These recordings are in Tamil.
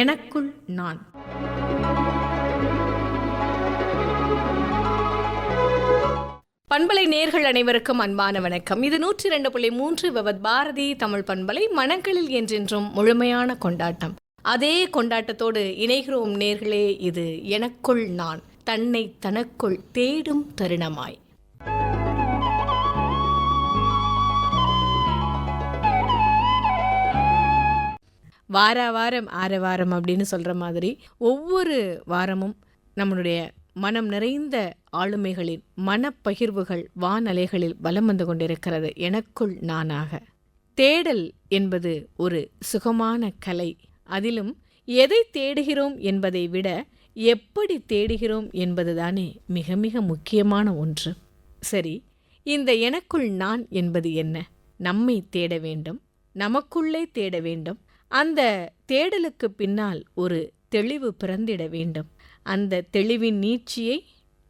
எனக்குள் நான். பண்பலை நேர்கள் அனைவருக்கும் அன்பான வணக்கம். இது 102.3 விவத் பாரதி தமிழ் பண்பலை. மனங்களில் என்றென்றும் முழுமையான கொண்டாட்டம். அதே கொண்டாட்டத்தோடு இணைகிறோம் நேர்களே. இது எனக்குள் நான், தன்னை தனக்குள் தேடும் தருணமாய். வாரம் ஆரவாரம் அப்படின்னு சொல்கிற மாதிரி ஒவ்வொரு வாரமும் நம்மளுடைய மனம் நிறைந்த ஆளுமைகளின் மனப்பகிர்வுகள் வானலைகளில் வலம் வந்து கொண்டிருக்கிறது. எனக்குள் நானாக தேடல் என்பது ஒரு சுகமான கலை. அதிலும் எதை தேடுகிறோம் என்பதை விட எப்படி தேடுகிறோம் என்பதுதானே மிக மிக முக்கியமான ஒன்று. சரி, இந்த எனக்குள் நான் என்பது என்ன? நம்மை தேட வேண்டும், நமக்குள்ளே தேட வேண்டும். அந்த தேடலுக்கு பின்னால் ஒரு தெளிவு பிறந்திட வேண்டும். அந்த தெளிவின் நீட்சியை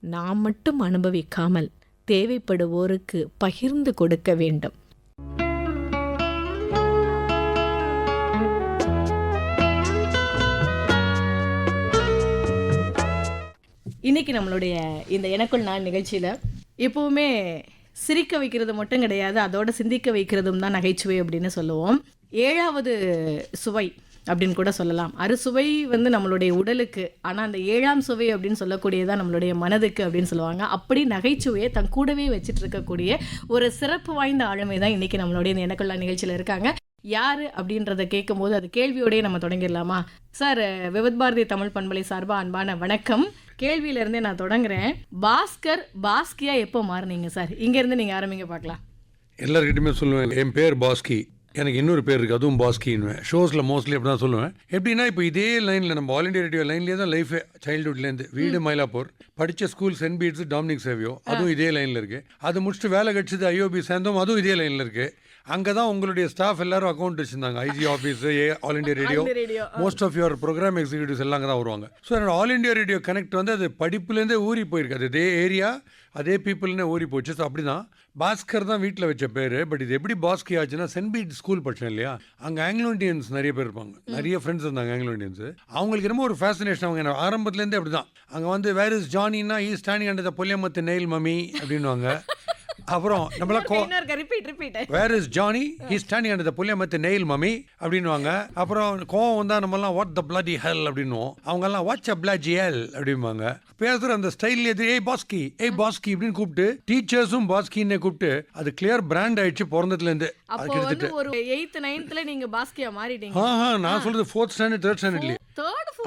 நாம் மட்டும் அனுபவிக்காமல் தேவைப்படுவோருக்கு பகிர்ந்து கொடுக்க வேண்டும். இன்னைக்கு நம்மளுடைய இந்த எனக்குள் நான் நிகழ்ச்சியில் எப்பவுமே சிரிக்க வைக்கிறது மட்டும் கிடையாது, அதோட சிந்திக்க வைக்கிறதும் தான் நகைச்சுவை அப்படின்னு சொல்லுவோம். 7வது சுவை அப்படின்னு கூட சொல்லலாம். அறுசுவை நம்மளுடைய உடலுக்கு, ஆனால் அந்த 7ஆம் சுவை அப்படின்னு சொல்லக்கூடியதான் நம்மளுடைய மனதுக்கு அப்படின்னு சொல்லுவாங்க. அப்படி நகைச்சுவையை தன் கூடவே வச்சுட்டு இருக்கக்கூடிய ஒரு சிறப்பு வாய்ந்த ஆளுமை தான் இன்றைக்கி நம்மளுடைய இந்த எனக்குள்ள நிகழ்ச்சியில் இருக்காங்க. யார் அப்படின்றத கேட்கும்போது அது கேள்வியோடய நம்ம தொடங்கிடலாமா? சார், விவத் பாரதி தமிழ் பண்பலை சார்பாக அன்பான வணக்கம். கேள்வியிலேருந்தே நான் தொடங்குறேன். பாஸ்கர் பாஸ்கியா எப்போ மாறினீங்க சார்? இங்கேருந்து நீங்கள் ஆரம்பிங்க பார்க்கலாம். எல்லாருக்கிட்டையுமே சொல்லுவேன், என் பேர் பாஸ்கி, எனக்கு இன்னொரு பேர் இருக்குது, அதுவும் பாஸ்கின்னுவேன். ஷோஸில் மோஸ்ட்லி அப்படி தான் சொல்லுவேன். எப்படின்னா, இப்போ இதே லைனில் நம்ம ஆல் இண்டியா ரேடியோ லைன்லேயே தான் லைஃபே. சைல்டுஹுட்லேருந்து வீடு மயிலாப்பூர், படித்த ஸ்கூல் சென்ட் பீட்ஸ் டாமினிக் சேவியோ, அதுவும் இதே லைனில் இருக்குது. அது முடிச்சுட்டு வேலை கட்சிது ஐஓபி சேர்ந்தோம், அதுவும் இதே லைனில் இருக்குது. அங்கே தான் உங்களுடைய ஸ்டாஃப் எல்லாரும் அக்கௌண்ட் வச்சுருந்தாங்க. IG office, All India Radio, most of your programme executives எல்லாம் தான் வருவாங்க. ஸோ என்னோட ஆல் இண்டியா ரேடியோ கனெக்ட் அது படிப்புலேருந்தே ஊறி போயிருக்கு. அது அதே ஏரியா, அதே பீப்புள்னே ஊறி போச்சு. ஸோ அப்படி தான் பாஸ்கர் தான் வீட்டில் வச்ச பேர். பட் இது எப்படி பாஸ்கி ஆச்சுன்னா, சென்ட் பீட் ஸ்கூல் படித்தேன் இல்லையா, அங்கே ஆங்கிலோ இண்டியன்ஸ் நிறைய பேர் இருப்பாங்க, நிறைய ஃப்ரெண்ட்ஸ் இருந்தாங்க ஆங்கிலோ இண்டியன்ஸ். அவங்களுக்கு ரொம்ப ஒரு ஃபேசினேஷன். அவங்க என்ன ஆரம்பத்துலேருந்தே அப்படி தான். அங்கே வேர் இஸ் ஜானின்னா ஈ ஸ்டாண்டிங் அண்டர் த பொல்லியமத்து நெயில் மம்மி அப்படின்வாங்க. அப்புறம் நம்மளாம் where is Johnny he standing under the புல்லியமத்து நெயில் மம்மி அப்படின்வாங்க. அப்புறம் கோவம் வந்தால் நம்மலாம் வாட் த பிளடி ஹெல் அப்படின்வோம். அவங்கெல்லாம் வாட்ச் அ பிளடி ஹெல் அப்படின்வாங்க. பேசுகிற அந்த ஸ்டைல்ல ஏய் பாஸ்கி, ஏய் பாஸ்கி அப்படின்னு கூப்பிட்டு, டீச்சர்ஸும் பாஸ்கின்னே கூப்பிட்டு, அது கிளியர் பிராண்ட் ஆயிடுச்சு பிறந்ததுலேருந்து. அது கிட்டத்தட்ட ஒரு 8th 9th நீங்க பாஸ்கியா மாறிட்டீங்க. நான் சொல்றது 4th ஸ்டாண்டர்ட் 3rd ஸ்டாண்டர்ட்லேயே.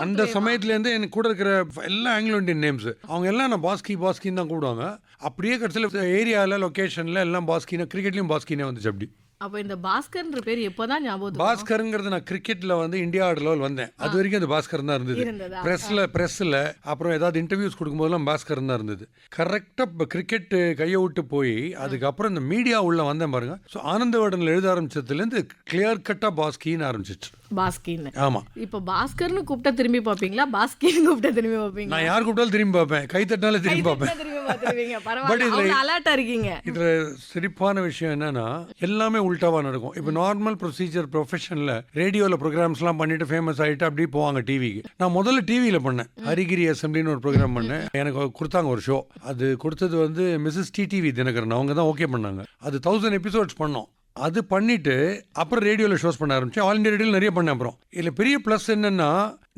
அந்த சமயத்துலேருந்து எனக்கு கூட இருக்கிற எல்லா ஆங்கிலோ இண்டியன் நேம்ஸ் அவங்க எல்லாம் நான் பாஸ்கி பாஸ்கின்னு தான் கூப்பிடுவாங்க. அப்படியே கடைசியில் ஏரியாவில் லொக்கேஷனில் எல்லாம் பாஸ்கினா, கிரிக்கெட்லையும் பாஸ்கினே வந்துச்சு. அப்படி அப்போ இந்த பாஸ்கர்ன்ற பேர் எப்போதான் ஞாபகம்? பாஸ்கருங்கிறது நான் கிரிக்கெட்டில் இந்தியா ஆர்ட் லெவல் வந்தேன். அது வரைக்கும் அந்த பாஸ்கர் தான் இருந்தது. ப்ரெஸ்ஸில் அப்புறம் ஏதாவது இன்டர்வியூஸ் கொடுக்கும்போதெல்லாம் பாஸ்கர் தான் இருந்தது. கரெக்டாக இப்போ கிரிக்கெட்டு கையை விட்டு போய் அதுக்கப்புறம் இந்த மீடியா உள்ள வந்தேன் பாருங்க. ஸோ ஆனந்தவடனில் எழுத ஆரம்பிச்சதுலேருந்து கிளியர் கட்டாக பாஸ்கின்னு ஆரம்பிச்சிச்சு. பாஸ்கின்னு. ஆமா. இப்போ பாஸ்கர்னு கூப்பிட்டா திரும்பி பார்ப்பீங்களா, பாஸ்கின்னு கூப்பிட்டா திரும்பி பார்ப்பீங்க? நான் யார் கூப்பிட்டாலும் திரும்பி பார்ப்பேன், கை தட்டினாலும் திரும்பி பார்ப்பேன். இதுல சிரிப்பான விஷயம் என்னன்னா, எல்லாமே உல்டாவா நடக்கும். இப்போ நார்மல் ப்ரொசீஜர் ப்ரொஃபஷன்ல ரேடியோல ப்ரோக்ராம்ஸ் எல்லாம் பண்ணிட்டு ஃபேமஸ் ஆயிட்டு அப்படி போவாங்க டிவிக்கு. நான் முதல்ல டிவியில பண்ணேன், ஹரிகிரி அசம்பிளின்னு ஒரு ப்ரோக்ராம் பண்ணேன். எனக்கு கொடுத்தாங்க ஒரு ஷோ. அது கொடுத்தது மிஸ்ஸஸ் டிடிவி தினகரன். அவங்க தான் ஓகே பண்ணாங்க. அது 1000 எபிசோட்ஸ் பண்ணோம். அது பண்ணிட்டு அப்புறம் ரேடியோவில் ஷோஸ் பண்ண ஆரம்பிச்சேன். ஆல் இண்டியா ரேடியோவில் நிறைய பண்ணேன். அப்புறம் இதில் பெரிய ப்ளஸ் என்னன்னா,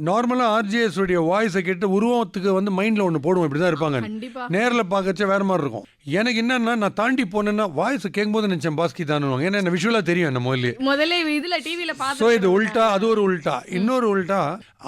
நார்மலாக ஆர்ஜிஎஸ் உடைய வாய்ஸை கேட்டு உருவத்துக்கு மைண்டில் ஒன்று போடுவோம், இப்படி தான் இருப்பாங்க. நேரில் பார்க்கச்சே வேறு மாதிரி இருக்கும். எனக்கு என்னன்னா, நான் தாண்டி போனேன்னா வாய்ஸ் கேட்கும்போது நினச்சேன் பாஸ்கி தானுவாங்க. ஏன்னா என்ன விஷுவலாக தெரியும் என்ன முதல்ல இதில் டிவியில் பார்த்து. ஸோ இது உல்ட்டா, அது ஒரு உல்ட்டா. இன்னொரு உல்ட்டா,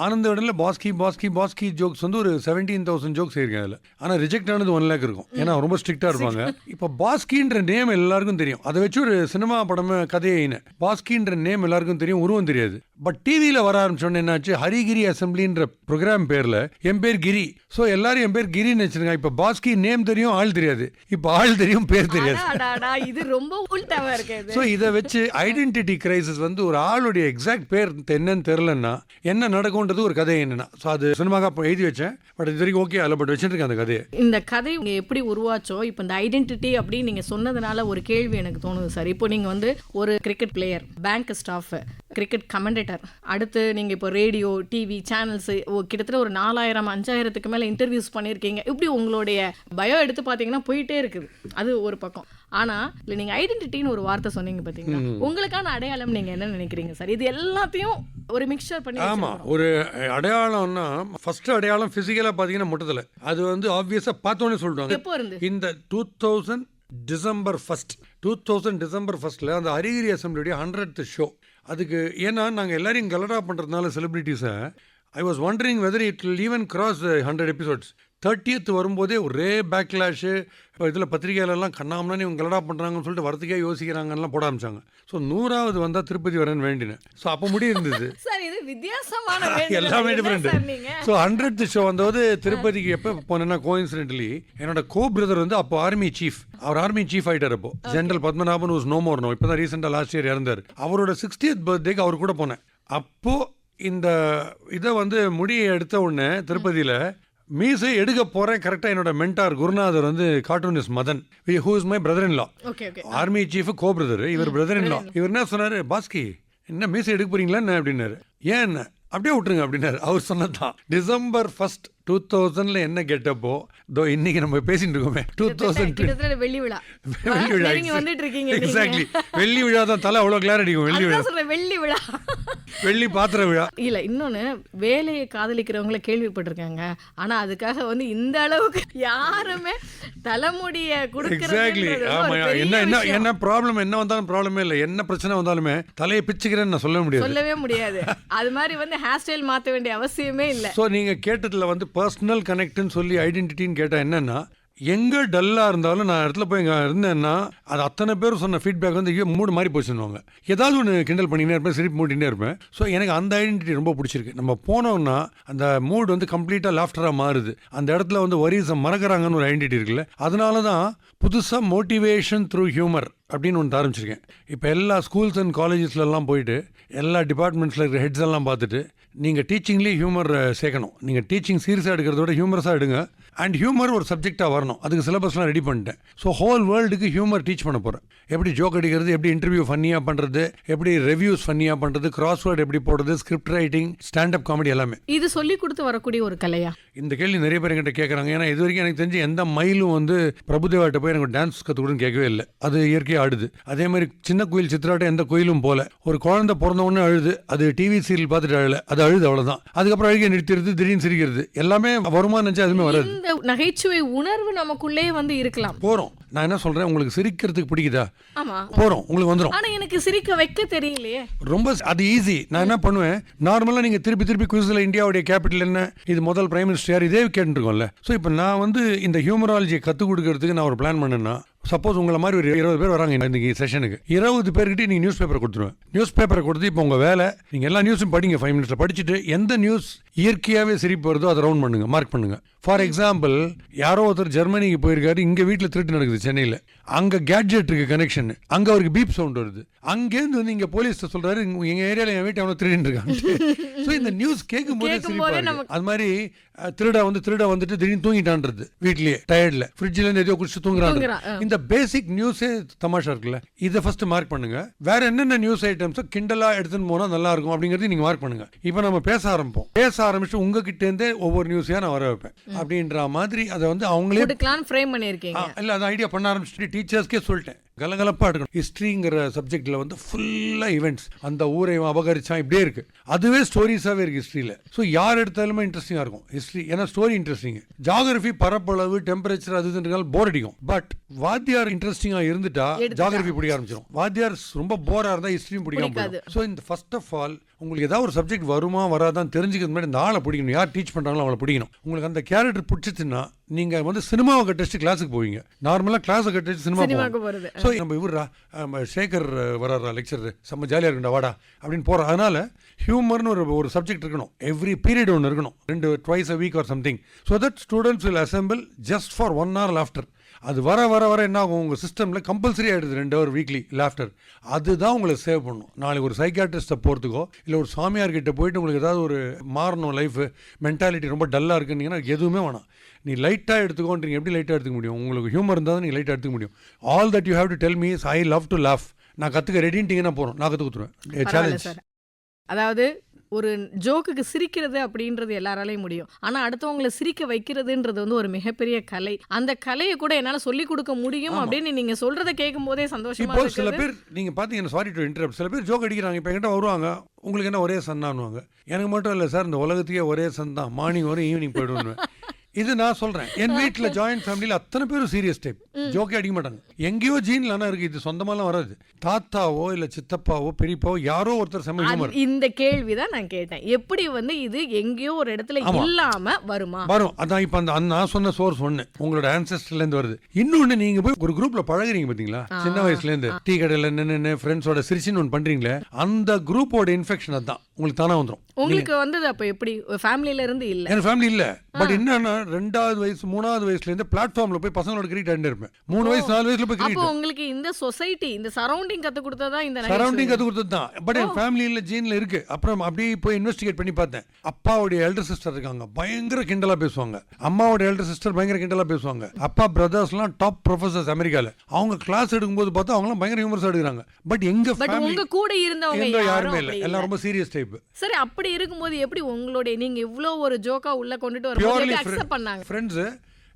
ஆனந்தவடனில் பாஸ்கி பாஸ்கி பாஸ்கி ஜோக்ஸ் ஒரு 17,000 ஜோக்ஸ் இருக்கேன் அதில். ஆனால் ரிஜெக்ட் ஆனது 1 lakh இருக்கும். ஏன்னா ரொம்ப ஸ்ட்ரிக்டாக இருப்பாங்க. இப்போ பாஸ்கின்ற நேம் எல்லாருக்கும் தெரியும். அதை வச்சு ஒரு சினிமா படமே கதையின. பாஸ்கின்ற நேம் எல்லாருக்கும் தெரியும், உருவம் தெரியாது. பட் டிவியில் வர ஆரம்பிச்சோன்னு என்னாச்சு, ஹரிகிரி அசம்பிளின்ற ப்ரோக்ராம் பேரில் என் பேர் கிரி. ஸோ எல்லாரும் என் பேர் கிரின்னு வச்சிருக்காங்க. இப்போ பாஸ்கி நேம் தெரியும், ஆள் தெரியாது. இப்போ ஆள் தெரியும், பேர் தெரியாது. அடாடா, இது ரொம்ப உல்டாவா இருக்கு. ஸோ இதை வச்சு ஐடென்டிட்டி கிரைசிஸ் வந்து ஒரு ஆளுடைய எக்ஸாக்ட் பேர் என்னன்னு தெரிலன்னா என்ன நடக்கும்ன்றது ஒரு கதை என்னன்னா. ஸோ அது சினிமாக்காக எழுதி வச்சேன், பட் இது வரைக்கும் ஓகே அதில் பட் வச்சுருக்கேன் அந்த கதையை. இந்த கதை எப்படி உருவாச்சோ, இப்போ இந்த ஐடென்டிட்டி அப்படின்னு நீங்கள் சொன்னதுனால ஒரு கேள்வி எனக்கு தோணுது சார். இப்போ நீங்கள் வந்து ஒரு cricket player, bank staff, cricket commentator, அடுத்து நீங்கள் இப்போ ரேடியோ, டிவி சேனல்ஸ் கிட்டத்தட்ட ஒரு 4000-5000க்கு மேலே இன்டர்வியூஸ் பண்ணியிருக்கீங்க. இப்படி உங்களுடைய பயோ எடுத்து பார்த்தீங்கன்னா போயிட்டே இருக்குது. அது ஒரு பக்கம். ஆனால் இல்லை நீங்கள் ஐடென்டிட்டின்னு ஒரு வார்த்தை சொன்னீங்க பார்த்தீங்களா, உங்களுக்கான அடையாளம் நீங்கள் என்ன நினைக்கிறீங்க சார்? இது எல்லாத்தையும் ஒரு மிக்சர் பண்ணி. ஆமாம், ஒரு அடையாளம்னா ஃபர்ஸ்ட் அடையாளம் ஃபிசிக்கலாக பார்த்தீங்கன்னா முட்டத்தில் அது வந்து ஆப்வியஸாக பார்த்தோன்னே சொல்லிட்டாங்க. எப்போ இருந்து? இந்த 2000 டிசம்பர் 1 அந்த அரிகிரி அசம்பிளியுடைய 100th ஷோ. அதுக்கு ஏன்னா நாங்கள் எல்லாரையும் கலடா பண்ணுறதுனால செலிபிரிட்டிஸை I was wondering whether it will even cross 100 episodes. 30th வரும்போதே ஒரே பேக்லாஷு. இப்போ இதில் பத்திரிகையிலலாம் கண்ணாமலாம் இவங்க கலடா பண்ணுறாங்கன்னு சொல்லிட்டு வரத்துக்கே யோசிக்கிறாங்கலாம் போட ஆரம்பிச்சாங்க. ஸோ 100வது வந்தால் திருப்பதி வரேன்னு வேண்டினேன். ஸோ அப்போ முடி இருந்தது. எல்லாமே டிஃப்ரெண்ட். ஸோ 100th ஷோ வந்தபோது திருப்பதிக்கு எப்போ போனேன்னா கோஇன்சிடென்ட்லி என்னோட கோ பிரதர் வந்து அப்போ ஆர்மி சீஃப், அவர் ஆர்மி சீஃப் ஆகிட்டார். அப்போ general Padmanabhan was no more no, இப்போ தான் ரீசெண்டாக லாஸ்ட் இயர் இறந்தார். அவரோட 60th பர்த்டேக்கு அவர் கூட போனேன். அப்போது இந்த இதை வந்து முடியை எடுத்த உடனே திருப்பதியில் மீசை எடுக்க போகிறேன். கரெக்டாக என்னோட மென்டார் குருநாதர் வந்து cartoonist Madan, who is my brother in law. Army chief co brother, இவர் பிரதர் இன் லா. இவர் என்ன சொன்னார், பாஸ்கி என்ன மீசை எடுக்க போறீங்களா என்ன அப்படின்னாரு. ஏன் என்ன அப்படியே விட்டுருங்க அப்படின்னாரு. அவர் சொன்னதான் December 1, 2000 என்ன கெட்டப்போ தோ இன்னைக்கு நம்ம பேசிட்டு இருக்கோமே 2000 வெள்ளி விழா. எக்ஸாக்ட்லி வெள்ளி விழா தான். தலை அவ்வளோ கிளார் அடிக்கும். வெள்ளி விழா, வெள்ளி பாத்திர விழா. இல்ல இன்னொன்னு, வேலையை காதலிக்கிறவங்கள கேள்விப்பட்டிருக்காங்க. ஆனா அதுக்காக வந்து இந்த அளவுக்கு யாருமே தலைமுடிய எக்ஸாக்ட்லி. ஆமா, என்ன ப்ராப்ளம் என்ன வந்தாலும் ப்ராப்ளமே இல்லை. என்ன பிரச்சனை வந்தாலுமே தலையை பிச்சுக்கிறேன்னு நான் சொல்லவே முடியாது. அது மாதிரி வந்து ஹேர் ஸ்டைல் மாற்ற வேண்டிய அவசியமே இல்லை. ஸோ நீங்கள் கேட்டதில் வந்து பர்சனல் கனெக்ட்னு சொல்லி ஐடென்டிட்டின்னு கேட்டால் என்னென்னா, எங்கே டல்லாக இருந்தாலும் நான் இடத்துல போய் இங்கே இருந்தேன்னா அது அத்தனை பேர் சொன்ன ஃபீட்பேக் வந்து ஐயோ மூடு மாதிரி போச்சுன்னுவாங்க. ஏதாவது ஒன்று கிண்டல் பண்ணினே இருப்பேன், சிரிப்பு மூட்டிகிட்டே இருப்பேன். ஸோ எனக்கு அந்த ஐடென்டிட்டி ரொம்ப பிடிச்சிருக்கு. நம்ம போனோம்னா அந்த மூடு வந்து கம்ப்ளீட்டாக லாஃப்டராக மாறுது. அந்த இடத்துல வந்து வரிஸை மறக்கிறாங்கன்னு ஒரு ஐடென்டிட்டி இருக்குல்ல. அதனால தான் புதுசாக மோட்டிவேஷன் த்ரூ ஹியூமர் அப்படின்னு ஒன்று ஆரம்பிச்சிருக்கேன். இப்போ எல்லா ஸ்கூல்ஸ் அண்ட் காலேஜஸ்லாம் போயிட்டு எல்லா டிபார்ட்மெண்ட்ஸில் இருக்கிற ஹெட்ஸ் எல்லாம் பார்த்துட்டு நீங்கள் டீச்சிங்லேயே ஹியூமர் சேர்க்கணும். நீங்கள் டீச்சிங் சீரியஸாக எடுக்கிறத விட ஹியூமரஸாக எடுங்க. அண்ட் ஹியூமர் ஒரு சப்ஜெக்டாக வரணும். அதுக்கு சிலபஸ்லாம் ரெடி பண்ணிட்டேன். ஸோ ஹோல் வேர்ல்டுக்கு ஹியூமர் டீச் பண்ண போகிறேன். எப்படி ஜோக் அடிக்கிறது, எப்படி இன்டர்வியூ ஃபன்னியாக பண்ணுறது, எப்படி ரிவ்யூஸ் ஃபன்னியாக பண்ணுறது, கிராஸ்வேர்டு எப்படி போடுறது, ஸ்கிரிப்ட் ரைட்டிங், ஸ்டாண்டப் காமெடி எல்லாமே. இது சொல்லி கொடுத்து வரக்கூடிய ஒரு கலையா? இந்த கேள்வி நிறைய பேர் என்கிட்ட கேட்குறாங்க. ஏன்னா இது வரைக்கும் எனக்கு தெரிஞ்சு எந்த மயிலும் வந்து பிரபுதேவாட்ட போய் எனக்கு டான்ஸ் கற்றுக்கூடன்னு கேட்கவே இல்லை. அது இயற்கையாக ஆடுது. அதே மாதிரி சின்ன கோயில் சித்திராட்டம் எந்த கோயிலும் போல. ஒரு குழந்தை பிறந்த உடனே அழுது, அது டிவி சீரியல் பார்த்துட்டு அழல, அது அழுது அவ்வளோதான். அதுக்கப்புறம் அழுகை நிறுத்திடுது, திடீர்னு சிரிக்கிறது, எல்லாமே வருமானம் நினச்சா அதுவுமே வராது. இந்த நகைச்சுவை உணர்வு நமக்குள்ளே வந்து இருக்கலாம். போகிறோம். நான் என்ன சொல்கிறேன், உங்களுக்கு சிரிக்கிறதுக்கு பிடிக்குதா? ஆமாம், போகிறோம், உங்களுக்கு வந்துடும். ஆனால் எனக்கு சிரிக்க வைக்க தெரியலையே. ரொம்ப அது ஈஸி. நான் என்ன பண்ணுவேன், நார்மலாக நீங்கள் திருப்பி குவிஸில் இந்தியாவுடைய கேபிட்டல் என்ன, இது முதல் பிரைம் மினிஸ்டர் யார், இதே கேட்டுருக்கோம்ல. ஸோ இப்போ நான் வந்து இந்த ஹியூமராலஜியை கற்றுக் கொடுக்கறதுக்கு நான் ஒரு பிளான் பண்ணேன்னா, சப்போஸ் உங்களை மாதிரி ஒரு 20 பேர் வராங்க இந்த செஷனுக்கு, 20 பேர்கிட்ட நீங்கள் நியூஸ் பேப்பரை கொடுத்துருவேன். நியூஸ் பேப்பரை கொடுத்து இப்போ உங்கள் வேலை, நீங்கள் எல்லா நியூஸும் படிங்க 5 மினிட்ஸில். படிச்சுட்டு எந்த நியூஸ் இயற்கையாகவே சிரிப்பு வருதோ அதை ரவுண்ட் பண்ணுங்க, மார்க் பண்ணுங்க. ஃபார் எக்ஸாம்பிள், யாரோ ஒருத்தர் ஜெர்மனிக்கு போயிருக்காரு, இங்கே வீட்டில் திருட்டு நடக்குது சென்னையில், அங்கே கேட்ஜெட் இருக்கு கனெக்ஷன், அங்கே அவருக்கு பீப் சவுண்ட் வருது, அங்கேருந்து வந்து இங்கே போலீஸ் சொல்கிறாரு எங்கள் ஏரியாவில் என் வீட்டை அவனை திருடின்னு இருக்காங்க. ஸோ இந்த நியூஸ் கேட்கும் போதே சிரிப்பு. அது மாதிரி திருட வந்துட்டு திடீர்னு தூங்கிட்டான்றது, வீட்லயே டயர்டில் ஃப்ரிட்ஜில் எதையோ குடிச்சு தூங்குறாங்க. இந்த பேசிக் நியூஸே தமாஷா இருக்குல்ல, இதை ஃபர்ஸ்ட் மார்க் பண்ணுங்க. வேற என்னென்ன நியூஸ் ஐட்டம்ஸ் கிண்டலா எடுத்துன்னு போனால் நல்லா இருக்கும் அப்படிங்கிறது நீங்க மார்க் பண்ணுங்க. இப்போ நம்ம பேச ஆரம்பிச்சு உங்ககிட்ட இருந்தே ஒவ்வொரு நியூஸையா நான் வர வைப்பேன் அப்படின்ற மாதிரி அதை வந்து அவங்களே ஃப்ரேம் பண்ணியிருக்கீங்க. இல்லை, அதை ஐடியா பண்ண ஆரம்பிச்சுட்டு டீச்சர்ஸ்க்கே சொல்லிட்டேன், கலகலப்பாக எடுக்கணும். ஹிஸ்ட்ரிங்கிற சப்ஜெக்டில் வந்து ஃபுல்லாக ஈவெண்ட்ஸ், அந்த ஊரை அபகரிச்சான் இப்படியே இருக்குது, அதுவே ஸ்டோரிஸாகவே இருக்குது ஹிஸ்ட்ரியில். ஸோ யார் எடுத்தாலுமே இன்ட்ரெஸ்டிங்காக இருக்கும் ஹிஸ்ட்ரி, ஏன்னா ஸ்டோரி இன்ட்ரெஸ்டிங். ஜாகிரபி பரப்பளவு டெம்பரேச்சர் அதுன்றதுனால போர் அடிக்கும். பட் வாத்தியார் இன்ட்ரெஸ்டிங்காக இருந்துட்டா ஜாகிரபி பிடிக்க ஆரம்பிச்சிடும். வாத்தியார் ரொம்ப போராக இருந்தால் ஹிஸ்ட்ரியும் பிடிக்காம போயிடும். ஸோ இந்த ஃபர்ஸ்ட் ஆஃப் ஆல் உங்களுக்கு ஏதாவது ஒரு சப்ஜெக்ட் வருமா வராதான் தெரிஞ்சுக்கிறது முன்னாடி இந்த ஆளை பிடிக்கணும், யார் டீச் பண்ணுறாங்களோ அவளை பிடிக்கணும். உங்களுக்கு அந்த கேரக்டர் பிடிச்சிச்சுன்னா நீங்கள் வந்து சினிமாவை கட்டடிச்சு கிளாஸுக்கு போவீங்க. நார்மலாக கிளாஸை கட்டடிச்சு சினிமா போகிறது. ஸோ நம்ம இவரா சேகர் வர்றா லெக்சர் செம்ம ஜாலியாக இருக்குண்டா வாடா அப்படின்னு போகிறோம். அதனால ஹியூமர்னு ஒரு சப்ஜெக்ட் இருக்கணும், எவ்ரி பீரியட் ஒன்று இருக்கணும், 2 twice a week or something, so that students will assemble just for 1 hour laughter. அது வர வர வர என்ன ஆகும், உங்கள் சிஸ்டமில் கம்பல்சரி ஆகிடுது 2 hour வீக்லி லாஃப்டர். அதுதான் உங்களை சேவ் பண்ணும். நாளைக்கு ஒரு சைக்காட்ரிஸ்ட்டை போகிறதுக்கோ இல்லை ஒரு சாமியார்கிட்ட போயிட்டு உங்களுக்கு ஏதாவது ஒரு மாறணும், லைஃப் மென்டாலிட்டி ரொம்ப டல்லாக இருக்குன்னீங்கன்னா எதுவுமே வேணாம். நீ லைட்டாக எடுத்துக்கோன்றீங்க. எப்படி லைட்டாக எடுத்துக்க முடியும்? உங்களுக்கு ஹியூமர் இருந்தால் தான் நீங்கள் லைட்டாக எடுத்துக்க முடியும். All that you have to tell me is I love to laugh. நான் கற்றுக்க ரெடின்ட்டிங்கன்னா போகிறோம், நான் கற்றுக் கொடுத்துருவேன். சேலஞ்ச். அதாவது ஒரு ஜோக்குக்கு சிரிக்கிறது அப்படின்றது எல்லாராலையும் முடியும். ஆனால் அடுத்தவங்களை சிரிக்க வைக்கிறதுன்றது வந்து ஒரு மிகப்பெரிய கலை. அந்த கலையை கூட என்னால் சொல்லிக் கொடுக்க முடியும் அப்படின்னு நீங்கள் சொல்கிறத கேட்கும் போதே சந்தோஷமா இப்போ இருக்கு. சில பேர் நீங்கள் பார்த்தீங்கன்னா, சாரி டு இன்டரப்ட், சில பேர் ஜோக் அடிக்கிறாங்க. இப்போ என்கிட்ட வருவாங்க, உங்களுக்கு என்ன ஒரே சன்னானுவாங்க. எனக்கு மட்டும் இல்லை சார், இந்த உலகத்தையே ஒரே சன் தான், மார்னிங் வரும் ஈவினிங் போய்டுவேன். இது நான் சொல்கிறேன். என் வீட்டில் ஜாயின்ட் ஃபேமிலியில் அத்தனை பேரும் சீரியஸ் டைப், ஜோக்கே அடிக்க மாட்டாங்க. எங்கேயோ ஜீன்ல ஆனால் இருக்குது, இது சொந்தமாலாம் வராது. தாத்தாவோ இல்லை சித்தப்பாவோ பெரியப்பாவோ யாரோ ஒருத்தர் செம்ம ஹியூமர். இந்த கேள்வி தான் நான் கேட்டேன், எப்படி வந்து இது எங்கேயோ ஒரு இடத்துல இல்லாம வருமா? வரும். அதான் இப்போ அந்த நான் சொன்ன சோர்ஸ் ஒன்று உங்களோட ஆன்செஸ்டர்லேருந்து வருது. இன்னொன்று, நீங்கள் போய் ஒரு குரூப்ல பழகுறீங்க பார்த்தீங்களா, சின்ன வயசுலேருந்து டீ கடையில் நின்று ஃப்ரெண்ட்ஸோட சிரிச்சின்னு ஒன்று பண்ணுறீங்களே, அந்த குரூப்போட இன்ஃபெக்ஷன் அதுதான் உங்களுக்கு தானே வந்துடும். உங்களுக்கு வந்தது அப்போ எப்படி? ஃபேமிலியில இருந்து இல்லை, என் ஃபேமிலி இல்லை. பட் என்னன்னா 2வது வயசு 3வது வயசுலேருந்து பிளாட்ஃபார்மில் போய் பசங்களோட கிரிக்கெட் ஆடிட்டு இருப்பேன். 3 வயசு 4 வயசுல போய் அப்போ கிரிக்கெட். உங்களுக்கு இந்த சொசைட்டி, இந்த சரௌண்டிங் கத்து கொடுத்ததா? இந்த சரௌண்டிங் கத்து கொடுத்தது தான். பட் என் ஃபேமிலியில் ஜீனில் இருக்கு. அப்புறம் அப்படியே போய் இன்வெஸ்டிகேட் பண்ணி பார்த்தேன். அப்பாவுடைய எல்டர் சிஸ்டர் இருக்காங்க, பயங்கர கிண்டலாக பேசுவாங்க. அம்மாவோட எல்டர் சிஸ்டர் பயங்கர கிண்டலாக பேசுவாங்க. அப்பா பிரதர்ஸ்லாம் டாப் ப்ரொஃபசர்ஸ் அமெரிக்காவில். அவங்க கிளாஸ் எடுக்கும்போது பார்த்தா அவங்களாம் பயங்கர ஹியூமர்ஸாக எடுக்கிறாங்க. பட் எங்க ஃபேமிலி உங்க கூட இருந்தவங்க யாருமே இல்லை, எல்லாம் ரொம்ப சீரியஸ் டைப். சரி, அப்படி இருக்கும்போது எப்படி உங்களுடைய நீங்க இவ்ளோ ஒரு ஜோக்கா உள்ள கொண்டுட்டு வரும்போது அக்செப்ட் பண்ணாங்க ஃப்ரெண்ட்ஸ்?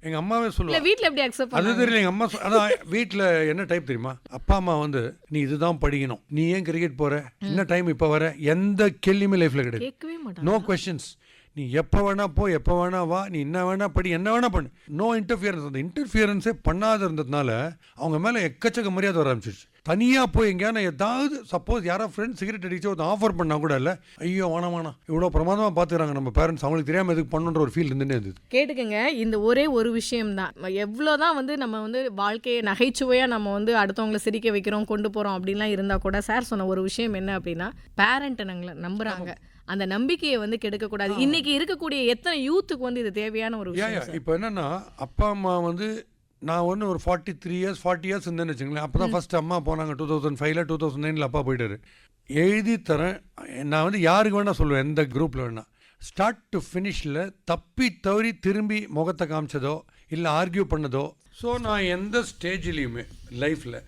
எங்க அம்மாவே சொல்லுவாங்க. வீட்ல எப்படி அக்செப்ட் பண்ணாங்க? அது தெரியல. எங்க அம்மா அதான் வீட்டில் என்ன டைப் தெரியுமா, அப்பா அம்மா வந்து நீ இதுதான் படிக்கணும், நீ ஏன் கிரிக்கெட் போற, என்ன டைம் இப்போ வர, எந்த கேள்வியுமே லைஃப்ல கிடையாது. கேட்கவே மாட்டாங்க. No questions. நீ எப்போ வேணா போ, எப்போ வேணா வா, நீ என்ன வேணா படி, என்ன வேணா பண்ணு. No interference. அந்த இன்டர்ஃபியரன்ஸே பண்ணாத இருந்ததுனால அவங்க மேலே எக்கச்சக்க மரியாதை வர ஆரம்பிச்சிருச்சு. தனியாக போய் எங்கேயான ஏதாவது சப்போஸ் யாரோ ஃப்ரெண்ட்ஸ் சிகரெட் அடிச்சு ஒரு ஆஃபர் பண்ணால் கூட இல்லை, ஐயோ வேணாம் இவ்வளோ பிரமாதமாக பார்த்துக்கிறாங்க நம்ம பேரண்ட்ஸ், அவங்களுக்கு தெரியாமல் எதுக்கு பண்ணுன்ற ஒரு ஃபீல் இருந்துட்டே இருந்தது. கேட்டுக்கங்க, இந்த ஒரே ஒரு விஷயம்தான். எவ்வளோதான் வந்து நம்ம வந்து வாழ்க்கையை நகைச்சுவையாக நம்ம வந்து அடுத்தவங்களை சிரிக்க வைக்கிறோம், கொண்டு போகிறோம் அப்படின்லாம் இருந்தால் கூட சார் சொன்ன ஒரு விஷயம் என்ன அப்படின்னா, பேரண்ட்டை நாங்களை நம்புகிறாங்க, அந்த நம்பிக்கையை வந்து கெடுக்கக்கூடாது. இன்னைக்கு இருக்கக்கூடிய எத்தனை யூத்துக்கு வந்து இது தேவையான ஒரு விஷயம். இப்போ என்னன்னா, அப்பா அம்மா வந்து நான் ஒன்று ஒரு 43 years 40 years இருந்தேன்னு வச்சுங்களேன். அப்போ தான் ஃபஸ்ட்டு அம்மா போனாங்க 2005 2009 அப்பா போயிட்டாரு. எழுதி தரேன், நான் வந்து யாருக்கு வேணால் சொல்லுவேன், எந்த குரூப்பில் வேணால், ஸ்டார்ட் டு ஃபினிஷில் தப்பி தவறி திரும்பி முகத்தை காமிச்சதோ இல்லை ஆர்கியூ பண்ணதோ. ஸோ நான் எந்த ஸ்டேஜ்லேயுமே லைஃப்பில்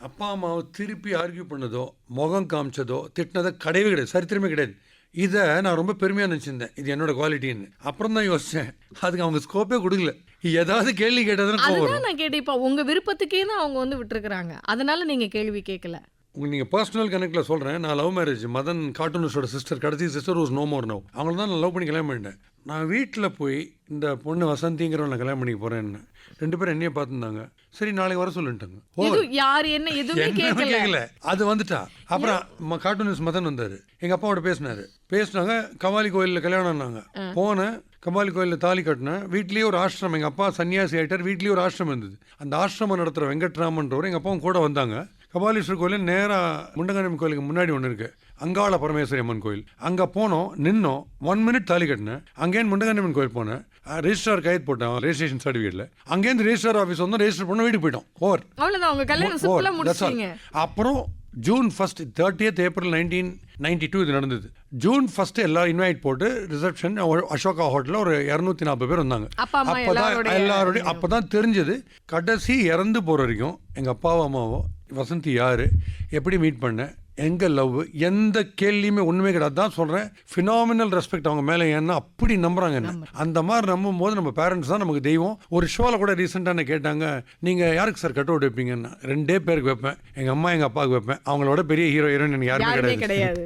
அப்பா அம்மாவை திருப்பி ஆர்கியூ பண்ணதோ முகம் காமிச்சதோ திட்டினதோ கிடையவே கிடையாது, சரித்திரமே கிடையாது. இதை நான் ரொம்ப பெருமையாக நினச்சிருந்தேன், இது என்னோட குவாலிட்டின்னு. அப்புறம் தான் யோசித்தேன், அதுக்கு அவங்க ஸ்கோப்பே கொடுக்கல. ஏதாவது கேள்வி கேட்டதுன்னு அதுதான் நான் கேட்டேன். இப்போ உங்கள் விருப்பத்துக்கே தான் அவங்க வந்து விட்டுருக்குறாங்க, அதனால நீங்கள் கேள்வி கேட்கல. உங்களுக்கு நீங்கள் பர்சனல் கனெக்டில் சொல்கிறேன். நான் லவ் மேரேஜ், மதன் கார்ட்டூனிஸ்டோட சிஸ்டர், கடைசி sister was no more now. அவங்கள தான் நான் லவ் பண்ணி கல்யாணம் பண்ணிட்டேன். நான் வீட்டில் போய் இந்த பொண்ணு வசந்திங்கிறவன் நான் கல்யாணம் பண்ணிக்க போகிறேன்னு 2 பேரும் என்னையே பார்த்துருந்தாங்க. சரி நாளைக்கு வர சொல்லிட்டாங்க. யார் என்ன எதுவுமே கேட்கல, அது வந்துட்டா. அப்புறம் கார்ட்டூனிஸ்ட் மதன் வந்தார், எங்கள் அப்பாவோட பேசினாங்க. கபாலி கோயிலில் கல்யாணம்னாங்க. போனேன், கபாலி கோயிலில் தாலி கட்டினேன். வீட்லேயே ஒரு ஆசிரமம், எங்கள் அப்பா சன்னியாசி ஆகிட்டார், வீட்லேயே ஒரு ஆசிரமம் இருந்தது. அந்த ஆசிரமம் நடத்துகிற வெங்கட்ராமன்றவர் எங்கள் அப்பாவும் கூட வந்தாங்க. கபாலீஸ்வரர் கோயில் நேராக முண்டகண்ணி கோயிலுக்கு முன்னாடி ஒன்று இருக்குது, அங்காள பரமேஸ்வரி அம்மன் கோயில். அங்கே போனோம், நின்னோம், 1 minute தாலி கட்டினேன். அங்கேருந்து முண்டகண்ணி கோயில் போனேன், ரெஜிஸ்ட்ரார் கைது போட்டேன் ரெஜிஸ்ட்ரேஷன் சர்டிஃபிகேட்டில். அங்கேருந்து ரெஜிஸ்ட்ரார் ஆஃபீஸ் வந்து ரெஜிஸ்டர் பண்ண வீட்டுக்கு போயிட்டோம். ஓவர். அப்புறம் June 1st 30th April 1992 இது நடந்தது. June 1st எல்லாரும் இன்வைட் போட்டு ரிசப்ஷன் அசோகா ஹோட்டலில் ஒரு 240 பேர் வந்தாங்க. எல்லாரோடையும் அப்போ தான் தெரிஞ்சது, கடைசி இறந்து போகிற வரைக்கும் எங்கள் அப்பாவோ அம்மாவோ வசந்தி யார், எப்படி மீட் பண்ண, எங்கே லவ், எந்த கேள்வியுமே ஒன்றுமே கிடையாது. தான் சொல்கிறேன், ஃபினாமினல் ரெஸ்பெக்ட் அவங்க மேலே. ஏன்னா அப்படி நம்புகிறாங்க என்ன. அந்த மாதிரி நம்பும் போது நம்ம பேரண்ட்ஸ் தான் நமக்கு தெய்வம். ஒரு ஷோவில் கூட ரீசெண்டாக கேட்டாங்க, நீங்கள் யாருக்கு சார் கட் அவுட் வைப்பீங்கன்னா, 2 பேருக்கு வைப்பேன், எங்கள் அம்மா எங்கள் அப்பாவுக்கு வைப்பேன். அவங்களோட பெரிய ஹீரோ ஹீரோயின் எனக்கு யாருமே கிடையாது.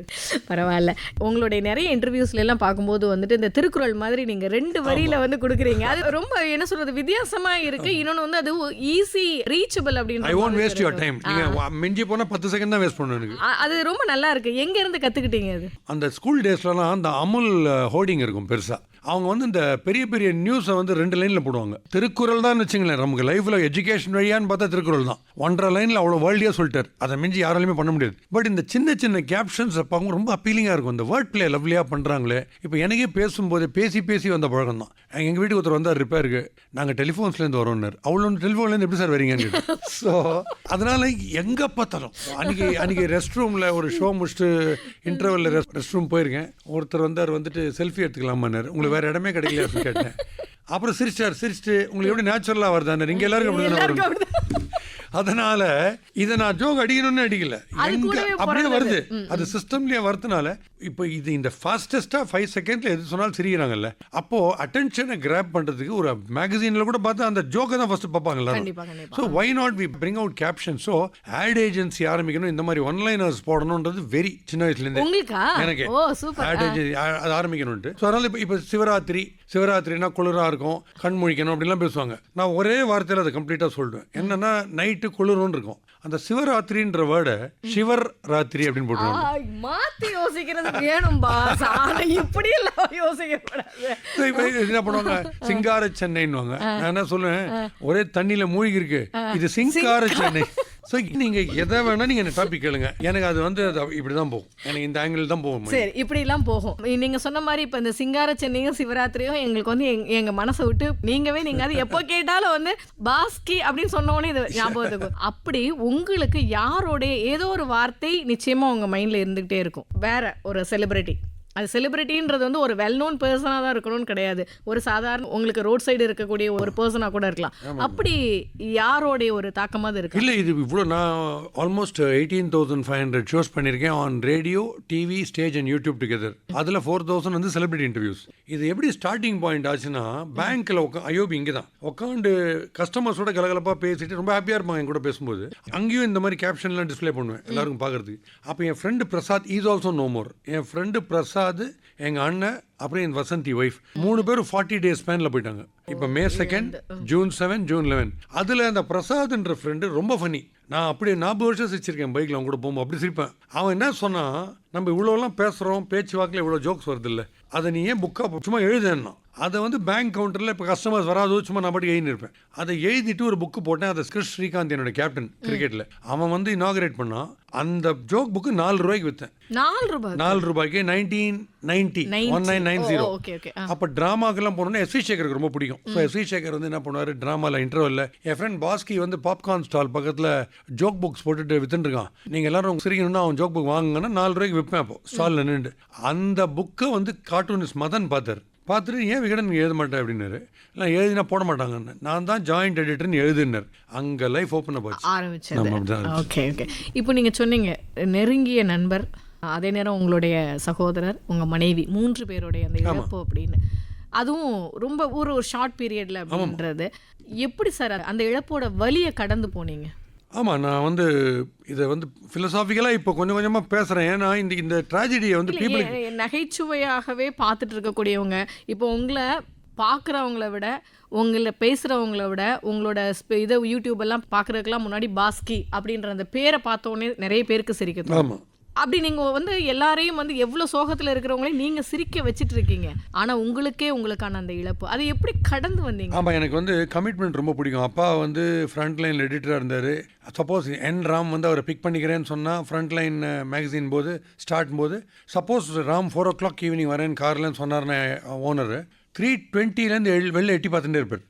பரவாயில்ல. உங்களுடைய நிறைய இன்டர்வியூஸ்ல எல்லாம் பார்க்கும்போது வந்துட்டு இந்த திருக்குறள் மாதிரி நீங்கள் 2 வரியில வந்து கொடுக்குறீங்க. அது ரொம்ப என்ன சொல்றது, வித்தியாசமாக இருக்கு. இன்னொன்று வந்து அது ஈஸி ரீச்சபிள் அப்படின்னு. I won't waste your time. நீங்கள் மிஞ்சி போனால் 10 செகண்ட் தான் வேஸ்ட் பண்ணணும். எனக்கு அது ரொம்ப நல்லா இருக்கு. எங்க இருந்து கத்துக்கிட்டீங்க அது? அந்த ஸ்கூல் டேஸ்லலாம் அந்த அமுல் ஹோர்டிங் இருக்கும் பெருசா, அவங்க வந்து இந்த பெரிய பெரிய நியூஸை வந்து 2 லைனில் போடுவாங்க. திருக்குறள் தான் வச்சுங்களேன், நமக்கு லைஃப்பில் எஜுகேஷன் வழியான்னு பார்த்தா திருக்குறள் தான். 1.5 லைனில் அவ்வளோ வேர்ல்டியாக சொல்லிட்டார். அதை மிஞ்சி யாராலையுமே பண்ண முடியாது. பட் இந்த சின்ன சின்ன கேப்ஷன்ஸ் பார்க்கும் ரொம்ப அப்பீலிங்காக இருக்கும். இந்த வேர்ட் பிளே லவ்லியாக பண்ணுறாங்களே. இப்போ எனக்கே பேசும்போது பேசி பேசி வந்த பழக்கம் தான். எங்கள் வீட்டுக்கு ஒருத்தர் வந்தார் ரிப்பேருக்கு, நாங்கள் டெலிஃபோன்ஸ்லேருந்து வரோம்னார். அவ்வளோ டெலிஃபோன்லேருந்து எப்படி சார் வரீங்கன்னு. ஸோ அதனால் எங்கே பார்த்தாலும் அன்றைக்கி ரெஸ்ட் ரூமில் ஒரு ஷோ முடிச்சுட்டு இன்டர்வலில் ரெஸ்ட் ரூம் போயிருக்கேன். ஒருத்தர் வந்துட்டு செல்ஃபி எடுத்துக்கலாமான்னாரு. உங்களுக்கு வேறு இடமே கிடைக்கல அப்படின்னு கேட்டேன். அப்புறம் சிரிச்சிட்டு உங்களுக்கு எப்படி நேச்சுரலாக வருதான்னு. இங்கே எல்லாருக்கும் அப்படி தானே வரும். அதனால இதை நான் ஜோக் அடிக்கணும்னு அடிக்கல, எங்க அப்படியே வருது. அது சிஸ்டம்லயே வரதுனால இப்போ இது இந்த ஃபாஸ்டஸ்டா 5 செகண்ட்ல எது சொன்னாலும் சிரிக்கிறாங்கல்ல. அப்போ அட்டென்ஷனை கிராப் பண்றதுக்கு ஒரு மேகசீன்ல கூட பார்த்தா அந்த ஜோக்கை தான் ஃபர்ஸ்ட் பார்ப்பாங்கல்ல. So why not we bring out caption. So ad agency ஆரம்பிக்கணும், இந்த மாதிரி ஒன்லைனர்ஸ் போடணும்ன்றது வெரி சின்ன வயசுல இருந்து எனக்கு ஆட் ஏஜென்சி அது ஆரம்பிக்கணும்ட்டு. ஸோ அதனால இப்போ சிவராத்திரினா குளிரா இருக்கும், கண் முழிக்கணும் அப்படிலாம் பேசுவாங்க. நான் ஒரே வார்த்தையில் அதை கம்ப்ளீட்டாக சொல்லிடுவேன். என்னன்னா நைட்டு குளிரும்னு இருக்கும். அந்த சிவராத்திரின்ற வேர்டை சிவர் ராத்திரி அப்படின்னு போட்டுருவாங்க. மாத்தி யோசிக்கிறது வேணும்பா, இப்படி எல்லாம் யோசிக்க என்ன பண்ணுவாங்க, சிங்கார சென்னைன்னுவாங்க. நான் என்ன சொல்லுவேன், ஒரே தண்ணியில மூழ்கி இருக்கு, இது சிங்கார சென்னை. ஸோ நீங்கள் எதை வேணால் நீங்கள் என்ன டாபிக் கேளுங்க, எனக்கு அது வந்து அது இப்படி தான் போகும், எனக்கு இந்த ஆங்கிள் தான் போகும். சரி, இப்படிலாம் போகும். நீங்கள் சொன்ன மாதிரி இப்போ இந்த சிங்கார சென்னையும் சிவராத்திரியும் எங்களுக்கு வந்து எங்கள் மனசை விட்டு நீங்கள் அது எப்போ கேட்டாலும் வந்து பாஸ்கி அப்படின்னு சொன்னோன்னே இது ஞாபகத்துக்கு. அப்படி உங்களுக்கு யாரோடைய ஏதோ ஒரு வார்த்தை நிச்சயமாக உங்கள் மைண்டில் இருந்துகிட்டே இருக்கும். வேற ஒரு செலிபிரிட்டி, அது செலிபிரிட்டின்றது வந்து ஒரு வெல் நோன் பர்சனாக தான் இருக்கணும்னு கிடையாது, ஒரு சாதாரண உங்களுக்கு ரோட் சைடு இருக்கக்கூடிய ஒரு பர்சனாக கூட இருக்கலாம். அப்படி யாரோடைய ஒரு தாக்கமாக இருக்கு? இல்லை, இது இவ்வளோ நான் ஆல்மோஸ்ட் 18,500 ஷோஸ் பண்ணியிருக்கேன் on radio, TV, stage and YouTube together. அதில் 4,000 வந்து செலிபிரிட்டி இன்டர்வியூஸ். இது எப்படி ஸ்டார்டிங் பாயிண்ட் ஆச்சுன்னா, பேங்க்கில் ஐயோபி இங்கே தான் உட்காந்து கஸ்டமர்ஸோட கலகலப்பாக பேசிட்டு ரொம்ப ஹாப்பியாக இருப்பாங்க என் கூட பேசும்போது. அங்கேயும் இந்த மாதிரி கேப்ஷன்லாம் டிஸ்பிளே பண்ணுவேன் எல்லாருக்கும் பார்க்கறதுக்கு. அப்போ என் friend Prasad is also no more. என் ஃப்ரெண்டு பிரசாத், எங்க அண்ணன், அப்புறம் என் வசந்தி ஒய்ஃப், 3 பேரும் 40 days ஸ்பேன்ல போயிட்டாங்க. இப்போ May 2, June 7, June 11. அதுல அந்த பிரசாத்ன்ற ஃப்ரெண்டு ரொம்ப ஃபனி. நான் அப்படியே 40 வருஷம் சிரிச்சிருக்கேன் பைக்கில் அவங்க கூட போகும்போது. அப்படி சிரிப்பேன். அவன் என்ன சொன்னா, நம்ம இவ்வளோலாம் பேசுகிறோம், பேச்சு வாக்கில் இவ்வளோ ஜோக்ஸ் வருது இல்லை, அதை நீ ஏன் புக்காக சும்மா எழுதுன்னா, அதை வந்து பேங்க் கவுண்டரில் இப்போ கஸ்டமர்ஸ் வராதோ சும்மா நான் பாட்டுக்கு எழுதிருப்பேன். அதை எழுதிட்டு ஒரு புக்கு போட்டேன். அதை கிறிஸ் ஸ்ரீகாந்த் என்னோட கேப்டன் கிரிக்கெட்டில், அவன் வந்து இனாகரேட் பண்ணான். அந்த ஜோக் புக்கு 4 ரூபாய்க்கு விற்றேன். 4 ரூபாய்க்கு 1990. அப்போ ட்ராமாக்கெல்லாம் போனோன்னா எஸ் வி சேகருக்கு ரொம்ப பிடிக்கும். ஸோ எஸ் வி சேகர் வந்து என்ன பண்ணுவார், ட்ராமாவில் இன்டர்வல்ல என் ஃப்ரெண்ட் பாஸ்கி வந்து பாப்கார்ன் ஸ்டால் பக்கத்தில் ஜோக் புக்ஸ் போட்டுட்டு வித்துட்டுருக்கான், நீங்கள் எல்லாரும் சிரிக்கணும்னா அவன் ஜோக் புக் வாங்குங்கன்னா 4 ரூபாய்க்கு விற்பேன். அப்போ ஸ்டாலில் நின்றுட்டு அந்த புக்கை வந்து கார்ட்டூனிஸ்ட் மதன் பார்த்துட்டு ஏன் விகடன் எழுத மாட்டேன் அப்படின்னாரு. இல்லை எழுதினா போட மாட்டாங்கன்னு. நான் தான் ஜாயிண்ட் எடிட்டர்னு எழுதினார். அங்கே லைஃப் ஓப்பன் ஆரம்பிச்சது. ஓகே. இப்போ நீங்கள் சொன்னீங்க நெருங்கிய நண்பர், அதே நேரம் உங்களுடைய சகோதரர், உங்கள் மனைவி, 3 பேருடைய அந்த இழப்பு அப்படின்னு, அதுவும் ரொம்ப ஒரு ஷார்ட் பீரியடில் அப்படின்றது எப்படி சார் அந்த இழப்போட வலியை கடந்து போனீங்க? ஆமாம், நான் வந்து இதை வந்து ஃபிலசாபிக்கலாக இப்போ கொஞ்சம் கொஞ்சமாக பேசுகிறேன். ஏன்னா இந்த ட்ராஜடியை வந்து பீப்புளுக்கு நகைச்சுவையாகவே பார்த்துட்டு இருக்கக்கூடியவங்க, இப்போ உங்களை பார்க்குறவங்கள விட, உங்களை பேசுகிறவங்கள விட, உங்களோட இதை யூடியூப் எல்லாம் பார்க்குறதுக்கெல்லாம் முன்னாடி பாஸ்கி அப்படின்ற அந்த பேரை பார்த்தோன்னே நிறைய பேருக்கு சிரிக்கும். ஆமாம், அப்படி நீங்கள் வந்து எல்லாரையும் வந்து எவ்வளோ சோகத்தில் இருக்கிறவங்களையும் நீங்கள் சிரிக்க வச்சுட்டு இருக்கீங்க. ஆனால் உங்களுக்கான அந்த இழப்பு, அதை எப்படி கடந்து வந்தீங்க? ஆமாம், எனக்கு வந்து கமிட்மெண்ட் ரொம்ப பிடிக்கும். அப்பா வந்து ஃப்ரண்ட் லைன் எடிட்டராக இருந்தார். சப்போஸ் என் ராம் வந்து அவரை பிக் பண்ணிக்கிறேன்னு சொன்னால் ஃப்ரண்ட் லைன் மேகசின் போது ஸ்டார்ட் போது, சப்போஸ் ராம் 4 o'clock ஈவினிங் வரேன்னு கார்லன்னு சொன்னார்னா ஓனர் 3:20 வெளில எட்டி பார்த்துட்டே இருப்பார்.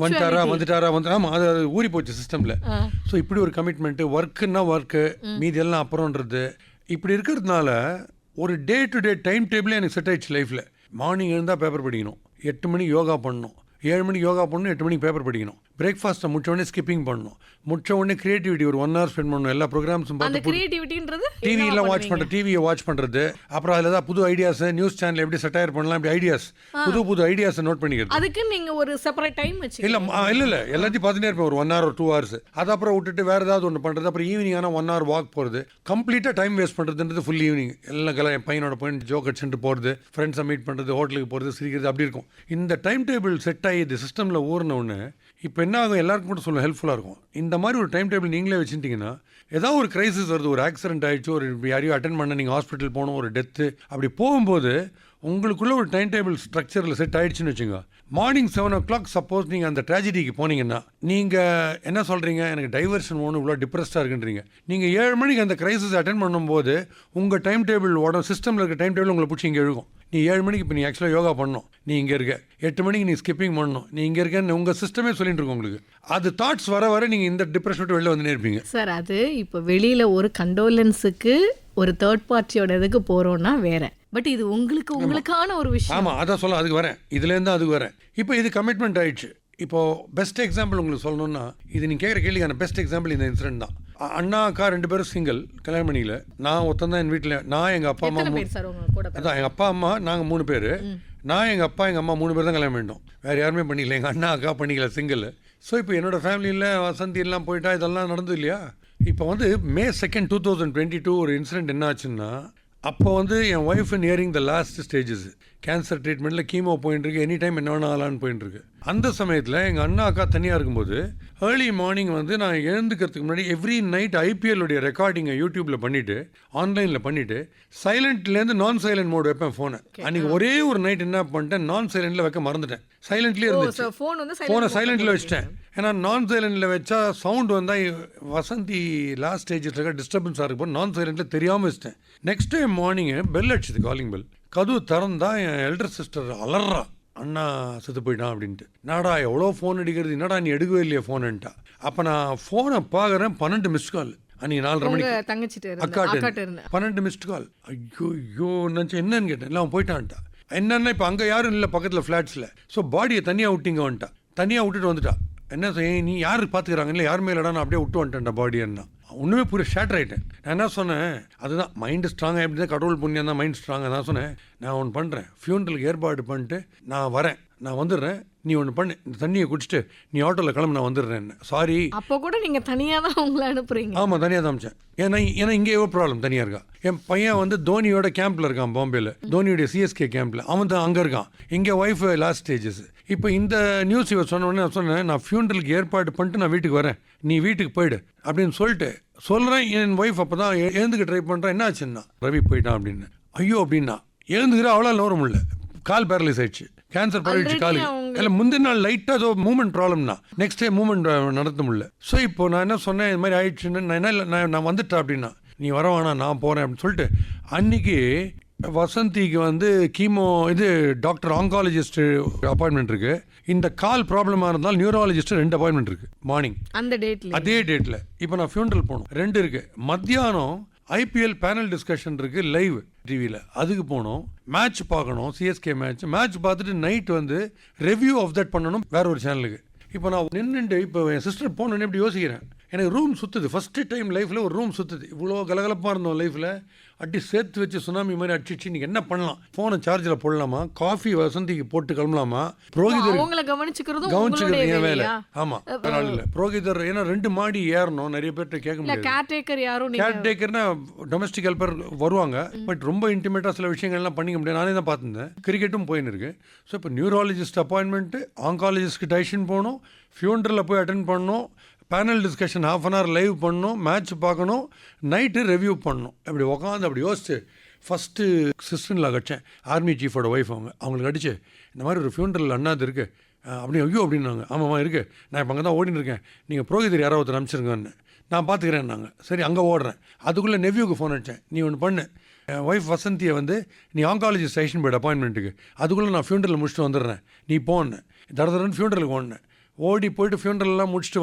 வந்துட்டாரா. ஆமாம், அது ஊறி போச்சு சிஸ்டமில். ஸோ இப்படி ஒரு கமிட்மெண்ட்டு, ஒர்க்குன்னா ஒர்க்கு, மீதி எல்லாம் அப்புறம்ன்றது, இப்படி இருக்கிறதுனால ஒரு டே டு டே டைம் டேபிளே எனக்கு செட் ஆயிடுச்சு லைஃப்பில். மார்னிங் எழுந்தால் பேப்பர் படிக்கணும், 8 மணிக்கு யோகா பண்ணணும், 7 மணிக்கு யோகா பண்ணணும், 8 மணிக்கு பேப்பர் படிக்கணும், பிரேக்ஃபாஸ்ட்டை முடிச்ச உடனே ஸ்கிப்பிங் பண்ணணும், முடிச்ச உடனே கிரியேட்டிவிட்டி ஒரு 1 hour ஸ்பெண்ட் பண்ணணும். எல்லா ப்ரோக்ராம்ஸும் பார்த்து டிவியெல்லாம் டிவியை வாட்ச் பண்ணுறது, அப்புறம் அதில் தான் புது ஐடியாஸ், நியூஸ் சேனல் எப்படி செட்டையர் பண்ணலாம், இப்படி ஐடியாஸ், புது ஐடியாஸை நோட் பண்ணிக்கிறது. அதுக்கு நீங்கள் ஒரு செப்பரேட் டைம் வச்சு இல்லை எல்லாத்தையும் பார்த்துட்டே இருப்பேன் ஒரு 1 hour or 2 hours. அது அப்புறம் விட்டுட்டு வேறு ஏதாவது ஒன்று பண்ணுறது. அப்புறம் ஈவினிங் ஆனால் 1 hour வாக் போகிறது. கம்ப்ளீட்டாக டைம் வேஸ்ட் பண்ணுறதுன்றது ஃபுல் ஈவினிங். எல்லாம் என் பையனோட போய் ஜோக் அடிச்சுட்டு போகிறது, ஃப்ரெண்ட்ஸை மீட் பண்ணுறது, ஹோட்டலுக்கு போகிறது, சிரிக்கிறது, அப்படி இருக்கும். இந்த டைம் டேபிள் செட் ஆகி இது சிஸ்டமில் ஊறின ஒன்று இப்போ என்ன ஆகும், எல்லாருக்கும் மட்டும் சொல்ல ஹெல்ப்ஃபுல்லாக இருக்கும். இந்த மாதிரி ஒரு டைம் டேபிள் நீங்களே வச்சுட்டிங்கன்னா, ஏதாவது ஒரு கிரைசிஸ் வருது, ஒரு ஆக்சிடென்ட் ஆகிடுச்சு, ஒரு யாரையும் அட்டென்ட் பண்ண நீங்கள் ஹாஸ்பிட்டல் போகணும், ஒரு டெத்து, அப்படி போகும்போது உங்களுக்குள்ள ஒரு டைம் டேபிள் ஸ்ட்ரக்சரில் செட் ஆயிடுச்சுன்னு வச்சுங்க, மார்னிங் 7 o'clock சப்போஸ் நீங்கள் அந்த ட்ராஜடிக்கு போனீங்கன்னா நீங்கள் என்ன சொல்கிறீங்க, எனக்கு டைவர்ஷன் ஒன்று இவ்வளோ டிப்ரெஸ்டாக இருக்குன்றீங்க. நீங்கள் 7 மணிக்கு அந்த கிரைசிஸ் அட்டென்ட் பண்ணும்போது உங்கள் டைம் டேபிள் உடம்பு சிஸ்டமில் இருக்க டைம் டேபிள் உங்களை பிடிச்சி இங்கே எழுகும். நீ 7 மணிக்கு இப்போ நீ ஆக்சுவலாக யோகா பண்ணணும், நீ இங்கே இருக்க. 8 மணிக்கு நீ ஸ்கிப்பிங் பண்ணணும், நீ இங்கே இருக்கன்னு உங்கள் சிஸ்டமே சொல்லிட்டு இருக்கோம் உங்களுக்கு. அது தாட்ஸ் வர வர நீங்கள் இந்த டிப்ரெஷன் விட்டு வெளில வந்துனே இருப்பீங்க. சார் அது இப்போ வெளியில் ஒரு கண்டோலன்ஸுக்கு ஒரு தேர்ட் பார்ட்டியோட இதுக்கு போகிறோன்னா வேற, பட் இது உங்களுக்கான ஒரு விஷயம். ஆமாம், அதான் சொல்ல அதுக்கு வரேன், இதுலேருந்து அதுக்கு வரேன். இப்போ இது கமிட்மெண்ட் ஆயிடுச்சு. இப்போது பெஸ்ட் எக்ஸாம்பிள் உங்களுக்கு சொல்லணும்னா, இது நீங்கள் கேட்குற கேள்விக்கான பெஸ்ட் எக்ஸாம்பிள் இந்த இன்சிடென்ட் தான். அண்ணா அக்கா 2 பேரும் சிங்கிள், கல்யாணம் பண்ணிக்கல. நான் ஒருத்தன் தான் என் வீட்டில். நான் எங்கள் அப்பா அம்மா அதான் எங்கள் அப்பா அம்மா நாங்கள் 3 பேர். நான் எங்கள் அப்பா எங்கள் அம்மா 3 பேர் தான் கல்யாணம் பண்ணிட்டோம். வேறு யாருமே பண்ணிக்கல. எங்கள் அண்ணா அக்கா பண்ணிக்கல, சிங்கிள். ஸோ இப்போ என்னோடய ஃபேமிலியில் வசந்தி எல்லாம் போயிட்டா, இதெல்லாம் நடந்தது இல்லையா. இப்போ வந்து May 2nd, 2022 ஒரு இன்சிடென்ட் என்ன ஆச்சுன்னா, அப்போ வந்து என் wife nearing the last stages, cancer ட்ரீட்மெண்ட்டில் கீமோ போயிட்டுருக்கு, எனி டைம் என்ன வேணா ஆகலான்னு போயிட்டுருக்கு. அந்த சமயத்தில் எங்கள் அண்ணா அக்கா தனியாக இருக்கும்போது ஏர்லி மார்னிங் வந்து நான் எழுந்துக்கிறதுக்கு முன்னாடி எவ்ரி நைட் ஐபிஎல்லுடைய ரெக்கார்டிங்கை யூடியூப்பில் பண்ணிவிட்டு ஆன்லைனில் பண்ணிவிட்டு சைலண்ட்லேருந்து நான் சைலண்ட் மோட் வைப்பேன் ஃபோனை. அன்றைக்கி ஒரே ஒரு நைட் என்ன பண்ணிட்டேன், நான் சைலண்டில் வைக்க மறந்துட்டேன். சைலண்ட்லேயே இருந்துச்சு. ஃபோனை சைலண்டில் வச்சுட்டேன். ஏன்னா நான் சைலண்டில் வச்சா சவுண்ட் வந்தால் வசந்தி லாஸ்ட் ஸ்டேஜஸ் இருக்க டிஸ்டர்பன்ஸாக இருக்கும். நான் சைலண்டில் தெரியாமல் வச்சிட்டேன். நெக்ஸ்ட் டே மார்னிங்கு பெல் அடிச்சுது, காலிங் பெல். கதவு திறந்தா என் எல்டர் சிஸ்டர் அலறா, அண்ணா செத்து போயிட்டான் அப்படின்ட்டு. என்னடா எவ்வளோ ஃபோன் அடிக்கிறது, என்னடா நீ எடுக்கவே இல்லையா ஃபோனுன்ட்டா. அப்போ நான் ஃபோனை பார்க்குறேன், 12 மிஸ்ட் கால். அன்றைக்கி 4:30 மணிக்கு அக்காட்டு 12 மிஸ்ட் கால். ஐயோ நினச்சி என்னன்னு கேட்டேன். இல்லை அவன் போயிட்டான்ட்டா. என்னென்னா இப்போ அங்கே யாரும் இல்லை பக்கத்தில் ஃப்ளாட்ஸில். ஸோ பாடியை தனியாக விட்டிங்க வந்துட்டா, தனியாக விட்டுட்டு வந்துட்டா. என்ன நீ யாருக்கு பார்த்துக்கிறாங்க, இல்லை யாருமே இல்லைடா, நான் அப்படியே விட்டு வந்துட்டேன்டா பாடியன்னா. ஒன்றுமே பூரா ஷேட்டர் ஆகிட்டேன். நான் என்ன சொன்னேன், அதுதான் மைண்டு ஸ்ட்ராங்காக எப்படி தான் கடவுள் புண்ணியம் தான் மைண்ட் ஸ்ட்ராங்காக தான் சொன்னேன். நான் ஒன்று பண்ணுறேன், ஃபியூனரலுக்கு ஏற்பாடு பண்ணிட்டு நான் வரேன், நான் வந்துடுறேன், நீ ஒன்று பண்ணு, இந்த தண்ணியை குடிச்சிட்டு நீ ஆட்டோவில் கிளம்பு, நான் வந்துடுறேன். சாரி. அப்போ கூட நீங்கள் தனியாக தான் உங்களை அனுப்புறீங்க? ஆமாம், தனியாக தான் அமிச்சேன். ஏன்னா இங்கே எவ்வளோ ப்ராப்ளம் தனியாக இருக்கா. என் பையன் வந்து தோனியோட கேம்பில் இருக்கான், பாம்பேயில், தோனியோடைய சிஎஸ்கே கேம்பில். அவன் தான் அங்கே இருக்கான். இங்கே ஒய்ஃப் லாஸ்ட் ஸ்டேஜஸ். இப்போ இந்த நியூஸ் இவர் சொன்னோடனே நான் சொன்னேன், நான் ஃபியூனரலுக்கு ஏற்பாடு பண்ணிட்டு நான் வீட்டுக்கு வரேன், நீ வீட்டுக்கு போயிடு அப்படின்னு சொல்லிட்டு சொல்கிறேன். என் ஒய்ஃப் அப்போ தான் எழுந்துக்க ட்ரை பண்ணுறேன். என்ன ஆச்சுன்னா, ரவி போயிட்டான் அப்படின்னு. ஐயோ அப்படின்னா எழுந்துக்கிற அவளால் நோர முடியல, கால் பேரலைஸ் ஆயிடுச்சு, கேன்சர் பரவிடுச்சு காலு. இல்லை முந்தின நாள் லைட்டாக ஏதோ மூமெண்ட் ப்ராப்ளம்னா, நெக்ஸ்ட் டே மூமெண்ட் நடத்த முடியல. ஸோ இப்போ நான் என்ன சொன்னேன், இது மாதிரி ஆயிடுச்சுன்னு. நான் என்ன இல்லை, நான் வந்துட்டேன் அப்படின்னா, நீ வர வேணாம் நான் போகிறேன் அப்படின்னு சொல்லிட்டு அன்றைக்கி வசந்திக்கு வந்து கீமோ இது டாக்டர் ஆங்காலஜிஸ்ட் அப்பாயின்மெண்ட் இருக்குது. இந்த கால் ப்ராப்ளமாக இருந்தால் நியூராலஜிஸ்ட் 2 அப்பாயின்மெண்ட் இருக்குது மார்னிங் அதே டேட்டில். இப்போ நான் ஃபியூனரல் போகணும், 2 இருக்குது. மத்தியானம் ஐபிஎல் பேனல் டிஸ்கஷன் இருக்குது லைவ் டிவியில், அதுக்கு போகணும். மேட்ச் பார்க்கணும், சிஎஸ்கே மேட்ச் பார்த்துட்டு நைட் வந்து ரிவ்யூ ஆஃப் தட் பண்ணணும் வேற ஒரு சேனலுக்கு. இப்போ நான் நின்றுட்டு இப்போ என் சிஸ்டர் போனோன்னு எப்படி யோசிக்கிறேன், எனக்கு ரூம் சுற்றுது. ஃபஸ்ட்டு டைம் லைஃப்பில் ஒரு ரூம் சுற்றுது. இவ்வளோ கலகலப்பாக இருந்தோம் லைஃப்பில், அடி சேர்த்து வச்சு சுனாமி மாதிரி அடிச்சிச்சு. நீங்கள் என்ன பண்ணலாம், ஃபோனை சார்ஜில் போடலாமா, காஃபி வசந்திக்கு போட்டு கிளம்பலாமா, புரோகிதர் கவனிச்சுக்கிறது என் வேலை. ஆமாம், அதனால இல்லை புரோகிதர். ஏன்னா 2 மாடி ஏறணும், நிறைய பேர்கிட்ட கேட்க முடியாது. கேர்டேக்கர்னா டொமஸ்டிக் ஹெல்ப்பர் வருவாங்க, பட் ரொம்ப இன்டிமேட்டாக சில விஷயங்கள்லாம் பண்ணிக்க முடியாது. நானே தான் பார்த்துருந்தேன். கிரிக்கெட்டும் போயின்னு இருக்கு. ஸோ இப்போ நியூராலஜிஸ்ட் அப்பாயின்மெண்ட்டு, ஆங்காலஜிஸ்ட்க்கு டைஷன் போகணும், ஃபியூனரலில் போய் அட்டென்ட் பண்ணணும், பேனல் டிஸ்கஷன் 1/2 hour லைவ் பண்ணணும், மேட்ச் பார்க்கணும், நைட்டு ரிவ்யூ பண்ணணும். அப்படி உட்காந்து அப்படி யோசிச்சு ஃபஸ்ட்டு சிஸ்டரில் கடிச்சேன். ஆர்மி சீஃபோட ஒய்ஃப் அவங்களுக்கு அடிச்சு, இந்த மாதிரி ஒரு ஃபியூனரல் அண்ணாது இருக்குது அப்படி. ஐயோ அப்படின்னாங்க. ஆமாம்மா இருக்குது, நான் இப்போ அங்கே தான் ஓடின்னு இருக்கேன், நீங்கள் புரோகிதர் யாராவது ஒருத்தர் அனுப்பிச்சிருங்கன்னு. நான் பார்த்துக்கிறேன்னாங்க. சரி அங்கே ஓடுறேன். அதுக்குள்ளே நெவ்யூக்கு ஃபோன் அடித்தேன், நீ ஒன்று பண்ணு, ஒய்ஃப் வசந்தியை வந்து நீ ஆங்காலஜி ஸ்டேஷன் போய்டு அப்பாயின்மெண்ட்டுக்கு, அதுக்குள்ளே நான் ஃபியூனரல் முடிச்சுட்டு வந்துடுறேன், நீ போன்னு. தடன்னு ஃபியூனரலுக்கு ஓடினேன். ஓடி போயிட்டு ஃபியூனரல்லாம் முடிச்சுட்டு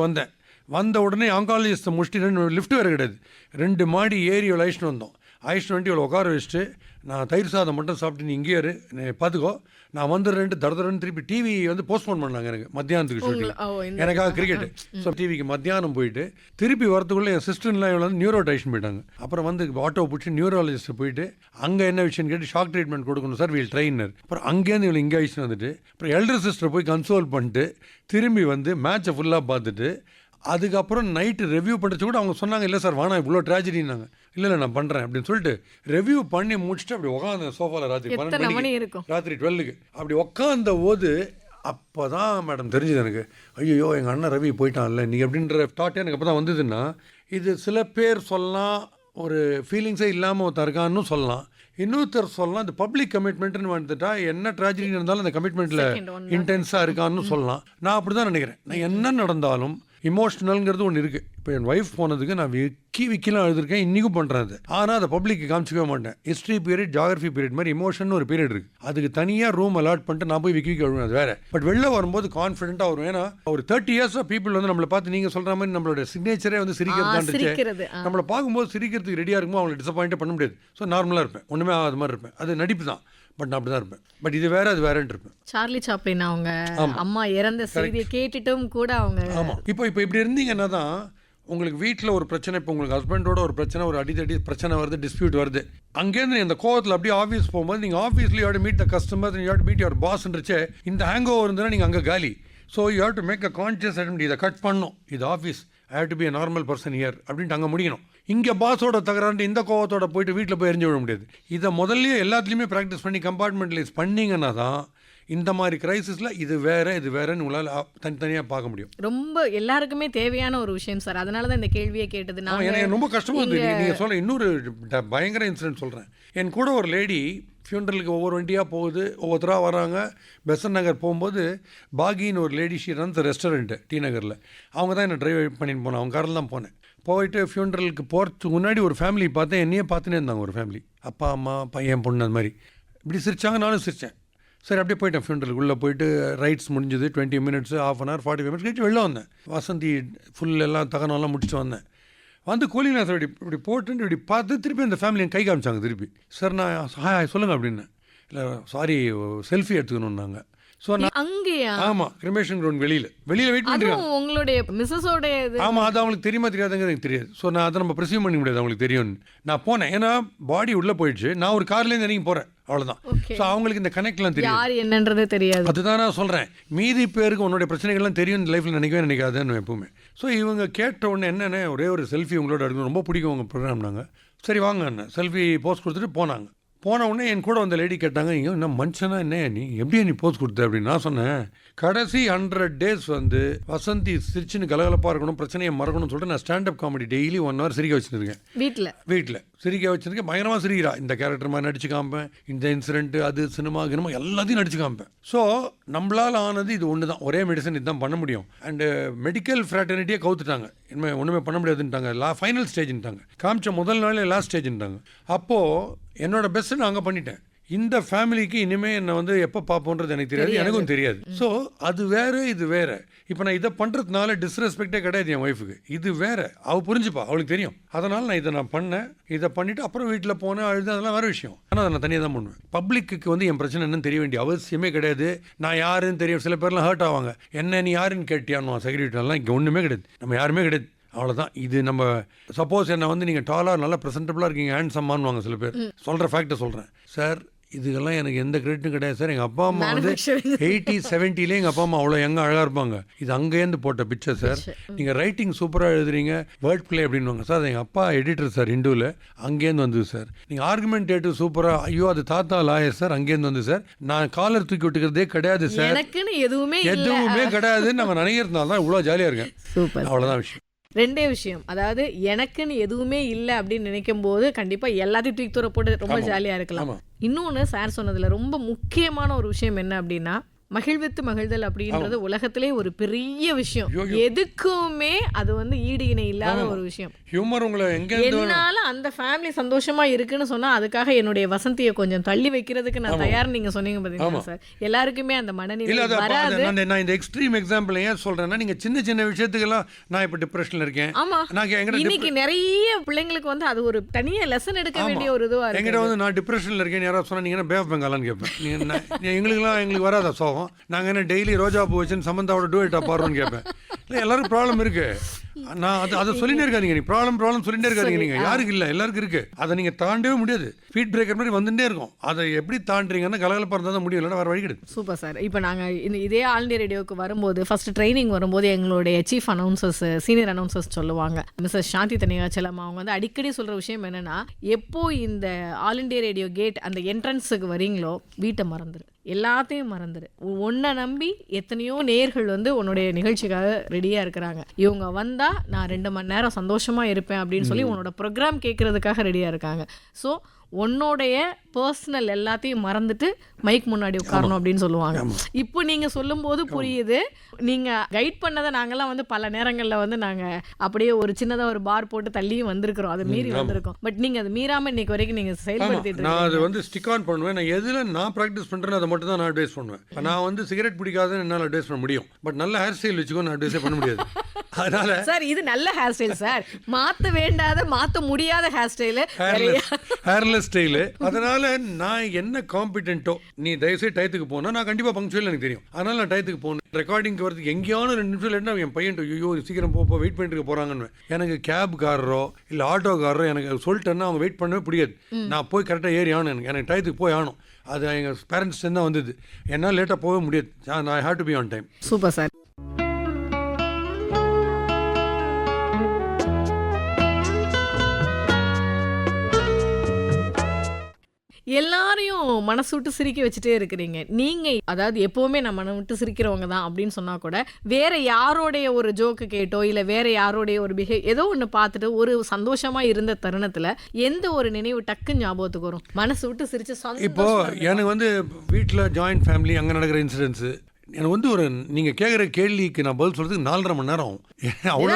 வந்த உடனே ஆங்காலஜிஸ்ட்டை முடிச்சுட்டு லிஃப்ட் வேறு கிடையாது, 2 மாடி ஏறி அழைச்சிட்டு வந்தோம். அழைச்சிட்டு வந்துட்டு இவ்வளோ உட்கார வச்சுட்டு, நான் தயிர் சாதம் மட்டும் சாப்பிட்டு நீ இங்கே பார்த்துக்கோ, நான் வந்துடுறேன்ட்டு தடன்னு திருப்பி டிவி வந்து போஸ்ட்போன் பண்ணாங்க எனக்கு மத்தியானத்துக்கு ஷூட்டிங், எனக்காக கிரிக்கெட்டு. ஸோ டிவிக்கு மத்தியானம் போயிட்டு திருப்பி வரத்துக்குள்ளே என் சிஸ்டர்லாம் இவ்வளோ வந்து நியூரோ டைஷன் போயிட்டாங்க. அப்புறம் வந்து ஆட்டோ பிடிச்சி நியூராலஜிஸ்ட்டு போயிட்டு அங்கே என்ன விஷயம் கேட்டு ஷாக் ட்ரீட்மெண்ட் கொடுக்கணும் சார், வீல் ட்ரெயினர். அப்புறம் அங்கேருந்து இவ்வளோ இங்கே ஆயிடுச்சுன்னு வந்துட்டு அப்புறம் எல்டர் சிஸ்டர் போய் கன்சோல் பண்ணிட்டு திரும்பி வந்து மேட்சை ஃபுல்லாக பார்த்துட்டு அதுக்கப்புறம் நைட்டு ரிவ்யூ பண்ணுறது கூட அவங்க சொன்னாங்க, இல்லை சார் வேணாம் இவ்வளோ ட்ராஜடினாங்க. இல்லை நான் பண்ணுறேன் அப்படின்னு சொல்லிட்டு ரிவ்யூ பண்ணி முடிச்சுட்டு அப்படி உட்காந்து சோஃபாவில் ராத்திரி 12 மணிக்கு, ராத்திரி 12க்கு அப்படி உட்காந்த போது அப்போ தான் மேடம் தெரிஞ்சுது எனக்கு, ஐயோ எங்கள் அண்ணன் ரவி போயிட்டான்ல நீங்கள் அப்படின்ற தாட்டே எனக்கு அப்போ தான் வந்ததுன்னா, இது சில பேர் சொல்லலாம் ஒரு ஃபீலிங்ஸே இல்லாமல் ஒருத்தர் இருக்கான்னு சொல்லலாம், இன்னொருத்தர் சொல்லலாம் இந்த பப்ளிக் கமிட்மெண்ட்னு வந்துட்டா என்ன ட்ராஜடி இருந்தாலும் அந்த கமிட்மெண்ட்டில் Second one தான். இன்டென்ஸாக இருக்கான்னு சொல்லலாம். நான் அப்படி தான் நினைக்கிறேன். நான் என்ன நடந்தாலும் இமோஷ்னல்ங்கிறது ஒன்று இருக்குது. இப்போ என் ஒய்ஃப் போனதுக்கு நான் விக்கிலாம் எழுதிருக்கேன், இன்றைக்கும் பண்ணுறேன் அது. ஆனால் அதை பப்ளிக்கு காமிச்சிக்கவே மாட்டேன். ஹிஸ்ட்ரி பீரியட், ஜாகிரஃபி பீரியட் மாதிரி இமோஷன் ஒரு பீரியட் இருக்குது. அதுக்கு தனியாக ரூம் அலாட் பண்ணிட்டு நான் போய் விக்கி எழுதுவேன், அது வேறு. பட் வெளில வரும்போது கான்ஃபிடென்ட்டாக வரும். ஏன்னா ஒரு 30 இயர்ஸாக பீப்புள் வந்து நம்மளை பார்த்து நீங்கள் சொல்கிற மாதிரி நம்மளோட சிக்னேச்சரே வந்து சிரிக்கிறது. சிரிக்கிறது. நம்மளை பார்க்கும்போது சிரிக்கிறதுக்கு ரெடியாக இருக்கும்போது அவங்களை டிசப்பாயிண்டே பண்ண முடியாது. ஸோ நார்மலாக இருப்பேன், ஒன்றுமே ஆகாத மாதிரி இருப்பேன். அது நடிப்பு தான், பட் நான் அப்படி தான் இருப்பேன். பட் இது வேறு, அது வேறேன்ட்டு இருப்பேன். சார்லி சாப்ளின் அவங்க அம்மா இறந்த செய்தியை கேட்டுட்டும் கூட அவங்க ஆமாம். இப்போ இப்படி இருந்தீங்கன்னா தான் உங்களுக்கு வீட்டில் ஒரு பிரச்சனை, இப்போ உங்களுக்கு ஹஸ்பண்டோட ஒரு பிரச்சனை, ஒரு அடித்தடி பிரச்சனை வருது, டிஸ்பியூட் வருது. அங்கேருந்து இந்த கோவத்தில் அப்படியே ஆஃபீஸ் போகும்போது நீங்கள் ஆஃபீஸ்லேயே you meet the customer, you meet your பாஸ்ன்றச்சே இந்த ஹேங் ஓவர் இருந்ததுன்னா நீங்கள் அங்கே காலி. So you have to make a conscious attempt. இதை கட் பண்ணணும், இது office, I have to be a normal person here அப்படின்ட்டு அங்கே முடியணும். இங்கே பாஸோட தகராண்டு இந்த கோவத்தோட போயிட்டு வீட்டில் போய் எரிஞ்சு விட முடியாது. இதை முதல்ல எல்லாத்துலேயுமே ப்ராக்டிஸ் பண்ணி கம்பார்ட்மெண்டலைஸ் பண்ணிங்கன்னா தான் இந்த மாதிரி கிரைசிஸில் இது வேற இது வேறன்னு உங்களால் தனித்தனியாக பார்க்க முடியும். ரொம்ப எல்லாருக்குமே தேவையான ஒரு விஷயம் சார். அதனால தான் இந்த கேள்வியை கேட்டது. நான் எனக்கு ரொம்ப கஷ்டமாக இருந்தது. நீங்கள் சொல்ல இன்னொரு பயங்கர இன்சிடென்ட் சொல்கிறேன். என் கூட ஒரு லேடி ஃபியூனரலுக்கு ஒவ்வொரு வண்டியாக போகுது, ஒவ்வொருத்தராக வராங்க. பெசன் நகர் போகும்போது பாகின்னு ஒரு lady she runs restaurant T நகரில். அவங்க தான் என்னை டிரைவ் பண்ணின்னு போனேன், அவங்க காரில் தான் போனேன். போயிட்டு ஃபியூனரலுக்கு போகிறதுக்கு முன்னாடி ஒரு ஃபேமிலி பார்த்தேன், என்னையே பார்த்துனே இருந்தாங்க. ஒரு ஃபேமிலி, அப்பா அம்மா பையன் பொண்ணு, அது மாதிரி இப்படி சிரிச்சாங்க, நானும் சிரித்தேன். சரி அப்படியே போயிட்டேன். ஃபியூனரலுக்கு உள்ளே போயிட்டு ரைட்ஸ் முடிஞ்சது. 20 மினிட்ஸ், ½ hour 45 minutes கழிச்சு வெளில வந்தேன். வசந்தி ஃபுல் எல்லாம் தகனம்லாம் முடிச்சுட்டு வந்தேன். வந்து கூலிங் சார் இப்படி போட்டுட்டு இப்படி பார்த்து திருப்பி அந்த ஃபேமிலி கை காமிச்சாங்க திருப்பி. சார் நான் ஹாய் சொல்லுங்கள் அப்படின்னு. இல்லை சாரி செல்ஃபி எடுத்துக்கணுன்னாங்க. ஸோ நான் அங்கேயா? ஆமாம், கிரிமேஷன் கிரவுண்ட் வெளியில் வெயிட் பண்ணிருக்காங்க. உங்களுடைய மிஸ்ஸஸோட ஆமாம், அது அவங்களுக்கு தெரியுமா தெரியாதுங்க எனக்கு தெரியாது. ஸோ நான் அதை நம்ம ப்ரிசீவ் பண்ண முடியாது, அவங்களுக்கு தெரியும்னு. நான் போனேன், ஏன்னா பாடி உள்ளே போயிடுச்சு. நான் ஒரு கார்லேருந்து இறங்கி போகிறேன், அவ்வளோதான். ஸோ அவங்களுக்கு இந்த கனெக்ட்லாம் தெரியும், யார் என்னன்றதே தெரியாது. அதுதான் நான் சொல்கிறேன். மீதி பேருக்கு உன்னுடைய பிரச்சனைகள்லாம் தெரியும், இந்த லைஃப்பில் நினைக்கவே நினைக்காதுன்னு எப்பவுமே. ஸோ இவங்க கேட்ட உடனே என்னென்ன ஒரே ஒரு செல்ஃபி உங்களோட எடுக்கணும், ரொம்ப பிடிக்கும் உங்கள் ப்ரோக்ராம்னாங்க. சரி வாங்க என்ன செல்ஃபி போஸ்ட் கொடுத்துட்டு போனாங்க. போன உடனே என் கூட வந்த லேடி கேட்டாங்க, நீங்கள் என்ன மனுஷனா என்ன நீ எப்படியா நீ போஸ்ட் கொடுத்த அப்படின்னு. நான் சொன்னேன், கடைசி 100 days வந்து வசந்தி சிரிச்சுன்னு கலகலப்பாக இருக்கணும், பிரச்சனையை மறக்கணும்னு சொல்லிட்டு நான் ஸ்டாண்டப் காமெடி டெய்லி 1 hour சிரிக்க வச்சுருக்கேன். வீட்டில் சிரிக்க வச்சுருக்கேன். பயங்கரமாக சிரிக்கிறா. இந்த கேரக்டர் மாதிரி நடிச்சு காமிப்பேன், இந்த இன்சிடென்ட் அது சினிமா கினிமா எல்லாத்தையும் நடிச்சு காமிப்பேன். ஸோ நம்மளால் ஆனது இது ஒன்று தான், ஒரே மெடிசன் இதுதான் பண்ண முடியும். அண்டு மெடிக்கல் ஃப்ராட்டர்னிட்டியே கவுத்துட்டாங்க, இனிமேல் ஒன்றுமே பண்ண முடியாதுன்ட்டாங்க. ஃபைனல் ஸ்டேஜ்ன்ட்டாங்க, காமிச்ச முதல் நாளே லாஸ்ட் ஸ்டேஜ்ன்ட்டாங்க. அப்போது என்னோட பெஸ்ட்டு நான் அங்கே பண்ணிட்டேன். இந்த ஃபேமிலிக்கு இனிமேல் என்னை வந்து எப்போ பார்ப்போன்றது எனக்கு தெரியாது, எனக்கும் தெரியாது. ஸோ அது வேறு இது வேறு. இப்போ நான் இதை பண்ணுறதுனால டிஸ்ரெஸ்பெக்டே கிடையாது என் ஒய்ஃபுக்கு. இது வேறு, அவள் புரிஞ்சுப்பா, அவளுக்கு தெரியும். அதனால் நான் இதை பண்ணேன். இதை பண்ணிவிட்டு அப்புறம் வீட்டில் போனேன், அழுது, அதெல்லாம் வேறு விஷயம். ஆனால் அதை நான் தனியாக தான் பண்ணுவேன். பப்ளிக்கு வந்து என் பிரச்சனை என்னன்னு தெரிய வேண்டிய அவசியமே கிடையாது. நான் யாருன்னு தெரியும். சில பேர்லாம் ஹர்ட் ஆவாங்க, என்ன நீ யாருன்னு கேட்டியான்னு செக்யூரிட்டிலாம். இங்கே ஒன்றுமே கிடையாது, நம்ம யாருமே கிடையாது, அவ்வளோதான். இது நம்ம சப்போஸ் என்னை வந்து நீங்கள் டாலாக நல்லா ப்ரெசென்டபுளாக இருக்கீங்க, ஹேண்ட்ஸம்மான்னு சில பேர் சொல்கிற ஃபேக்டை சொல்கிறேன். சார் இதுக்கெல்லாம் எனக்கு எந்த கிரெடிட்டும் கிடையாது சார். எங்கள் அப்பா அம்மா வந்து 80, 70 எங்கள் அப்பா அம்மா அவ்வளோ எங்கே அழகாக இருப்பாங்க. இது அங்கேருந்து போட்ட பிக்சர் சார். நீங்கள் ரைட்டிங் சூப்பராக எழுதுறீங்க, வேர்ட் பிளே அப்படின்வாங்க சார். எங்கள் அப்பா எடிட்டர் சார், இந்துவில், அங்கேருந்து வந்தது சார். நீங்கள் ஆர்குமெண்டேட்டிவ் சூப்பராக, ஐயோ அது தாத்தா லாயர் சார், அங்கேருந்து வந்து சார். நான் காலர் தூக்கி விட்டுக்கிறதே கிடையாது சார், எதுவுமே கிடையாது. நம்ம நினைக்கிறதுனால தான் இவ்வளோ ஜாலியாக இருக்கேன். அவ்வளோதான் விஷயம். ரெண்டே விஷயம், அதாவது எனக்குன்னு எதுவுமே இல்லை அப்படின்னு நினைக்கும் போது கண்டிப்பாக எல்லாத்தையும் தூக்கி தூர போட்டு ரொம்ப ஜாலியாக இருக்கலாம். இன்னொன்று சார் சொன்னதில் ரொம்ப முக்கியமான ஒரு விஷயம் என்ன அப்படின்னா, மகிழ்வித்து மகிழ்தல் அப்படின்றது உலகத்திலே ஒரு பெரிய விஷயம். எதுக்குமே அது வந்து ஈடு இணை இல்லாத ஒரு விஷயம். ஹியூமர் உங்களை என்னால அந்த ஃபேமிலி சந்தோஷமா இருக்குன்னு சொன்னா அதுக்காக என்னுடைய வசந்தியை கொஞ்சம் தள்ளி வைக்கிறதுக்கு நான் தயார். நீங்க சொன்னீங்க பாத்தீங்களா சார், எல்லாருக்குமே அந்த மனநிலை வராது. நான் இந்த எக்ஸ்ட்ரீம் எக்ஸாம்பிள் ஏன் சொல்றேன்னா, நீங்க சின்ன சின்ன விஷயத்துக்கெல்லாம் நான் இப்ப டிப்ரெஷன்ல இருக்கேன். இன்னைக்கு நிறைய பிள்ளைங்களுக்கு வந்து அது ஒரு தனியா லெசன் எடுக்க வேண்டிய ஒரு இதுவா இருக்கு. எங்கிட்ட வந்து நான் டிப்ரெஷன்ல இருக்கேன் யாராவது சொன்னா, நீங்க பே ஆஃப் பெங்காலான்னு கேட்பேன். எங்களுக்கு வராதா சோகம்? நாங்கள் என்ன டெய்லி ரோஜா பூ வச்சுன்னு சமந்தாவோட டூயட்டா பாடுறோன்னு கேட்பேன். இல்லை எல்லாருக்கும் ப்ராப்ளம் இருக்கு. நான் அதை சொல்லிட்டே இருக்காதீங்க. நீ ப்ராப்ளம் சொல்லிட்டே இருக்காதீங்க. நீங்கள் யாருக்கு இல்லை, எல்லாருக்கும் இருக்கு. அதை நீங்கள் தாண்டவே முடியாது. ஃபீட் பிரேக்கர் மாதிரி வந்துட்டே இருக்கும். அதை எப்படி தாண்டுறீங்கன்னா கலகலப்பாக இருந்தால் தான் முடியும், இல்லைன்னா வேறு வழி கிடையாது. Super sir. இப்போ நாங்கள் இதே ஆல் இண்டியா ரேடியோவுக்கு வரும்போது ஃபர்ஸ்ட் ட்ரைனிங் வரும்போது எங்களுடைய சீஃப் அனௌன்சர்ஸ், சீனியர் அனௌன்சர்ஸ் சொல்லுவாங்க, மிஸ்ஸஸ் சாந்தி தனியாச்சலம், அவங்க வந்து அடிக்கடி சொல்கிற விஷயம் என்னென்னா, எப்போ இந்த ஆல் இண்டியா ரேடியோ கேட் அந்த என்ட்ரன்ஸுக்கு வரீங்களோ வீட்டை மறந்துரு, எல்லாத்தையும் மறந்துரு. உன்னை நம்பி எத்தனையோ நேர்கள் வந்து உன்னுடைய நிகழ்ச்சிக்காக ரெடியாக இருக்கிறாங்க. இவங்க வந்தால் நான் 2 மணி நேரம் சந்தோஷமாக இருப்பேன் அப்படின்னு சொல்லி உன்னோட ப்ரோக்ராம் கேட்குறதுக்காக ரெடியாக இருக்காங்க. ஸோ உன்னோடைய பர்சனல் எல்லாத்தையும் மறந்துட்டு மைக் முன்னாடி உட்காரணும் அப்படின்னு சொல்லுவாங்க. இப்போ நீங்க சொல்லும் போது புரியுது. நீங்க கைட் பண்ணதை நாங்கெல்லாம் வந்து பல நேரங்கள்ல வந்து நாங்க அப்படியே ஒரு சின்னதா ஒரு பார் போட்டு தள்ளியும் வந்திருக்கிறோம், அது மீறி வந்திருக்கோம். பட் நீங்க அது மீறாம இன்னைக்கு வரைக்கும் நீங்க செயல்படுத்திட்டு நான் அது வந்து ஸ்டிக் ஆன் பண்ணுவேன். நான் எதுல நான் ப்ராக்டிஸ் பண்றேன்னு அதை மட்டும் தான் நான் அட்வைஸ் பண்ணுவேன். நான் வந்து சிகரெட் பிடிக்காதுன்னு என்னால் அட்வைஸ் பண்ண முடியும், பட் நல்ல ஹேர் ஸ்டைல் வச்சுக்கோ நான் அட்வைஸே பண்ண முடியாது. அதனால சார் இது நல்ல ஹேர் ஸ்டைல் சார், மாத்த வேண்டாத மாத்த முடியாத ஹேர் ஸ்டைலு, ஹேர்லெஸ் ஸ்டைலு. அதனால நான் என்ன காம்பிடென்ட்டோ, நீ தயவுசெய்து டயத்துக்கு போனா நான் கண்டிப்பா பங்க்சுவல் எனக்கு தெரியும். அதனால நான் டயத்துக்கு போகணும். ரெக்கார்டிங்க்கு வரதுக்கு எங்கேயான 2 நிமிஷம் இல்லைன்னா என் பையன் ஐயோ சீக்கிரம் போ வெயிட் பண்ணிட்டு போறாங்கன்னு. எனக்கு கேப்காரரோ இல்லை ஆட்டோக்காரரோ எனக்கு சொல்லிட்டேன்னா அவங்க வெயிட் பண்ணவே பிடிக்காது. நான் போய் கரெக்டாக ஏறி ஆகணும், எனக்கு டயத்துக்கு போய் ஆகணும். அது எங்கள் பேரண்ட்ஸ் தான் வந்தது. என்னால் லேட்டாக போகவே முடியாது. ஐ have to be on time. Super sir. எல்லாரையும் மனசு விட்டு சிரிக்க வச்சுட்டே இருக்கிறீங்க நீங்க. அதாவது எப்பவுமே நான் மனம் விட்டு சிரிக்கிறவங்க தான் அப்படின்னு சொன்னா கூட வேற யாரோடைய ஒரு ஜோக்கு கேட்டோ இல்ல வேற யாரோடைய ஒரு ஏதோ ஒண்ணு பார்த்துட்டு ஒரு சந்தோஷமா இருந்த தருணத்துல எந்த ஒரு நினைவு டக்கு ஞாபகத்துக்கு வரும், மனசு விட்டு சிரிச்சு? இப்போ எனக்கு வந்து வீட்டில் ஜாயிண்ட் ஃபேமிலி அங்கே நடக்கிற இன்சிடென்ட்ஸு எனக்கு வந்து ஒரு நீங்கள் கேட்குற கேள்விக்கு நான் பதில் சொல்கிறதுக்கு 4.5 மணி நேரம் ஆகும். அவ்வளோ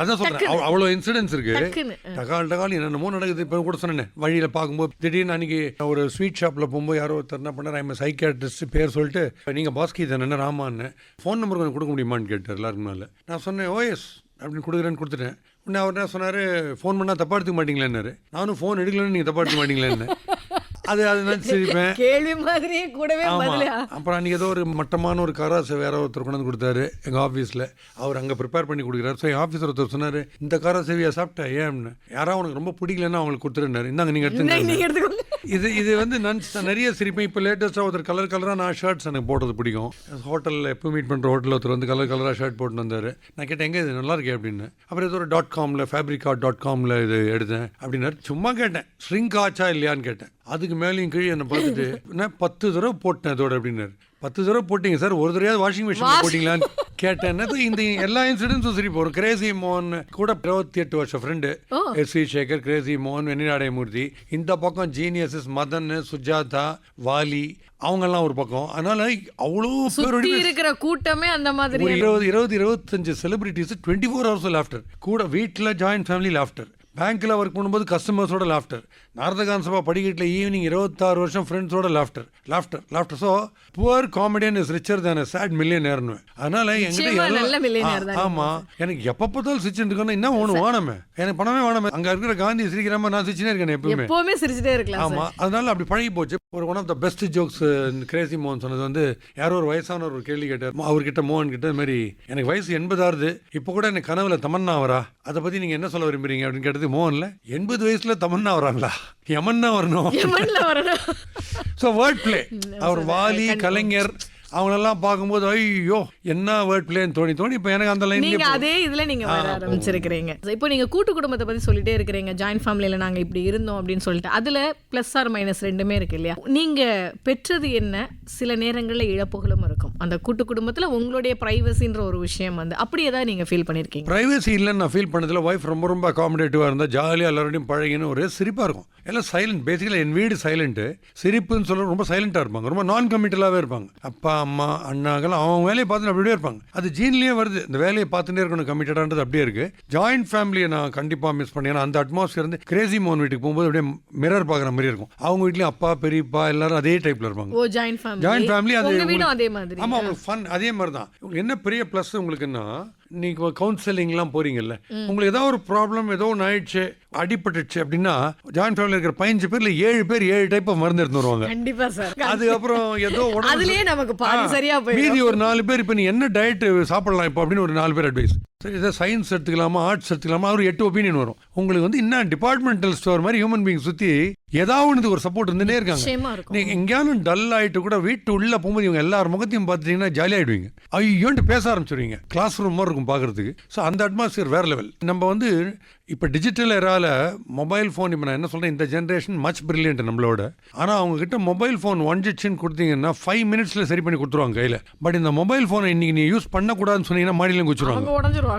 அதான் சொல்கிறேன், அவ்வளோ இன்சிடென்ட்ஸ் இருக்குது. டகால் என்னென்னமோ நடக்குது. இப்போ கூட சொன்னேன் வழியில் பார்க்கும்போது திடீர்னு அன்றைக்கி ஒரு ஸ்வீட் ஷாப்பில் போகும்போது யாரோ ஒருத்தர் என்ன பண்ணார், ஐம் சைக்கியாட்ரிஸ்ட் பேர் சொல்லிட்டு நீங்கள் பாஸ்கி தானே ராமான்னு ஃபோன் நம்பர் கொஞ்சம் கொடுக்க முடியுமான்னு கேட்டார் எல்லாருக்கும் மேலே. நான் சொன்னேன் ஓஎஸ் அப்படின்னு கொடுத்துட்டேன். உடனே அவர் என்ன சொன்னார், ஃபோன் பண்ணால் தப்பா எடுத்துக்க மாட்டீங்களேன்னாரு. நானும் ஃபோன் எடுக்கலன்னு நீங்கள் தப்பா எடுத்துக்க மாட்டீங்களேன்னு அது நினச்சி சிரிப்பேன். கேள்வி மாதிரியே கூடவே. அப்புறம் அன்றைக்கி ஏதோ ஒரு மட்டமான ஒரு காராசை வேற ஒருத்தர் கொண்டு வந்து கொடுத்தாரு எங்கள் ஆஃபீஸில். அவர் அங்கே ப்ரிப்பேர் பண்ணி கொடுக்குறாரு. ஸோ என் ஆஃபீஸர் ஒருத்தர் சொன்னார், இந்த காராசேவியை சாப்பிட்டா ஏன்னு யாராவது உனக்கு ரொம்ப பிடிக்கலன்னா அவங்களுக்கு கொடுத்துருந்தாரு, இந்தாங்க நீங்கள் எடுத்துங்க. இது வந்து நான் நிறைய சிரிப்பேன். இப்போ லேட்டஸ்ட்டாக ஒருத்தர் கலராக நான் ஷர்ட்ஸ் எனக்கு போடுறது பிடிக்கும். ஹோட்டலில் எப்போ மீட் பண்ணுற ஹோட்டலில் ஒருத்தர் வந்து கலராக ஷர்ட் போட்டு வந்தார். நான் கேட்டேன் எங்கே இது நல்லா இருக்கே அப்படின்னு. அப்புறம் ஏதோ ஒரு .comல fabrica.comல இது எடுத்தேன் அப்படின்னாரு. சும்மா கேட்டேன் ஷ்ரிங்க் ஆச்சா இல்லையான்னு கேட்டேன். அதுக்கு மேலேயும் கீழே என்னை பார்த்துட்டு நான் 10 தடவை போட்டேன் அதோட அப்படின்னாரு. 10 தடவை போட்டிங்க சார், ஒரு தடவையாவது வாஷிங் மிஷின் போட்டிங்களான்னு கேட்டேன். இந்த எல்லா இன்சிடென்ட்ஸும் சரி. ஒரு கிரேசி மோகன் கூட 28 வருஷம் ஃப்ரெண்டு S.V. சேகர், கிரேசி மோகன், வெண்ணிநாடயமூர்த்தி. இந்த பக்கம் ஜீனியஸஸ் மதன், சுஜாதா, வாலி, அவங்கெல்லாம் ஒரு பக்கம். அதனால அவ்வளோ பேர் இருக்கிற கூட்டமே அந்த மாதிரி 20-25 செலிபிரிட்டிஸ் 24 hours லாஃப்டர். கூட வீட்டில் ஜாயிண்ட் ஃபேமிலி லாஃப்டர். பேங்க்கில் ஒர்க் பண்ணும்போது கஸ்டமர்ஸோட லாஃப்டர். நாரதகான் சபா படிக்கட்டில் ஈவினிங் 26 வருஷம் ஃப்ரெண்ட்ஸோட laughter. So poor comedian is richer than சேட் மில்லியனர்னு. அதனால எங்கிட்ட ஆமாம் எனக்கு எப்போ பார்த்தாலும் சிரிச்சுட்டு இருக்கணும். என்ன ஒன்று வானமே, எனக்கு பணமே வானமே. அங்கே இருக்கிற காந்தி சிரிக்கிறாம நான் சிரிச்சுனே இருக்கேன் எப்பவுமே சிரிச்சுட்டே இருக்கலாம். ஆமாம், அதனால அப்படி பழகி போச்சு. ஒரு one of the best jokes crazy மோகன் சொன்னது வந்து, யாரோ ஒரு வயசானவர் ஒரு கேள்வி கேட்டார் அவர்கிட்ட, மோகன் கிட்ட, இது மாதிரி எனக்கு வயசு 80 ஆகுது, இப்போ கூட எனக்கு கனவுல தமன்னா வரா, அதை பற்றி நீங்கள் என்ன சொல்ல விரும்புறீங்க அப்படின்னு கேட்டது. மோகன்ல 80 வயசுல தமன்னா வராங்களா, யமன்னா வரணும். So word play. அவர் வாலி, கலைஞர் அவங்களெல்லாம் பார்க்கும்போது ஐயோ என்ன வேர்ட் பிளேன்னு தோணி இப்போ எனக்கு அந்த லைன் நீங்க அதே இதுல நீங்க வர ஆரம்பிச்சிருக்கிறீங்க. இப்போ நீங்க கூட்டு குடும்பத்தை பத்தி சொல்லிட்டே இருக்கிறீங்க. ஜாயிண்ட் ஃபேமிலியில நாங்க இப்படி இருந்தோம் அப்படின்னு சொல்லிட்டு அதுல பிளஸ் ஆர் மைனஸ் ரெண்டுமே இருக்கு இல்லையா? நீங்க பெற்றது என்ன, சில நேரங்கள்ல இழப்புகளும் இருக்கும். அந்த கூட்டு குடும்பத்துல உங்களுடைய பிரைவசின்ற ஒரு விஷயம் வந்து அப்படி ஏதாவது நீங்க ஃபீல் பண்ணிருக்கீங்க? பிரைவசி இல்லைன்னு நான் ஃபீல் பண்ணதில்லை. ஒய்ஃப் ரொம்ப அகாமடேட்டிவாக இருந்தால் ஜாலியாக எல்லாரோடையும் பழகின்னு ஒரே சிரிப்பாக இருக்கும். எல்லாம் சைலண்ட். பேசிக்கலாக என் வீடு சைலண்ட்டு. சிரிப்புன்னு சொல்ல ரொம்ப சைலண்ட்டாக இருப்பாங்க, ரொம்ப நான் கமிட்டலாகவே இருப்பாங்க. அப்பா அம்மா அண்ணாக்கெல்லாம் அவங்க வேலையை பார்த்துட்டு அப்படியே இருப்பாங்க. அது ஜீன்லேயே வருது, இந்த வேலையை பார்த்துட்டே இருக்கணும், கமிட்டடான்றது அப்படியே இருக்கு. ஜாயிண்ட் ஃபேமிலியை நான் கண்டிப்பாக மிஸ் பண்ணேன். ஏன்னா அந்த அட்மாஸ்பியர் வந்து கிரேசி மோகன் வீட்டுக்கு போகும்போது அப்படியே மிரர் பார்க்குற மாதிரி இருக்கும். அவங்க வீட்லேயும் அப்பா பெரியப்பா எல்லாரும் அதே டைப்ல இருப்பாங்க. ஜாயிண்ட் ஃபேமிலி அதே மாதிரி. ஆமாம், உங்களுக்கு ஃபன் அதே மாதிரி தான். உங்களுக்கு என்ன பெரிய ப்ளஸ் உங்களுக்குன்னா, நீங்கள் கவுன்சிலிங்லாம் போறீங்கல்ல, உங்களுக்கு ஏதோ ஒரு ப்ராப்ளம் ஏதோ ஒன்று ஆயிடுச்சு, அடிபட்டுச்சு அப்படின்னா ஜாயிண்ட் ஃபேமிலியில் இருக்கிற 15 பேர்ல 7 பேர் 7 டைப் ஆஃப் மருந்து எடுத்து வருவாங்க. கண்டிப்பா சார். அதுக்கப்புறம் ஏதோ அதுலயே நமக்கு பாதி சரியா போயிடும். மீதி ஒரு 4 பேர் இப்போ நீ என்ன டயட் சாப்பிடலாம் இப்போ அப்படின்னு ஒரு 4 பேர் அட்வைஸ். சரி, இதை சயின்ஸ் எடுத்துக்கலாமா ஆர்ட்ஸ் எடுத்துக்கலாமா, ஒரு 8 ஒப்பீனியன் வரும். உங்களுக்கு வந்து இன்னும் டிபார்ட்மெண்டல் ஸ்டோர் மாதிரி ஹியூமன் பீயிங் சுற்றி ஏதாவது ஒரு சப்போர்ட் இருந்துட்டே இருக்காங்க. நீங்கள் எங்கேயாலும் டல் ஆகிட்டு கூட வீட்டு உள்ளே போகும்போது இவங்க எல்லார் முகத்தையும் பார்த்துட்டீங்கன்னா ஜாலியாகிடுவீங்க. ஐயோன்ட்டு பேச ஆரம்பிச்சிடுவீங்க. கிளாஸ் ரூம் மாதிரி இருக்கும் பார்க்குறதுக்கு. ஸோ அந்த அட்மாஸ்பியர் வேறு லெவல். நம்ம வந்து இப்போ டிஜிட்டல் எரால மொபைல் ஃபோன், இப்போ நான் என்ன சொல்கிறேன், இந்த ஜென்ரேஷன் மச் பிரில்லியன்ட் நம்மளோட. ஆனால் அவங்ககிட்ட மொபைல் ஃபோன் 1 கொடுத்தீங்கன்னா 5 minutesல சரி பண்ணி கொடுத்துருவாங்க கையில். பட் இந்த மொபைல் ஃபோனை இன்னைக்கு நீ யூஸ் பண்ணக்கூடாதுன்னு சொன்னீங்கன்னா மாடியிலும் குச்சிருவாங்க. அவங்க உடஞ்சிருவாங்க.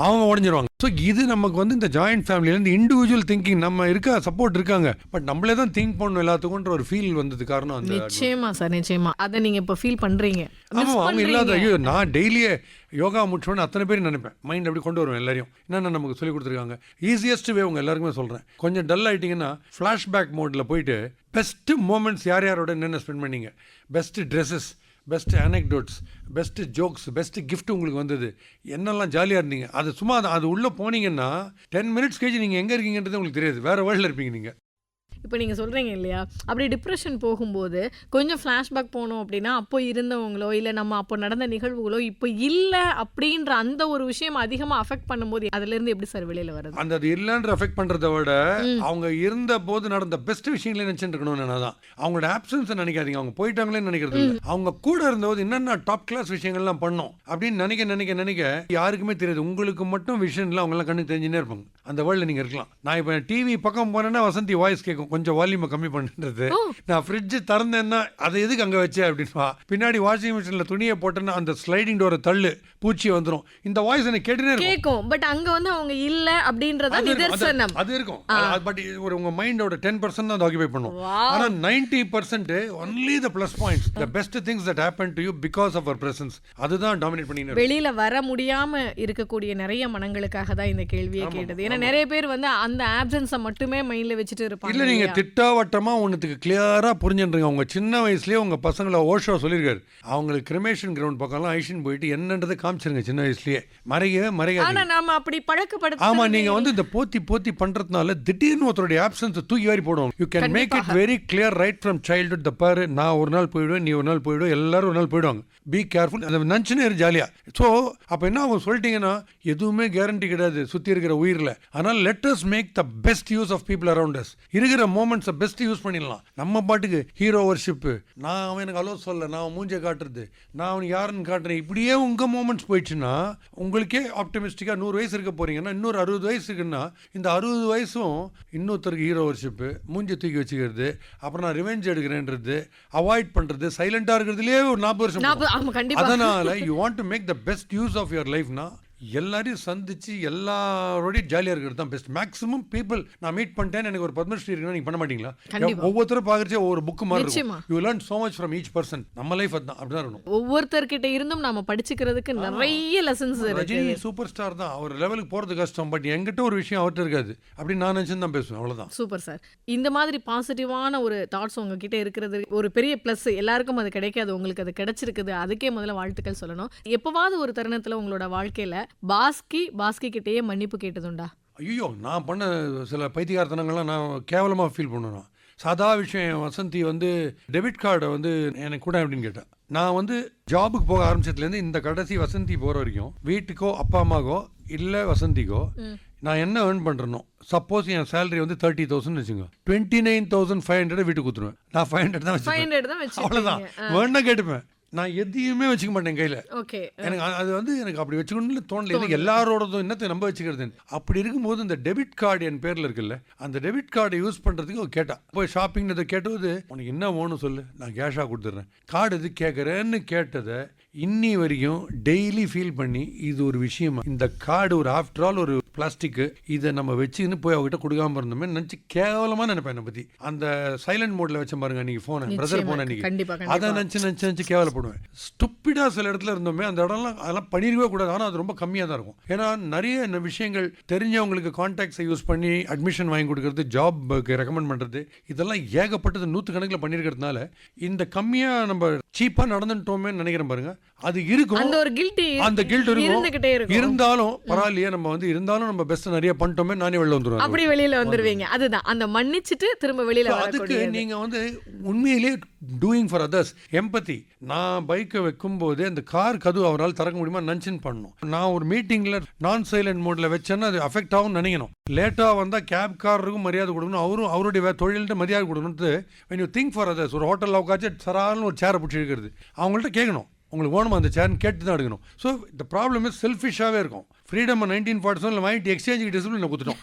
அவங்க உடஞ்சிருவாங்க. ஸோ இது நமக்கு வந்து இந்த ஜாயிண்ட் ஃபேமிலியிலேருந்து இண்டிவிஜுவல் திங்கிங் நம்ம சப்போர்ட் இருக்காங்க, பட் நம்மளே தான் திங்க் பண்ணணும் எல்லாத்துக்கும்ன்ற ஒரு ஃபீல் வந்தது காரணம் அந்த. நிச்சயமா சார், நிச்சயமா அதை நீங்க இப்போ ஃபீல் பண்றீங்க. ஆமாம், அவங்க இல்லாத ஐயோ நான் டெய்லியே யோகா முடிச்சோன்னு அத்தனை பேர் நினைப்பேன், மைண்ட் அப்படி கொண்டு வருவேன் எல்லாரையும். என்னென்ன நமக்கு சொல்லி கொடுத்துருக்காங்க ஈஸியஸ்ட் வே உங்கள் எல்லாருக்குமே சொல்கிறேன். கொஞ்சம் டல் ஆகிட்டிங்கன்னா ஃப்ளாஷ்பேக் மோடில் போயிட்டு பெஸ்ட்டு மூமெண்ட்ஸ் யாரோட என்னென்ன ஸ்பெண்ட் பண்ணீங்க, best dresses, best anecdotes, best jokes, best gift உங்களுக்கு வந்தது, என்னெல்லாம் ஜாலியாக இருந்தீங்க, அது சும்மா அது உள்ளே போனீங்கன்னா 10 மினிட்ஸ் கழிச்சு நீங்கள் எங்கே இருக்கீங்கன்றது உங்களுக்கு தெரியாது, வேறு வேர்ல்டில் இருப்பீங்க நீங்கள். இப்போ நீங்கள் சொல்கிறீங்க இல்லையா, அப்படி டிப்ரெஷன் போகும்போது கொஞ்சம் ஃப்ளாஷ்பேக் போனோம் அப்படின்னா அப்போ இருந்தவங்களோ இல்லை நம்ம அப்போ நடந்த நிகழ்வுகளோ இப்போ இல்லை அப்படின்ற அந்த ஒரு விஷயம் அதிகமாக அஃபெக்ட் பண்ணும்போது அதுலேருந்து எப்படி சார் வெளியில் வருது? அந்த அது இல்லைன்ற அஃபெக்ட் பண்ணுறத விட அவங்க இருந்த போது நடந்த பெஸ்ட் விஷயங்களே நினச்சிட்டு இருக்கணும்னு என்ன தான். அவங்களோட ஆப்சன்ஸை நினைக்காதீங்க, அவங்க போயிட்டாங்களே நினைக்கிறது இல்லை. அவங்க கூட இருந்தபோது என்னென்ன டாப் கிளாஸ் விஷயங்கள்லாம் பண்ணோம் அப்படின்னு நினைக்க யாருக்குமே தெரியாது. உங்களுக்கு மட்டும் விஷயம் இல்லை, அவங்களாம் கண்ணுக்கு தெரிஞ்சுன்னே இருப்பாங்க. அந்த வேர்ல்டில் நீங்கள் இருக்கலாம். நான் இப்போ டிவி பக்கம் போனேன்னா வசந்தி வாய்ஸ் கேட்கும், கொஞ்சம் வால்யூமை கம்மி பண்ணுறது. நான் ஃப்ரிட்ஜு திறந்தேன்னா அதை எதுக்கு அங்கே வச்சேன் அப்படின்வா. பின்னாடி வாஷிங் மிஷினில் துணியை போட்டேன்னா அந்த ஸ்லைடிங் டோரை தள்ளு, பூச்சி வந்துடும். இந்த வாய்ஸ் எனக்கு கேட்டுனே இருக்கும். பட் அங்கே வந்து அவங்க இல்லை அப்படின்றத நிதர்சனம் அது இருக்கும். பட் ஒரு உங்கள் மைண்டோட 10% தான் ஆக்கிபை பண்ணும். ஆனால் 90% only the plus points, the best things that happen to you because of our presence. அதுதான் டாமினேட் பண்ணி வெளியில வர முடியாம இருக்கக்கூடிய நிறைய மனங்களுக்காக தான் இந்த கேள்வியை கேட்டது. ஏன்னா நிறைய பேர் வந்து அந்த ஆப்சன்ஸை மட்டுமே மைண்ட்ல வச்சுட்டு இருப்பாங்க. இல்லை நீங்கள் திட்டாவட்டமா ஒன்றுத்துக்கு கிளியரா புரிஞ்சுன்றீங்க. அவங்க சின்ன வயசுலேயே உங்க பசங்களை ஓஷோ சொல்லியிருக்காரு, அவங்களுக்கு கிரிமேஷன் கிரவுண்ட் பக்கம்லாம் ஐஷன் போயிட்டு என்னன்றதை காமிச்சிருங்க சின்ன வயசுலயே. மறைக்க ஆனா நாம அப்படி பழக்கப்படுத்த. ஆமா, நீங்க வந்து இந்த போத்தி பண்றதுனால திடீர்னு ஒருத்தருடைய ஆப்சன்ஸ் தூக்கி வாரி போடுவோம். You can make it very clear right from childhood. த பாரு, நான் ஒரு நாள் போயிடுவேன், நீ ஒரு நாள் போயிடுவேன், எல்லாரும் ஒரு நாள் போயிடுவாங்க. Be careful. அந்த நச்சுன்னு ஜாலியா. ஸோ அப்போ என்ன அவங்க சொல்லிட்டீங்கன்னா எதுவுமே கேரண்டி கிடையாது சுற்றி இருக்கிற உயிரில். ஆனால் let us make the best use of people around us. இருக்கிற மூமெண்ட்ஸை பெஸ்ட் யூஸ் பண்ணிடலாம். நம்ம பாட்டுக்கு ஹீரோ வர்ஷிப்பு, நான் அவன் எனக்கு அலோ சொல்ல, நான் மூஞ்சை காட்டுறது, நான் அவனுக்கு யாருன்னு காட்டுறேன், இப்படியே உங்கள் மூமெண்ட்ஸ் போயிடுச்சுன்னா உங்களுக்கே ஆப்டமிஸ்டிக்காக 100 வயசு இருக்க போறீங்கன்னா இன்னொரு 60 வயசு இருக்குன்னா இந்த 60 வயசும் இன்னொருத்தருக்கு ஹீரோ வர்ஷிப்பு, மூஞ்சி தூக்கி வச்சுக்கிறது, அப்புறம் நான் ரிவெஞ்ச் எடுக்கிறேன்றது, அவாய்ட் பண்ணுறது, சைலண்டாக இருக்கிறதுலேயே ஒரு 40 வருஷம். அதனால you want to make the best use of your லைஃப்னா எல்லாரையும் சந்திச்சு எல்லாரோடையும் ஜாலியாக இருக்கிறது தான் பெஸ்ட். மேக்ஸிமம் பீப்புள் நான் மீட் பண்ணிட்டேன், எனக்கு ஒரு பத்மஸ்ரீ இருக்குன்னா நீங்கள் பண்ண மாட்டீங்களா? ஒவ்வொருத்தரும் பார்க்குறச்சே ஒவ்வொரு புக்கு மாதிரி இருக்கும். You learn so much from each person. நம்ம லைஃப் அதுதான், அப்படிதான் இருக்கணும். ஒவ்வொருத்தர்கிட்ட இருந்தும் நம்ம படிச்சுக்கிறதுக்கு நிறைய லெசன்ஸ் இருக்கு. ரஜினி சூப்பர் ஸ்டார் தான், அவர் லெவலுக்கு போகிறது கஷ்டம், பட் என்கிட்ட ஒரு விஷயம் அவர்கிட்ட இருக்காது அப்படின்னு நான் நினச்சி தான் பேசுவேன், அவ்வளோதான். Super sir. இந்த மாதிரி பாசிட்டிவான ஒரு தாட்ஸ் உங்ககிட்ட இருக்கிறது ஒரு பெரிய ப்ளஸ். எல்லாருக்கும் அது கிடைக்காது, உங்களுக்கு அது கிடைச்சிருக்குது, அதுக்கே முதல்ல வாழ்த்துக்கள் சொல்லணும். எப்போவாவது ஒரு தருணத்தில் உங்களோட வாழ்க்கையில் பாஸ்கி கிட்டேயே மன்னிப்பு கேட்டதுண்டா? ஐயோ, நான் பண்ண சில பைத்தியகாரத்தனங்கள்லாம் நான் கேவலமாக ஃபீல் பண்ணுவேன். சாதா விஷயம், வசந்தி வந்து டெபிட் கார்டை வந்து எனக்கு கூட அப்படின்னு கேட்டேன். நான் வந்து ஜாபுக்கு போக ஆரம்பிச்சதுலேருந்து இந்த கடைசி வசந்தி போகிற வரைக்கும் வீட்டுக்கோ அப்பா அம்மாக்கோ இல்லை வசந்திக்கோ நான் என்ன ஏர்ன் பண்ணுறனோ, சப்போஸ் என் சேலரி வந்து 30,000 வச்சுங்க, 29,500 வீட்டுக்கு கொடுத்துருவேன். நான் 500 தான் வச்சுருவேன், அவ்வளோதான். வேணா கேட்டுப்பேன். நான் எதையுமே வச்சுக்க மாட்டேன் கையில். எனக்கு அது வந்து எனக்கு அப்படி வச்சுக்கணும்னு தோணல. எல்லாரோடதும் என்னத்தை நம்ப வச்சுக்கிறது. அப்படி இருக்கும்போது இந்த டெபிட் கார்டு என் பேரில் இருக்குல்ல, அந்த டெபிட் கார்டை யூஸ் பண்ணுறதுக்கு கேட்டா போய் ஷாப்பிங்னதை கேட்டது, உனக்கு என்ன வேணும் சொல்லு, நான் கேஷாக கொடுத்துட்றேன், கார்டு எது கேட்குறேன்னு கேட்டதை இன்னி வரைக்கும் டெய்லி ஃபீல் பண்ணி இது ஒரு விஷயமா, இந்த கார்டு ஒரு ஆஃப்டர் ஆல் ஒரு பிளாஸ்டிக்கு, இதை நம்ம வச்சுன்னு போய் அவகிட்ட கொடுக்காம இருந்தோமே நினச்சி கேவலமாக நினைப்பேன். என்னை பற்றி அந்த சைலண்ட் மோடில் வச்ச பாருங்க அன்றைக்கி ஃபோனை, பிரதர் ஃபோன் அன்றைக்கி, அதை நினச்சி கேவலப்படுவேன். ஸ்டூப்பிடாக சில இடத்துல இருந்தோமே அந்த இடம்லாம் அதெல்லாம் பண்ணிடவே கூடாது. ஆனால் அது ரொம்ப கம்மியாக தான் இருக்கும். ஏன்னா நிறைய விஷயங்கள் தெரிஞ்சவங்களுக்கு கான்டாக்ட்ஸை யூஸ் பண்ணி அட்மிஷன் வாங்கி கொடுக்கறது, ஜாப்க்கு ரெக்கமெண்ட் பண்ணுறது, இதெல்லாம் ஏகப்பட்டது 100 கணக்கில் பண்ணியிருக்கிறதுனால இந்த கம்மியாக நம்ம சீப்பாக நடந்துட்டோமே நினைக்கிறேன் பாருங்க. அது இருக்கும், அந்த கில்ட் இருக்கும். இருந்தாலும் பரவாயில்லையே, நம்ம வந்து இருந்தாலும் நம்ம பெஸ்ட் நிறைய பண்ணிட்டோமே, நானே வெளில வந்துடுவேன். அப்படி வெளியில வந்துருவீங்க. அதுதான் அந்த மன்னிச்சிட்டு திரும்ப வெளியில அதுக்கு நீங்க வந்து உண்மையிலேயே டூயிங் ஃபார் அதர்ஸ், எம்பத்தி. நான் பைக்கை வைக்கும் போது அந்த கார் கதவு அவரால் திறக்க முடியுமா நினச்சின்னு பண்ணணும். நான் ஒரு மீட்டிங்கில் நான் சைலண்ட் மோடில் வச்சேன்னா அது அஃபெக்ட் ஆகும் நினைக்கணும். லேட்டாக வந்தால் கேப்காரருக்கும் மரியாதை கொடுக்கணும், அவருடைய தொழில்கிட்ட மரியாதை கொடுக்கணும்னு when you think for others. ஒரு ஹோட்டலில் உட்காந்து சரால்னு ஒரு சேரை பிடிச்சி இருக்கிறது, அவங்கள்ட்ட கேட்கணும், உங்களுக்கு வேணுமா அந்த சேர்னு கேட்டு தான் எடுக்கணும். ஸோ இந்த ப்ராப்ளம் செல்ஃபிஷாகவே இருக்கும். ஃப்ரீடம் 1947 வாங்கிட்டு எக்ஸ்சேஞ்சுக்கு டிசிப்ளின் கொடுத்துட்டோம்.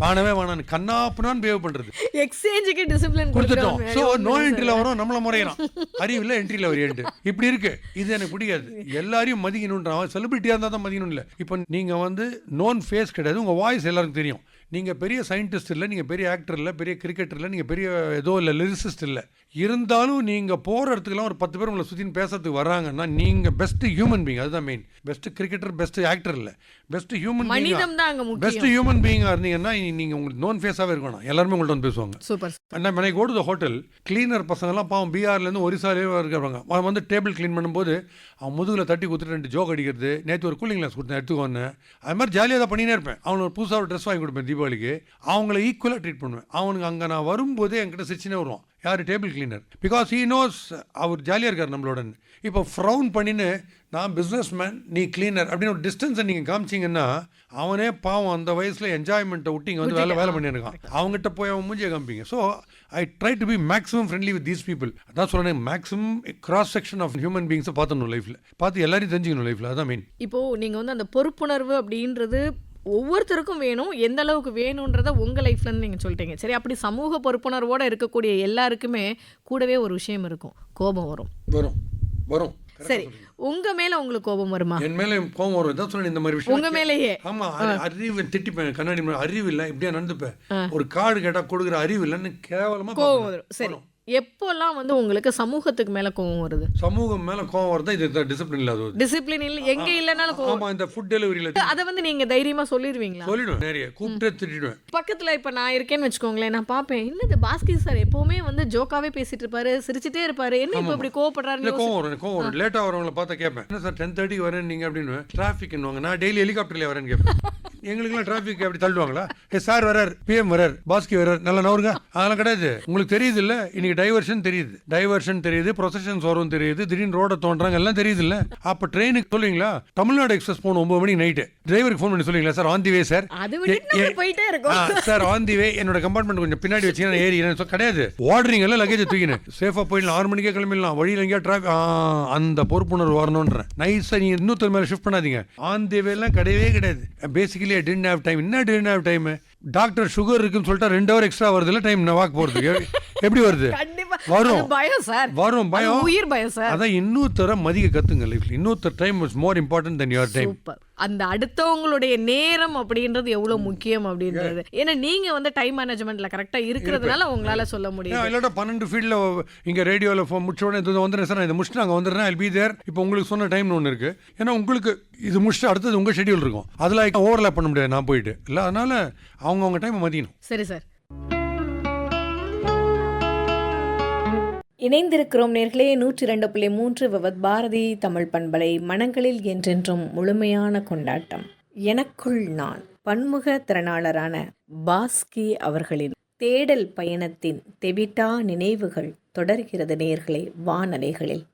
வானவே வானான்னு கண்ணாப்புனான்னு பிஹேவ் பண்ணுறது, எக்ஸ்சேஞ்சுக்கு டிசிப்ளின் கொடுத்துட்டோம். ஸோ நோ என்ட்ரியில் வரும், நம்மளை முறையிறான், அறிவில் என்ட்ரியில் வரையன்ட்டு இப்படி இருக்கு. இது எனக்கு பிடிக்காது. எல்லாரையும் மதிக்கணுன்றான். செலிபிரிட்டியாக இருந்தால் தான் மதிக்கணும் இல்லை. இப்போ நீங்கள் வந்து நோன் ஃபேஸ் கிடையாது, உங்கள் வாய்ஸ் எல்லாருக்கும் தெரியும். நீங்கள் பெரிய சயின்டிஸ்ட் இல்லை, நீங்கள் பெரிய ஆக்டர் இல்லை, பெரிய கிரிக்கெட்டர் இல்லை, நீங்கள் பெரிய ஏதோ இல்லை லிரிசிஸ்ட் இல்லை. இருந்தாலும் நீங்கள் போகிற இடத்துக்குலாம் ஒரு 10 பேர் உங்களை சுற்றின்னு பேசுறதுக்கு வராங்கன்னா நீங்கள் பெஸ்ட் ஹியூமன் பீயிங். அதுதான் main. Best cricketer, best actor இல்லை, best human being. Best human பீயிங்காக இருந்தீங்கன்னா நீங்கள் உங்களுக்கு நோன் ஃபேஸாகவே இருக்கணும். எல்லாருமே உங்கள்கிட்ட வந்து பேசுவாங்க. சூப்பர். நான் go to the hotel, cleaner பசங்கள்லாம் பாவம் பீகார்லேருந்து ஒரிசாலேயே இருக்கிறாங்க. அவன் வந்து டேபிள் க்ளீன் பண்ணும்போது அவன் முதுகில் தட்டி கொடுத்துட்டு 2 ஜோக் அடிக்கிறது. நேற்று ஒரு கூலிங் கிளாஸ் கொடுத்தேன், எடுத்துக்கோன்னு. அது மாதிரி ஜாலியாக தான் பண்ணினே இருப்பேன். அவனுக்கு ஒரு புதுசாக ஒரு ட்ரெஸ் வாங்கி கொடுப்பேன் தீபாவளிக்கு. அவங்கள ஈக்குவலாக ட்ரீட் பண்ணுவேன். அவனுக்கு அங்கே நான் வரும்போதே என்கிட்ட சிரிச்சுனே வருவான். யார்? Table cleaner. Because he knows அவர் ஜாலியாக இருக்கார் நம்மளோட. இப்போ ஃப்ரௌன் பண்ணின்னு நான் பிஸ்னஸ் மேன், நீ கிளீனர் அப்படின்னு ஒரு டிஸ்டன்ஸை நீங்கள் காமிச்சிங்கன்னா அவனே பாவம் அந்த வயசில் என்ஜாய்மெண்ட்டை விட்டு இங்கே வந்து வேலை பண்ணியிருக்கான். அவங்ககிட்ட போய் அவன் மூஞ்சியை காமிப்பீங்க. So I try to be maximum friendly with these people. அதான் சொல்கிறேன், maximum cross section of human பீங்ஸை பார்த்துணும் லைஃப்பில், பார்த்து எல்லாரையும் தெரிஞ்சுக்கணும் லைஃப்பில். அதான் மெயின். இப்போது நீங்கள் வந்து அந்த பொறுப்புணர்வு அப்படின்றது ஒவ்வொருத்தருக்கும் வேணும். எந்த அளவுக்கு வேணுன்றத உங்கள் லைஃப்லன்னு நீங்கள் சொல்லிட்டீங்க. சரி, அப்படி சமூக பொறுப்புணர்வோடு இருக்கக்கூடிய எல்லாருக்குமே கூடவே ஒரு விஷயம் இருக்கும், கோபம் வரும். வரும். சரி, உங்க மேல உங்களுக்கு கோபம் வருமா? என் மேல கோபம் வரும். இதான் சொல்றேன், இந்த மாதிரி விஷயம் உங்க மேலேயே. ஆமா, அறிவு திட்டிப்பேன். கண்ணாடி அறிவு இல்லை, இப்படியா நடந்துப்பேன். ஒரு கார்டு கேட்டா கொடுக்குற அறிவு இல்லைன்னு கேவலமா கோபம் வரும். சரி, எப்போல்லாம் வந்து உங்களுக்கு சமூகத்துக்கு மேல கோபம் வருது? சமூகம் மேல கோபம் வருதா? இது டிசிப்ளின் இல்லாத. டிசிப்ளின் இல்ல, எங்க இல்லனாலும் கோபம். ஆமா, இந்த ஃபுட் டெலிவரியில அத வந்து நீங்க தைரியமா சொல்லிடுவீங்களா? சொல்லிடுவேன், நிறைய கூப்பிட்டு திட்டிடுவேன். பக்கத்துல இப்ப நான் இருக்கேன்னு வச்சுக்கோங்களேன், நான் பாப்பேன், என்னது பாஸ்கி சார் எப்பவுமே வந்து ஜோக்காவே பேசிட்டு இருப்பாரு, சிரிச்சிட்டே இருப்பாரு, என்ன இப்ப இப்படி கோவப்படுறாரு? கோவம் வரும். லேட்டா வரவங்களை பார்த்தா கேட்பேன், என்ன சார் 10:30 வரேன் நீங்க அப்படின்னு. டிராஃபிக் என்னவாங்க, நான் டெய்லி ஹெலிகாப்டர்ல வரேன்னு கேட்பேன். எங்களுக்குலாம் டிராஃபிக் அப்படி தள்ளுவாங்களா? சார் வரார், பிஎம் வரார், பாஸ்கி வரார், நல்லா நவருங்க. அதெல்லாம் கிடையாது. உங்களுக்கு தெரியுது இல்ல, இன்னைக்கு டைவர்ஷன் தெரியுது, ப்ரொசஷன்ஸ் வரும் தெரியுது, திடீர்னு ரோட தோன்றாங்க, எல்லாம் தெரியுது இல்ல. அப்ப ட்ரெயினுக்கு சொல்லுவீங்களா, தமிழ்நாடு எக்ஸ்பிரஸ் போகணும் 9 மணிக்கு நைட்டு, டிரைவருக்கு ஃபோன் பண்ணி சொல்லுவீங்களா, sir on the way sir, sir on the way, என்னோட கம்பார்ட்மெண்ட் கொஞ்சம் பின்னாடி வச்சீங்கன்னா ஏறி கிடையாது, வார்டரிங் எல்லாம் லக்கேஜ் தூக்கினு சேஃபா போயிடலாம், 6 மணிக்கே கிளம்பிடலாம், வழியில் எங்கேயா டிராஃபிக். அந்த பொறுப்புணர்வு வரணும்ன்றேன். நைஸா நீங்க இன்னொருத்தர் மேல ஷிஃப்ட் பண்ணாதீங்க. ஆன் தி வே எல்லாம் கிடையவே கிடையாது. Basically I didn't have time. என்ன didn't have time? Doctor sugar இருக்குன்னு சொல்லிட்டா 2 ஹவர் எக்ஸ்ட்ரா வருது இல்ல டைம் நான் வாக் போறதுக்கு. எப்படி வருது? வரும் பயம், உயிர் பயம் சார். அதான் இன்னொருத்தர மதிக்க கத்துங்க லைஃப்ல. இன்னொருத்தர் time is more important then your time. அந்த அடுத்தவங்களுடைய நேரம் அப்படின்றது எவ்வளவு முக்கியம் அப்படின்றது. ஏன்னா நீங்க வந்து டைம் மேனேஜ்மெண்ட்ல கரெக்டா இருக்கிறதுனால உங்களால சொல்ல முடியும். இல்லாட்டா 12 ஃபீல்ட்ல இங்க ரேடியோல முடிச்ச உடனே இது வந்துடுறேன் சார், இதை முடிச்சுட்டு அங்கே வந்துடுறேன், ஐல் பி தேர். இப்போ உங்களுக்கு சொன்ன டைம்னு ஒன்று இருக்கு. ஏன்னா உங்களுக்கு இது முடிச்சுட்டு அடுத்தது உங்க ஷெட்யூல் இருக்கும், அதில் ஓவர்லேப் பண்ண முடியாது நான் போயிட்டு இல்லை. அதனால அவங்க டைமை மதிக்கணும். சரி சார், இணைந்திருக்கிறோம் நேர்களே. 102.3 விவத் பாரதி தமிழ் பண்பலை, மனங்களில் என்றென்றும் முழுமையான கொண்டாட்டம். எனக்குள் நான் பன்முக திறனாளரான பாஸ்கி அவர்களின் தேடல் பயணத்தின் தெவிட்டா நினைவுகள் தொடர்கிறது நேர்களே வானலைகளில்.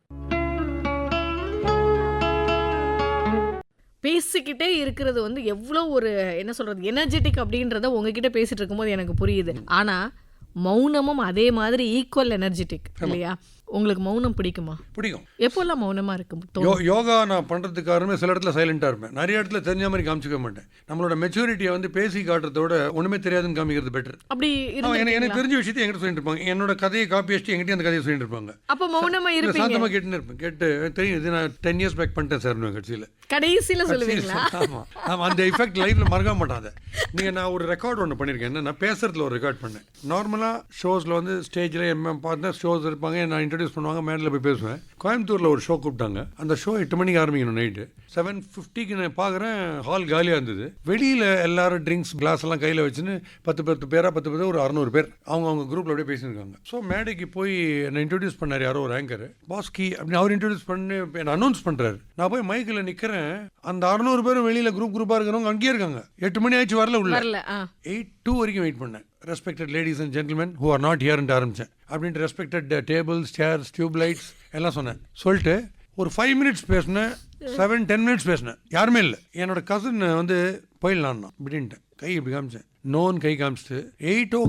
பேசிக்கிட்டே இருக்கிறது வந்து எவ்வளோ ஒரு என்ன சொல்றது எனர்ஜெட்டிக் அப்படின்றத உங்ககிட்ட பேசிட்டு இருக்கும்போது எனக்கு புரியுது. ஆனா மௌனமும் அதே மாதிரி ஈக்குவல் எனர்ஜெட்டிக் இல்லையா? உங்களுக்கு மௌனம் பிடிக்குமா? பிடிக்கும். எப்போல்லாம் மௌனமா இருக்கும்? யோகா நான் பண்ணுறதுக்கு காரணமே சில இடத்துல சைலண்டாக இருப்பேன், நிறைய இடத்துல தெரிஞ்ச மாதிரி காமிச்சிக்க மாட்டேன். நம்மளோட மெச்சூரிட்டியை வந்து பேசி காட்டுறதோட ஒன்றுமே தெரியாதுன்னு காமிக்கிறது பெட்டர். அப்படி எனக்கு தெரிஞ்ச விஷயத்தை என்கிட்ட சொல்லிட்டு இருப்பாங்க, என்னோட கதையை காப்பி அடிச்சு என்கிட்ட அந்த கதையை சொல்லிட்டு இருப்பாங்க. அப்போ மௌனமா இருப்பீங்க? சாந்தமாக கேட்டுன்னு இருப்பேன். கேட்டு தெரியும் இது நான் 10 இயர்ஸ் பேக் பண்ணிட்டேன் சார் கடைசியில் சொல்லுவீங்களா? ஆமாம், அந்த எஃபெக்ட் லைஃப்பில் மறக்க மாட்டான். அதை நீங்கள் நான் ஒரு ரெக்கார்ட் ஒன்று பண்ணியிருக்கேன். என்ன, நான் பேசுறதுல ஒரு ரெக்கார்ட் பண்ணேன். நார்மலாக ஷோஸில் வந்து ஸ்டேஜில் பார்த்தா ஷோஸ் இருப்பாங்க, நான் இன்ட்ரடியூஸ் பண்ணுவாங்க, மேடையில் போய் பேசுவேன். கோயம்புத்தூரில் ஒரு ஷோ கூப்பிட்டாங்க. அந்த ஷோ 8 மணிக்கு ஆரம்பிக்கணும். நைட்டு 7:50க்கு நான் பார்க்குறேன், ஹால் காலியாக இருந்தது. வெளியில் எல்லாரும் ட்ரிங்க்ஸ் கிளாஸ் எல்லாம் கையில் வச்சுன்னு 10 பேர் ஒரு 600 பேர் அவங்க குரூப்பில் அப்படியே பேசியிருக்காங்க. ஸோ மேடைக்கு போய் என்னை இன்ட்ரடியூஸ் பண்ணார் யாரோ ஒரு ஆங்கர், பாஸ்கி அப்படின்னு அவர் இன்ட்ரடியூஸ் பண்ணி என்னை அனௌன்ஸ் பண்ணுறாரு. நான் போய் மைக்கில் நிற்கிறேன். அந்த 600 பேரும் வெளியில் குரூப்பாக இருக்கிறவங்க அங்கேயே இருக்காங்க. 8 மணி ஆயிடுச்சு, வரல உள்ள. 8:02 வரைக்கும் வெயிட் பண்ணேன். Respected ladies and gentlemen who are not ஹியர்ன்ட்டு ஆரம்பித்தேன். அப்படின்ட்டு respected tables, chairs, tube lights எல்லாம் சொன்னேன். சொல்லிட்டு ஒரு 5 மினிட்ஸ் பேசினேன், 7-10 மினிட்ஸ் பேசினேன், யாருமே இல்லை. என்னோட கசின் வந்து போயிடலான்னா அப்படின்ட்டு கை இப்படி காமிச்சேன். நோன் கை காமிச்சிட்டு 8 to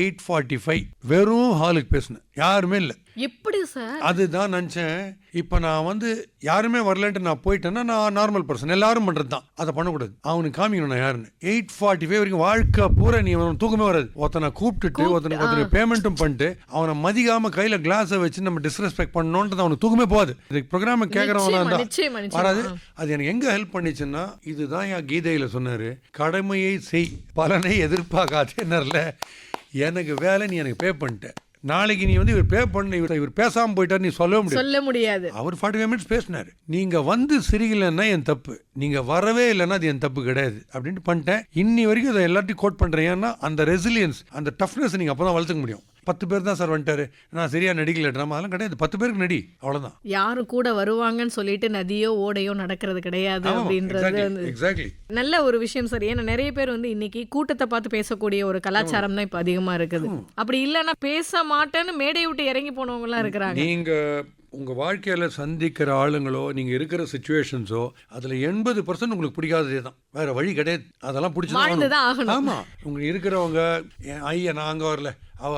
8:45 வெறும் ஹாலுக்கு பேசினேன், யாருமே இல்லை. எப்படி சார்? அதுதான் நினச்சேன், இப்போ நான் வந்து யாருமே வரலன்ட்டு நான் போயிட்டேன்னா நான் நார்மல் பர்சன், எல்லாரும் பண்ணுறது தான், அதை பண்ணக்கூடாது. அவனுக்கு காமிக்கணும் நான் யாருன்னு. 8:45 வரைக்கும் வாழ்க்கை பூரா நீ அவன் தூக்கமே வராது. ஒருத்தனை கூப்பிட்டுட்டு ஒருத்தனுக்கு பேமெண்ட்டும் பண்ணிட்டு அவனை மதிக்காம கையில கிளாஸை வச்சு நம்ம டிஸ்ரெஸ்பெக்ட் பண்ணோன்றது அவனுக்கு தூக்கமே போகாது. இது ப்ரோக்ராம் கேட்கறவனா தான் வராது. அது எனக்கு எங்க ஹெல்ப் பண்ணிச்சுன்னா, இதுதான் என் கீதையில சொன்னாரு, கடமையை செய் பலனை எதிர்பார்க்காதேன்னர்ல. எனக்கு வேலை, நீ எனக்கு பே பண்ணிட்ட, நாளைக்கு நீ வந்து இவர் பே பண்ண இவர் பேசாமல் போயிட்டார் நீ சொல்ல முடியாது. அவர் 45 மினிட்ஸ் பேசினார். நீங்கள் வந்து சிரிக்கலைன்னா என் தப்பு, நீங்கள் வரவே இல்லைன்னா அது என் தப்பு கிடையாது அப்படின்ட்டு பண்ணிட்டேன். இன்னி வரைக்கும் அதை எல்லாத்தையும் கோட் பண்ணுறேன். ஏன்னா அந்த ரெசிலியன்ஸ், அந்த டஃப்னஸ் நீங்கள் அப்போ தான் வளர்த்துக்க முடியும். 10 பேர் தான் சார் வந்துட்டாரு, நான் சரியா நடிக்கல ட்ராமா, அதெல்லாம் கிடையாது. 10 பேருக்கு நடி, அவ்வளோதான். யாரும் கூட வருவாங்கன்னு சொல்லிட்டு நதியோ ஓடையோ நடக்கிறது கிடையாது அப்படின்றது எக்ஸாக்ட்லி நல்ல ஒரு விஷயம் சார். ஏன்னா நிறைய பேர் வந்து இன்னைக்கு கூட்டத்தை பார்த்து பேசக்கூடிய ஒரு கலாச்சாரம் தான் இப்போ அதிகமாக இருக்குது. அப்படி இல்லைன்னா பேச மாட்டேன்னு மேடையை விட்டு இறங்கி போனவங்க எல்லாம் இருக்கிறாங்க. நீங்க உங்கள் வாழ்க்கையில் சந்திக்கிற ஆளுங்களோ நீங்கள் இருக்கிற சுச்சுவேஷன்ஸோ அதில் 80% உங்களுக்கு பிடிக்காததே தான், வேறு வழி கிடையாது. அதெல்லாம் பிடிச்சதான். ஆமாம், உங்களுக்கு இருக்கிறவங்க ஐயா நான் அங்கே வரல,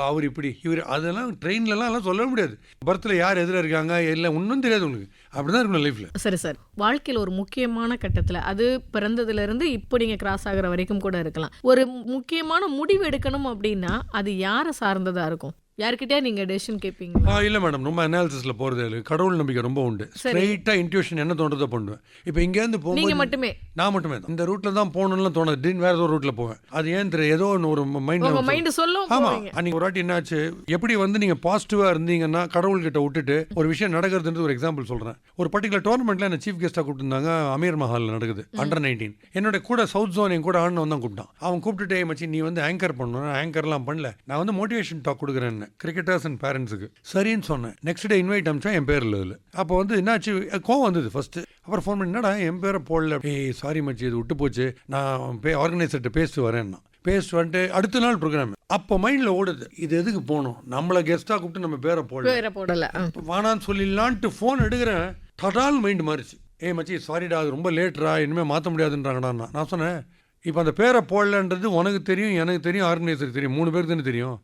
அவர் இப்படி இவர், அதெல்லாம் ட்ரெயின்லலாம் எல்லாம் சொல்ல முடியாது. பர்த்தில் யார் எதிராக இருக்காங்க இல்லை ஒன்றும் தெரியாது உங்களுக்கு. அப்படி தான் இருக்கணும் லைஃப்பில். சரி சார், வாழ்க்கையில் ஒரு முக்கியமான கட்டத்தில், அது பிறந்ததுலேருந்து இப்போ நீங்கள் கிராஸ் ஆகிற வரைக்கும் கூட இருக்கலாம், ஒரு முக்கியமான முடிவு எடுக்கணும் அப்படின்னா அது யாரை சார்ந்ததாக இருக்கும்? யார்கிட்டே நீங்க டெசிஷன் கேட்பீங்க? இல்லை மேடம், ரொம்ப அனாலிசிஸில் போகிறது இல்லை. கடவுள் நம்பிக்கை ரொம்ப உண்டு. ஸ்ட்ரெயிட்டாக இன்ட்யூஷன் என்ன தோன்றதை பண்ணுவேன். இப்போ இங்கேருந்து போகும்போது மட்டுமே நான் மட்டுமே தான் இந்த ரூட்டில் தான் போகணும்லாம் தோணுது, திடீர்னு வேறு ஏதோ ரூட்டில் போவேன். அது ஏன் தெரியும், ஏதோ ஒரு மைண்ட் சொல்லும். ஆமாம், அன்றைக்கி ஒரு வாட்டி என்னாச்சு, எப்படி வந்து நீங்கள் பாசிட்டிவாக இருந்தீங்கன்னா கடவுள்கிட்ட விட்டுட்டு ஒரு விஷயம் நடக்கிறதுன்றது ஒரு எக்ஸாம்பிள் சொல்கிறேன். ஒரு பர்டிகுலர் டோர்னமெண்ட்டில் என்ன சீஃப் கெஸ்ட்டாக கூப்பிட்டுருந்தாங்க, அமீர் மஹாலில் நடக்குது, அண்டர் 19. என்னோட கூட சவுத் ஜோன் என் கூட ஆடினவன் தான் கூப்பிட்டான். அவன் கூப்பிட்டுட்டே மச்சி நீ வந்து ஆங்கர் பண்ணணும், ஆங்கர்லாம் பண்ணல, நான் வந்து மோட்டிவேஷன் டாக் கொடுக்குறேன் கிரிக்கெட்டர்ஸ் அண்ட் பேரண்ட்ஸுக்கு. சரின்னு சொன்னேன். நெக்ஸ்ட் டே இன்வைட் அமிச்சா என் பேர் இல்லை. அப்போ வந்து என்னாச்சு, கோவம் வந்தது ஃபர்ஸ்ட். அப்புறம் ஃபோன் பண்ணி என்னடா என் பேரை போடல, சாரி மச்சி இது விட்டு போச்சு, நான் ஆர்கனைசர்கிட்ட பேசிட்டு வரேன்னா. பேசிட்டு வந்துட்டு அடுத்த நாள் ப்ரோக்ராம். அப்போ மைண்டில் ஓடுது, இது எதுக்கு போகணும், நம்மளை கெஸ்ட்டாக கூப்பிட்டு நம்ம பேரை போடல, வானான்னு சொல்லிடலான்ட்டு ஃபோன் எடுக்கிறேன். டடால் மைண்ட் மாறிச்சு. மச்சி சாரிடா அது ரொம்ப லேட்ரா, இனிமேல் மாற்ற முடியாதுன்றாங்கடா. நான் சொன்னேன், இப்போ அந்த பேரை போடலன்றது உனக்கு தெரியும், எனக்கு தெரியும், ஆர்கனைசருக்கு தெரியும், 3 பேருக்கு தானே தெரியும்.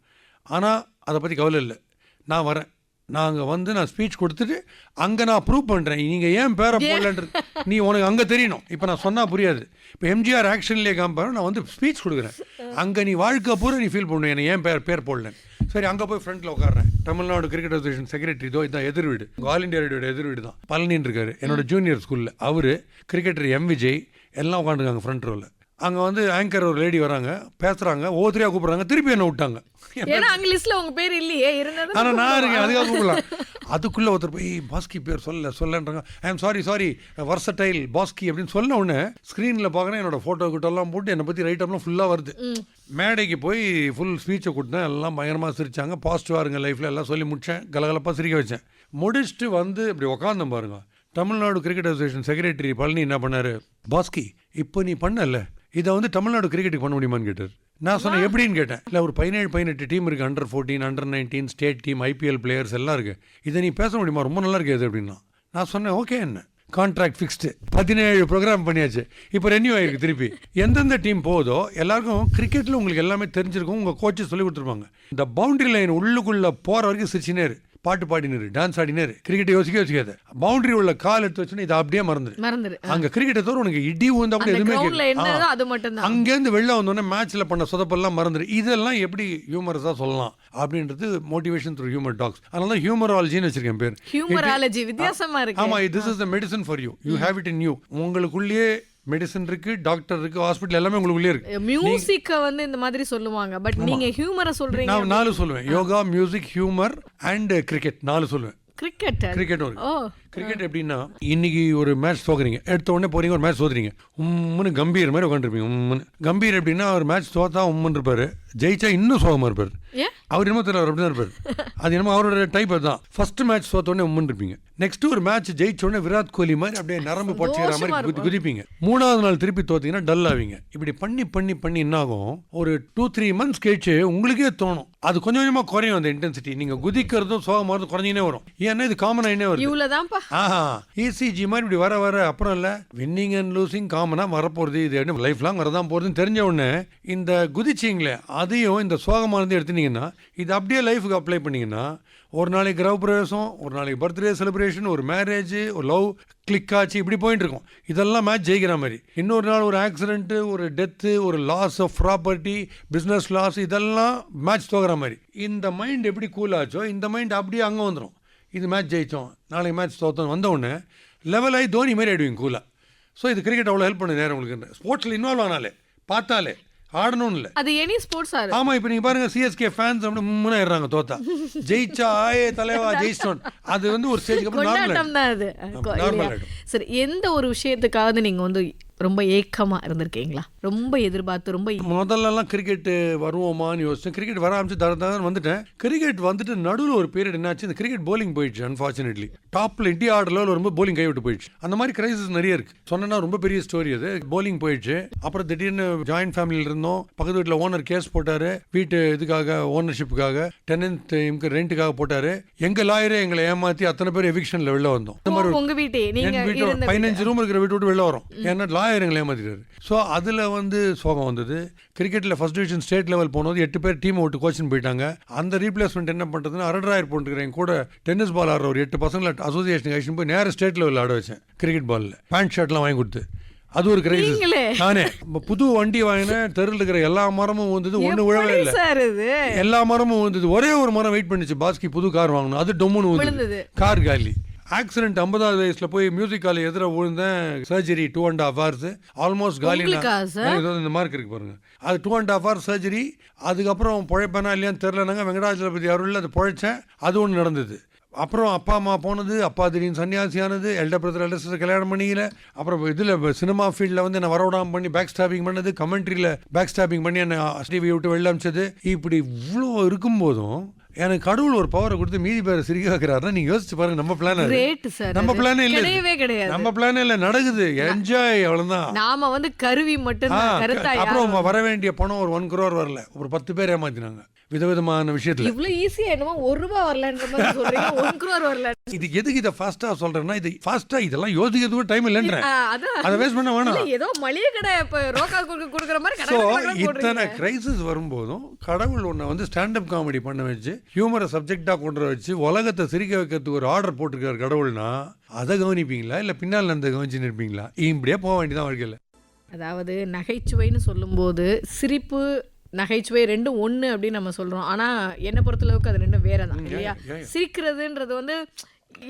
ஆனால் அதை பற்றி கவலை இல்லை, நான் வரேன். நாங்கள் வந்து நான் ஸ்பீச் கொடுத்துட்டு அங்கே நான் ப்ரூவ் பண்ணுறேன், நீங்கள் ஏன் பேரை போடலன்றது நீ உனக்கு அங்கே தெரியணும். இப்போ நான் சொன்னால் புரியாது. இப்போ எம்ஜிஆர் ஆக்ஷன்லேயே காமிப்பாரு, நான் வந்து ஸ்பீச் கொடுக்குறேன். அங்கே நீ வாழ்க்கை பூரா நீ ஃபீல் பண்ணுவேன், ஏன் பேர் போடலன்னு. சரி, அங்கே போய் ஃப்ரண்ட்டில் உட்காடுறேன். தமிழ்நாடு கிரிக்கெட் அசோசியேஷன் செக்ரட்டரி இதோ இதான் எதிர் வீடு, ஆல் இண்டியா ரேடியோட எதிர் வீடு தான், பழனின்னு இருக்காரு, என்னோட ஜூனியர் ஸ்கூலில். அவர் கிரிக்கெட்டர் எம் விஜய் எல்லாம் உட்காந்துருக்காங்க ஃப்ரண்ட் ரோவில். அங்கே வந்து ஆங்கர் ஒரு லேடி வராங்க, பேசுகிறாங்க, ஒவ்வொருத்தரையாக கூப்பிட்றாங்க, திருப்பி என்ன விட்டாங்க. ஆனால் நான் இருக்கேன், அதுக்காக கூப்பிடலாம். அதுக்குள்ளே ஒருத்தர் போய் பாஸ்கி பேர் சொல்லன்றாங்க. I am sorry versatile Bhaski அப்படின்னு சொன்ன உடனே ஸ்க்ரீனில் பார்க்குறேன், என்னோட ஃபோட்டோ கிட்டெல்லாம் போட்டு என்னை பற்றி ரைட்டப்லாம் ஃபுல்லாக வருது. மேடைக்கு போய் ஃபுல் ஸ்பீச்சை கொடுத்தேன், எல்லாம் பயங்கரமாக சிரித்தாங்க. பாசிட்டிவாக இருங்க லைஃப்பில் எல்லாம் சொல்லி முடித்தேன், கலகலப்பாக சிரிக்க வச்சேன். முடிச்சுட்டு வந்து இப்படி உக்காந்தேன் பாருங்க. Tamil Nadu cricket association secretary Palani என்ன பண்ணார், பாஸ்கி இப்போ நீ பண்ணல இதை வந்து தமிழ்நாடு கிரிக்கெட்டுக்கு பண்ண முடியுமான்னு கேட்டார். நான் சொன்னேன் எப்படின்னு கேட்டேன். இல்லை ஒரு 17-18 டீம் இருக்குது, under 14, under 19, state team, IPL players எல்லாம் இருக்குது, இதை நீ பேச முடியுமா, ரொம்ப நல்லா இருக்குது அப்படின்னா. நான் சொன்னேன் ஓகே, என்ன கான்ட்ராக்ட் ஃபிக்ஸ்டு, 17 ப்ரோக்ராம் பண்ணியாச்சு, இப்போ ரெனியூ ஆகிருக்கு. திருப்பி எந்தெந்த டீம் போதோ எல்லாருக்கும் கிரிக்கெட்டில் உங்களுக்கு எல்லாமே தெரிஞ்சிருக்கும், உங்கள் கோச்சு சொல்லி கொடுத்துருப்பாங்க. இந்த பவுண்டரி லைன் உள்ளுக்குள்ளே போகிற வரைக்கும் சிரிச்சினேரு, பாட்டு பாடினாரு, டான்ஸ் ஆடினாரு. கிரிக்கெட் யோசிக்காது, பவுண்டரி உள்ள கால் எடுத்து வச்சுன்னா இதை அப்படியே மறந்துரு. அங்க கிரிக்கெட்டை தவிர உனக்கு இடி ஊந்தா கூட எதுவுமே அங்கேருந்து வெளில வந்தோடனே மேட்ச்ல பண்ண சொதப்பெல்லாம் மறந்துரு. இதெல்லாம் எப்படி ஹியூமரஸா சொல்லலாம் அப்படின்றது மோட்டிவேஷன் த்ரூ ஹியூமர் டாக்ஸ். அதனால தான் ஹியூமராலஜின்னு வச்சிருக்கேன் பேர். ஹியூமராலஜி வித்தியாசமா இருக்கு. ஆமா, this is the medicine for you, you have it in you. உங்களுக்குள்ளேயே மெடிசன் இருக்கு, டாக்டர் இருக்கு, ஹாஸ்பிட்டல் எல்லாமே உங்களுக்குள்ளே இருக்கு. மியூசிக் வந்து இந்த மாதிரி சொல்லுவாங்க, பட் நீங்க ஹியூமரை சொல்றீங்க. நான் 4 சொல்லுவேன், yoga, music, humour and cricket 4 சொல்லுவேன். கிரிக்கெட் கிரிக்கெட் எப்படின்னா, இன்னைக்கு ஒரு மேட்ச் தோக்குறீங்க, எடுத்த உடனே போறீங்க, ஒரு மேட்ச் தோத்துறீங்க, உம்முன்னு கம்பீர் மாதிரி உட்காந்துருப்பீங்க. கம்பீர் எப்படின்னா, ஒரு மேட்ச் தோத்தா உம்முன்னு இருப்பாரு, ஜெயிச்சா இன்னும் சோகமா இருப்பாரு. அவர் என்னமோ தெரியல, அவர் அப்படிதான் இருப்பாரு. அது என்னமோ அவரோட டைப் தான். ஃபர்ஸ்ட் மேட்ச் தோத்த உடனே உம்முன்னு இருப்பீங்க. நெக்ஸ்ட் ஒரு மேட்ச் ஜெயிச்ச உடனே விராட் கோலி மாதிரி அப்படியே நரம்பு பொடிச்சுக்கிற மாதிரி குதிப்பீங்க. 3வது நாள் திருப்பி தோத்தீங்கன்னா டல் ஆவீங்க. இப்படி பண்ணி என்ன ஆகும், ஒரு 2-3 மந்த்ஸ் கழிச்சு உங்களுக்கே தோணும், அது கொஞ்சம் கொஞ்சமா குறையும் அந்த இன்டென்சிட்டி. நீங்க குதிக்கிறதும் சோகமாறதும் குறைஞ்சினே வரும். ஏன்னா இது காமன் ஆயினே வரும். இவ்வளவுதான்ப்பா ஆஹா இசிஜி மாதிரி இப்படி வர வர அப்புறம் இல்லை வின்னிங் அண்ட் லூசிங் காமனாக வரப்போகிறது, இது லைஃப் லாங் வரதான் போகிறதுன்னு தெரிஞ்ச உடனே இந்த குதிச்சிங்களே அதையும் இந்த சோகமானது எடுத்துனீங்கன்னா இது அப்படியே லைஃபுக்கு அப்ளை பண்ணிங்கன்னா ஒரு நாளைக்கு கிரக பிரவேசம், ஒரு நாளைக்கு பர்த்டே செலிப்ரேஷன், ஒரு மேரேஜ், ஒரு லவ் கிளிக் ஆச்சு, இப்படி போயிட்டு இருக்கும். இதெல்லாம் மேட்ச் ஜெயிக்கிற மாதிரி. இன்னொரு நாள் ஒரு ஆக்சிடென்ட்டு, ஒரு டெத்து, ஒரு loss of property, business loss, இதெல்லாம் மேட்ச் தோகிற மாதிரி. இந்த மைண்ட் எப்படி கூல் ஆச்சோ இந்த மைண்ட் அப்படியே அங்கே வந்துடும். இது மேட்ச் ஜெயித்தோம், நாளைக்கு மேட்ச் தோற்றோம் வந்தவுடனே லெவல் ஆகி தோனி மாதிரி ஆகிடுவீங்க கூலாக. ஸோ இது கிரிக்கெட் அவ்வளோ ஹெல்ப் பண்ணுது நேரம் உங்களுக்கு. ஸ்போர்ட்ஸில் இன்வால்வ் ஆனாலே பார்த்தாலே ஆடணும்னு இல்லை. அது எனி ஸ்போர்ட்ஸ் ஆறு. ஆமா இப்போ நீங்க பாருங்க சிஎஸ்கே ஃபேன்ஸ் அப்படி முன்னா ஏறாங்க தோத்தா, ஜெயிச்சா ஆயே தலைவா ஜெயிச்சிட்டோம். அது வந்து ஒரு ஸ்டேஜ்க்கு அப்புறம் கொண்டாட்டம் தான் அது. சரி, எந்த ஒரு விஷயத்துக்காவது நீங்க வந்து ரொம்ப ஏக்கமாக இருந்திருக்கீங்களா? ரொம்ப எதிர்பார்த்து ரொம்ப முதல்லலாம் கிரிக்கெட் வருவோமான்னு யோசிச்சேன். கிரிக்கெட் வர ஆரம்பிச்சு தரதான் வந்துட்டேன். கிரிக்கெட் வந்துட்டு நடுவில் ஒரு பீரியட் என்னாச்சு, இந்த கிரிக்கெட் போலிங் போயிடுச்சு. அன்ஃபார்ச்சுனேட்லி டாப்ல இந்தியா ஆர்டர்ல வரும்போது போலிங் கைவிட்டு போயிடுச்சு. அந்த மாதிரி கிரைசிஸ் நிறைய இருக்கு. சொன்னா ரொம்ப பெரிய ஸ்டோரி அது. போலிங் போயிடுச்சு. அப்புறம் திடீர்னு ஜாயின்ட் ஃபேமிலியில் இருந்தோம். பக்கத்து வீட்டில் ஓனர் கேஸ் போட்டாரு, வீட்டு இதுக்காக ஓனர்ஷிப்புக்காக, டெனன்ட் ரெண்ட்டுக்காக போட்டாரு. எங்க லாயரே எங்களை ஏமாத்தி அத்தனை பேர் எவிக்ஷன்ல வெளில வந்தோம். இந்த மாதிரி உங்க வீட்டே நீங்க 15 ரூம் இருக்கிற வீட்டு விட்டு வெளில வரும். ஏன்னா லாயர் எங்களை ஏமாத்திட்டாரு. ஸோ அதில் வந்து சோகம் வந்தது. கிரிக்கெட்டில் ஃபர்ஸ்ட் டிவிஷன் ஸ்டேட் லெவல் போனது 8 பேர் டீமை விட்டு கோச்சின்னு போயிட்டாங்க. அந்த ரீப்ளேஸ்மெண்ட் என்ன பண்ணுறதுன்னு அரட்ராயர் போட்டுக்கிறேன் கூட டென்னிஸ் பால் ஆடுற ஒரு 8 பசங்களை அசோசியேஷன் கழிச்சு போய் நேரம் ஸ்டேட் லெவலில் ஆட வச்சேன். கிரிக்கெட் பாலில் பேண்ட் ஷர்ட்லாம் வாங்கி கொடுத்து. அது ஒரு கிரைசிஸ். நானே புது வண்டி வாங்கினேன். தெருவில் இருக்கிற எல்லா மரமும் வந்தது, ஒன்று விழவே இல்லை. எல்லா மரமும் வந்தது, ஒரே ஒரு மரம் வெயிட் பண்ணிச்சு. பாஸ்கி புது கார் வாங்கணும், அது டொம்முன்னு விழுந்தது, கார் காலி. ஆக்சிடென்ட் 50வது வயசில் போய் மியூசிக் காலேஜ் எதிர விழுந்தேன். சர்ஜரி 2.5 hours, ஆல்மோஸ்ட் காலி. இந்த மார்க் இருக்கு பாருங்க. அது 2.5 hours சர்ஜரி. அதுக்கப்புறம் பிழைப்பேனா இல்லையான்னு தெரிலனாங்க. வெங்கடாஜலபதி அருளில் அது பிழைச்சேன். அது ஒன்று நடந்தது. அப்புறம் அப்பா அம்மா போனது, அப்பா திடீர்னு சன்னியாசியானது, எல்டர் பிரதர் எல்டர் சிஸ்டர் கல்யாணம் பண்ணிக்கல. அப்புறம் இதில் சினிமா ஃபீல்டில் வந்து என்னை வரவிடாமல் பண்ணி பேக் ஸ்டாப்பிங் பண்ணது, கமெண்ட்ரியில் பேக் ஸ்டாப்பிங் பண்ணி என்னை டிவி விட்டு வெளில அமிச்சது. இப்படி இவ்வளோ இருக்கும்போதும் எனக்கு கடவுள் ஒரு பவரை கொடுத்து மீதி பேரை சிரிக்க வைக்கிறாருன்னா நீங்க யோசிச்சு பாருங்க. நம்ம பிளான் நம்ம பிளானே இல்ல, நம்ம பிளானே இல்ல, நடக்குது. என்ஜாய், அவ்வளவுதான். நாம வந்து கருவி மட்டும். அப்புறம் வர வேண்டிய பணம் ஒரு 1 crore வரல. ஒரு 10 பேர் ஏமாத்தினாங்க விதவிதமான விஷயத்துல. இவ்வளவு ஈஸியா என்னமோ 1 ரூபாய் வரலன்ற மாதிரி சொல்றீங்க, 1 crore வரல. இது எதுக்கு இத ஃபாஸ்டா சொல்றேன்னா, இது ஃபாஸ்டா இதெல்லாம் யோசிக்கிறதுக்கு டைம் இல்லன்றேன். அத வேஸ்ட் பண்ண வேணாம். ஏதோ மளிகை கடை இப்ப ரோக்கா குடுக்குற மாதிரி கடை போடுறீங்க. இத்தனை கிரைசிஸ் வரும்போதும் கடவுள் ஒண்ணு வந்து ஸ்டாண்ட் அப் காமெடி பண்ண வச்சு, ஹியூமரை சப்ஜெக்டா கொண்டு வச்சு உலகத்தை சிரிக்க வைக்கிறதுக்கு ஒரு ஆர்டர் போட்டுருக்காரு கடவுள்னா, அதை கவனிப்பீங்களா இல்ல பின்னால் அந்த கவனிச்சுன்னு இருப்பீங்களா? இப்படியே போக வேண்டியதான் வாழ்க்கையில. அதாவது நகைச்சுவைன்னு சொல்லும்போது சிரிப்பு நகைச்சுவை ரெண்டும் ஒன்று அப்படின்னு நம்ம சொல்கிறோம். ஆனால் என்னை பொறுத்தளவுக்கு அது ரெண்டும் வேற தான் இல்லையா? சிரிக்கிறதுன்றது வந்து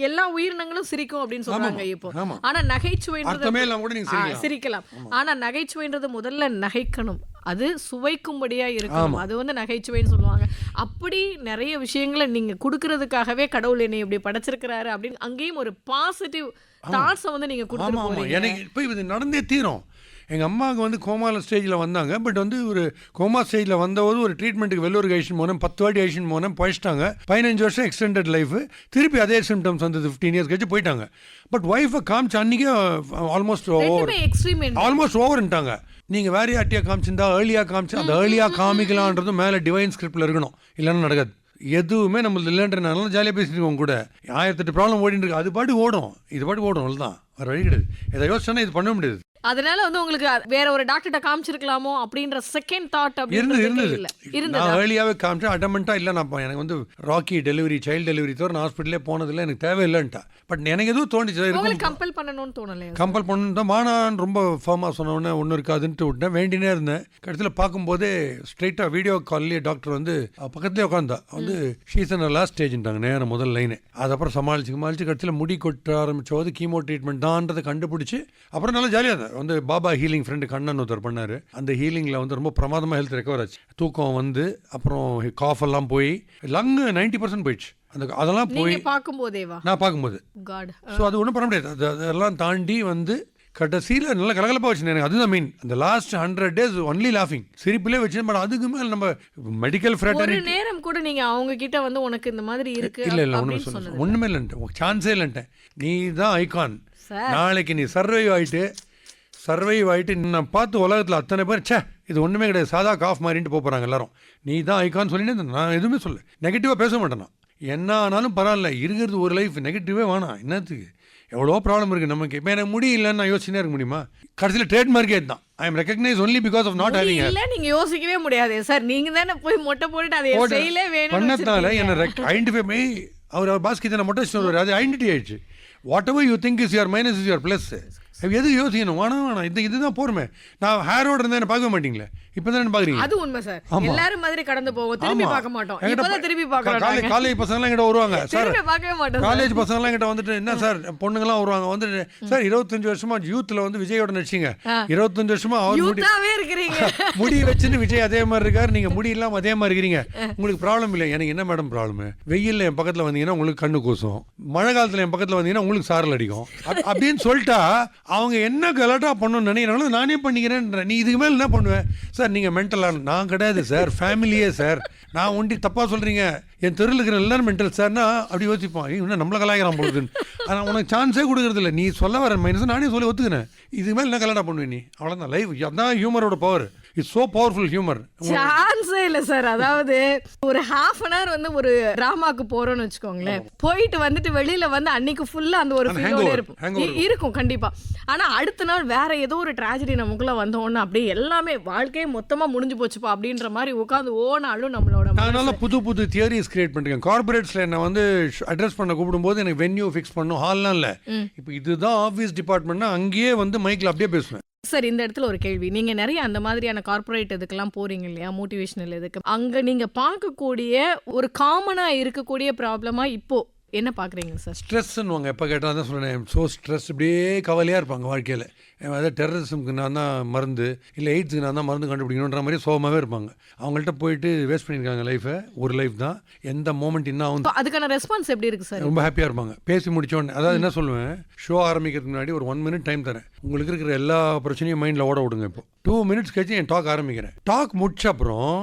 எல்லா உயிரினங்களும் சிரிக்கும் அப்படின்னு சொல்றாங்க இப்போ. ஆனா நகைச்சுவைன்றது சிரிக்கலாம். ஆனா நகைச்சுவைன்றது முதல்ல நகைக்கணும், அது சுவைக்கும்படியா இருக்கணும். அது வந்து நகைச்சுவைன்னு சொல்லுவாங்க. அப்படி நிறைய விஷயங்களை நீங்க கொடுக்கறதுக்காகவே கடவுள் என்னை இப்படி படைச்சிருக்கிறாரு அப்படின்னு அங்கேயும் ஒரு பாசிட்டிவ் தாட்ஸை வந்து நீங்க கொடுத்துட்டு போறீங்க. எனக்கு இப்போ இது நடந்தே தீரும். எங்கள் அம்மாவுக்கு வந்து கோமாவில் ஸ்டேஜில் வந்தாங்க. பட் வந்து ஒரு கோமா ஸ்டேஜில் வந்தபோது ஒரு ட்ரீட்மெண்ட்டுக்கு வெள்ளூருக்கு ஐஷன் போனேன். 10 வாட்டி ஐஷன் போனேன், பழிச்சிட்டாங்க. 15 வருஷம் எக்ஸ்டெண்டட் லைஃப். திருப்பி அதே சிம்டம்ஸ் வந்து 15 years கழிச்சு போயிட்டாங்க. பட் ஒய்ஃபை காமிச்சு அன்றைக்கே ஆல்மோஸ்ட் ஓவர்ன்ட்டாங்க. நீங்கள் வேற யார்ட்டியாக காமிச்சிருந்தா ஏர்லியாக காமிச்சு, அந்த ஏர்லியாக காமிக்கலான்றது மேலே டிவைன் ஸ்கிரிப்டில் இருக்கணும், இல்லைன்னா நடக்காது. எதுவுமே நம்மளுக்கு இல்லைன்றனால ஜாலியாக பேசிட்டு இருக்கோம் கூட. 1008 ப்ராப்ளம் ஓடிட்டு இருக்கு. அது பாட்டு ஓடும், இது பாட்டு ஓடும், அவ்வளோதான். வேறு வழி கிடையாது. எதை யோசிச்சோன்னா இது பண்ண முடியாது. அதனால வந்து உங்களுக்கு வேற ஒரு டாக்டர்கிட்ட காமிச்சிருக்கலாமோ அப்படின்ற செகண்ட் தாட் இருந்தது. நான் ஏர்லியாவே காமிச்சேன். அடமெண்டா இல்லை, நான் எனக்கு வந்து ராக்கி டெலிவரி, சைல்டு டெலிவரி தவிர நான் ஹாஸ்பிட்டலே போனதில்லை, எனக்கு தேவையில்லைன்ட்டா. பட் எனக்கு எதுவும் தோணுச்சு, கம்பல் பண்ணணும்னு தோணலை. கம்பல் பண்ணணும் மானான்னு ரொம்ப ஃபர்மாக சொன்னோன்னே ஒன்றும் இருக்காதுன்ட்டு விட்டேன். வேண்டினே இருந்தேன். கடைசியில் பார்க்கும்போதே ஸ்ட்ரெயிட்டாக வீடியோ கால்லேயே டாக்டர் வந்து பக்கத்துலேயே உட்காந்தா வந்து ஷீசன் லாஸ்ட் ஸ்டேஜ்ட்டாங்க நேரம் முதல் லைனு. அதுக்கப்புறம் சமாளிச்சு கடைசியில் முடி கொட்ட ஆரம்பிச்சோது கீமோ ட்ரீட்மெண்ட் தான்றதை கண்டுபிடிச்சி அப்புறம் நல்லா ஜாலியாக இருந்தேன். வந்து பாபா ஹீலிங் ஃப்ரெண்டு கண்ணன் ஒருத்தர் பண்ணார். அந்த ஹீலிங்கில் வந்து ரொம்ப பிரமாதமாக ஹெல்த் ரெக்கவர் ஆச்சு. தூக்கம் வந்து அப்புறம் காஃப் எல்லாம் போய் லங்கு 90% போயிடுச்சு. அதெல்லாம் போய் பார்க்கும்போதேவா நான் பார்க்கும்போது. ஸோ அது ஒன்றும் பண்ண முடியாது. அதெல்லாம் தாண்டி வந்து கடைசியில் நல்லா கலகலப்பாக வச்சு எனக்கு அதுதான் மெயின். அந்த லாஸ்ட் 100 days ஒன்லி லாஃபிங், சிரிப்பிலே வச்சு. பட் அதுக்கு மேலே நம்ம மெடிக்கல் ஃப்ராட்டர்னிட்டி ஒரு நேரம் கூட நீங்கள் அவங்க கிட்ட வந்து உனக்கு இந்த மாதிரி இருக்கு இல்லை ஒன்றுமே சொல்ல ஒன்றுமே இல்லைன்ட்டேன், சான்ஸே இல்லைன்ட்டேன். நீ தான் ஐகான். நாளைக்கு நீ சர்வைவ் ஆகிட்டு நான் பார்த்து உலகத்தில் அத்தனை பேர் சே இது ஒன்றுமே கிடையாது, சாதா காஃப் மாதிரின்ட்டு போகிறாங்க எல்லாரும். நீ தான் ஐகான் சொல்லிட்டு நான் எதுவுமே சொல்ல, நெகட்டிவாக பேச மாட்டேன். நான் என்ன ஆனாலும் பரவாயில்ல, இருக்கிறது ஒரு லைஃப், நெகட்டிவே வேணாம். என்னத்துக்கு எவ்வளோ ப்ராப்ளம் இருக்குது நமக்கு. இப்போ எனக்கு முடியலன்னு நான் யோசிச்சுனே இருக்க முடியுமா? கடைசியில் ட்ரேட்மார்க்கே தான். I am recognise only because of not having. இல்ல நீங்க யோசிக்கவே முடியாது சார். நீங்க தானே போய் மொட்டை போட்டுட்டு அதை செய்யலே வேணும் பண்ணதால என்ன ஐடென்டிஃபை பண்ணி அவர் பாஸ்கி தானே மொட்டை வச்சுட்டு அது ஐடென்டிட்டி ஆயிடுச்சு. What ever you think is your minus is your plus. எது யோசிக்கணும் வேணாம் இதுதான் போருமே. நான் ஹேரோட இருந்தா என்ன பார்க்க மாட்டீங்களே, இப்போ தான் பார்க்குறீங்க. அது உண்மை சார். எல்லாரும் மாதிரி கடந்து போவோம், திரும்பி பார்க்க மாட்டோம். இப்போதான் திரும்பி பார்க்குறோம். காலேஜ் பசங்களாம் என்கிட்ட வருவாங்க சார், பார்க்கவே மாட்டோம். காலேஜ் பசங்களாம் என்கிட்ட வந்துட்டு என்ன சார் பொண்ணுங்களாம் வருவாங்க வந்துட்டு, சார் 25 வருஷமா யூத்தில் வந்து விஜயோட நடிச்சிங்க, 25 வருஷமா அவர் முடி வச்சுன்னு விஜய் அதே மாதிரி இருக்காரு, நீங்கள் முடி இல்லாமல் அதே மாதிரி இருக்கிறீங்க, உங்களுக்கு ப்ராப்ளம் இல்லை. எனக்கு என்ன மேடம் ப்ராப்ளம்? வெயிலில் என் பக்கத்தில் வந்தீங்கன்னா உங்களுக்கு கண்ணு கூசும், மழை காலத்தில் என் பக்கத்தில் வந்தீங்கன்னா உங்களுக்கு சாரல் அடிக்கும் அப்படின்னு சொல்லிட்டா அவங்க என்ன கலாட்டா பண்ணணும்னு நினைக்கிறாங்களோ நானே பண்ணிக்கிறேன். நீ இதுக்கு மேலே என்ன பண்ணுவேன் சார்? நீங்கள் மென்டலான நான் கிடையாது சார், ஃபேமிலியே சார். நான் ஒண்டி தப்பாக சொல்கிறீங்க, என் தெருவில் இருக்கிற எல்லாரும் மென்டல் சார்னா அப்படி யோசிப்பான், இன்னும் நம்மளை கலாய்க்கிறான் பொழுதுன்னு. ஆனால் உனக்கு சான்ஸே கொடுக்குறது இல்லை. நீ சொல்ல வர மைனஸ் நானே சொல்லி ஒத்துக்கிறேன். இதுக்கு மேலே என்ன கலாட்டா பண்ணுவேன் நீ? அவ்வளோதான் லைஃப். அதான் ஹியூமரோட power. It's so powerful humour. சான்ஸே இல்லை சார். அதாவது ஒரு ஹாஃப் அன் ஹவர் வந்து ஒரு டிராமாக்கு போகிறோன்னு வச்சுக்கோங்களேன், போயிட்டு வந்துட்டு வெளியில் வந்து அன்னைக்கு ஃபுல்லாக அந்த ஒரு ஃபீலோட இருக்கும் கண்டிப்பாக. ஆனால் அடுத்த நாள் வேற ஏதோ ஒரு ட்ராஜடி நமக்குள்ளே வந்தோன்னு அப்படியே எல்லாமே வாழ்க்கையே மொத்தமாக முடிஞ்சு போச்சுப்பா அப்படின்ற மாதிரி உட்காந்து ஓனாலும் நம்மளோட. அதனால புது புது தியரிஸ் கிரியேட் பண்ணிருக்கேன். கார்பரேட்ஸ்ல என்ன வந்து அட்ரஸ் பண்ண கூப்பிடும்போது எனக்கு வென்யூ ஃபிக்ஸ் பண்ணும், ஹால்லாம் இல்லை. இப்போ இதுதான் ஆஃபீஸ் டிபார்ட்மெண்ட்னா அங்கேயே வந்து மைக்கில் அப்படியே பேசுவேன். சார் இந்த இடத்துல ஒரு கேள்வி. நீங்க நிறைய அந்த மாதிரியான கார்பரேட் இதுக்கெல்லாம் போறீங்க இல்லையா, மோட்டிவேஷனல் இதுக்கு, அங்க நீங்க பார்க்கக்கூடிய ஒரு காமனா இருக்கக்கூடிய ப்ராப்ளமா இப்போ என்ன பார்க்குறீங்க சார்? ஸ்ட்ரெஸ்ஸுன்னுவாங்க. எப்போ கேட்டால் தான் சொல்கிறேன், ஸோ ஸ்ட்ரெஸ், இப்படியே கவலையாக இருப்பாங்க வாழ்க்கையில். அதாவது டெரரிசம்க்கு நான் தான் மருந்து, இல்லை எய்ட்ஸுக்கு நான் தான் மருந்து கண்டுபிடிக்கணுன்ற மாதிரி சோகமாகவே இருப்பாங்க. அவங்கள்ட்ட போயிட்டு வேஸ்ட் பண்ணியிருக்காங்க லைஃபை. ஒரு லைஃப் தான், எந்த மூமெண்ட் இன்னும் ஆகும். அதுக்கான ரெஸ்பான்ஸ் எப்படி இருக்குது சார்? ரொம்ப ஹாப்பியாக இருப்பாங்க பேசி முடிச்சோடனே. அதாவது என்ன சொல்லுவேன், ஷோ ஆரம்பிக்கிறதுக்கு முன்னாடி ஒரு 1 minute டைம் தரேன். உங்களுக்கு இருக்கிற எல்லா பிரச்சனையும் மைண்டில் ஓட விடுங்க. இப்போ 2 minutes கழிச்சு என் டாக் ஆரம்பிக்கிறேன். டாக் முடிச்ச அப்புறம்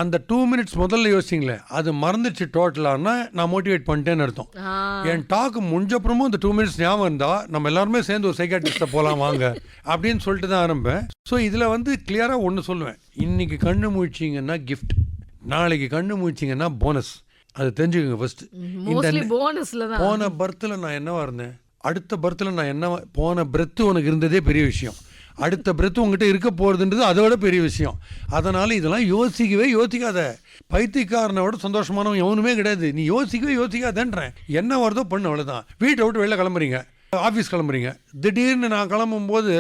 அந்த 2 minutes முதல்ல யோசிச்சிங்களே, அது மறந்துச்சு டோட்டலானா நான் மோட்டிவேட் பண்ணிட்டேன்னு அர்த்தம். என் டாக் முடிஞ்சப்புறமும் அந்த 2 minutes ஞாபகம் இருந்தால் நம்ம எல்லாருமே சேர்ந்து ஒரு சைக்காட்ரிஸ்ட்டை போகலாம் வாங்க அப்படின்னு சொல்லிட்டு தான் ஆரம்பிப்பேன். ஸோ இதில் வந்து கிளியராக ஒன்று சொல்லுவேன், இன்னைக்கு கண்ணு முழிச்சிங்கன்னா கிஃப்ட், நாளைக்கு கண்ணு முழிச்சிங்கன்னா போனஸ். அது தெரிஞ்சுக்கோங்க ஃபர்ஸ்ட். இந்த போன பர்த்தில் நான் என்னவா இருந்தேன், அடுத்த பர்த்தில் நான் என்னவா, போன பிரெத்து உனக்கு இருந்ததே பெரிய விஷயம், அடுத்த பிரெத்து உங்ககிட்ட இருக்க போகிறதுன்றது அதோட பெரிய விஷயம். அதனால் இதெல்லாம் யோசிக்காத. பைத்தியக்காரனோட சந்தோஷமானவன் எவனுமே கிடையாது. நீ யோசிக்காதேன்றேன். என்ன வருதோ பண்ணு, அவ்வளோதான். வீட்டை விட்டு வெளில கிளம்புறீங்க, ஆஃபீஸ் கிளம்புறீங்க, திடீர்னு நான் கிளம்பும்போது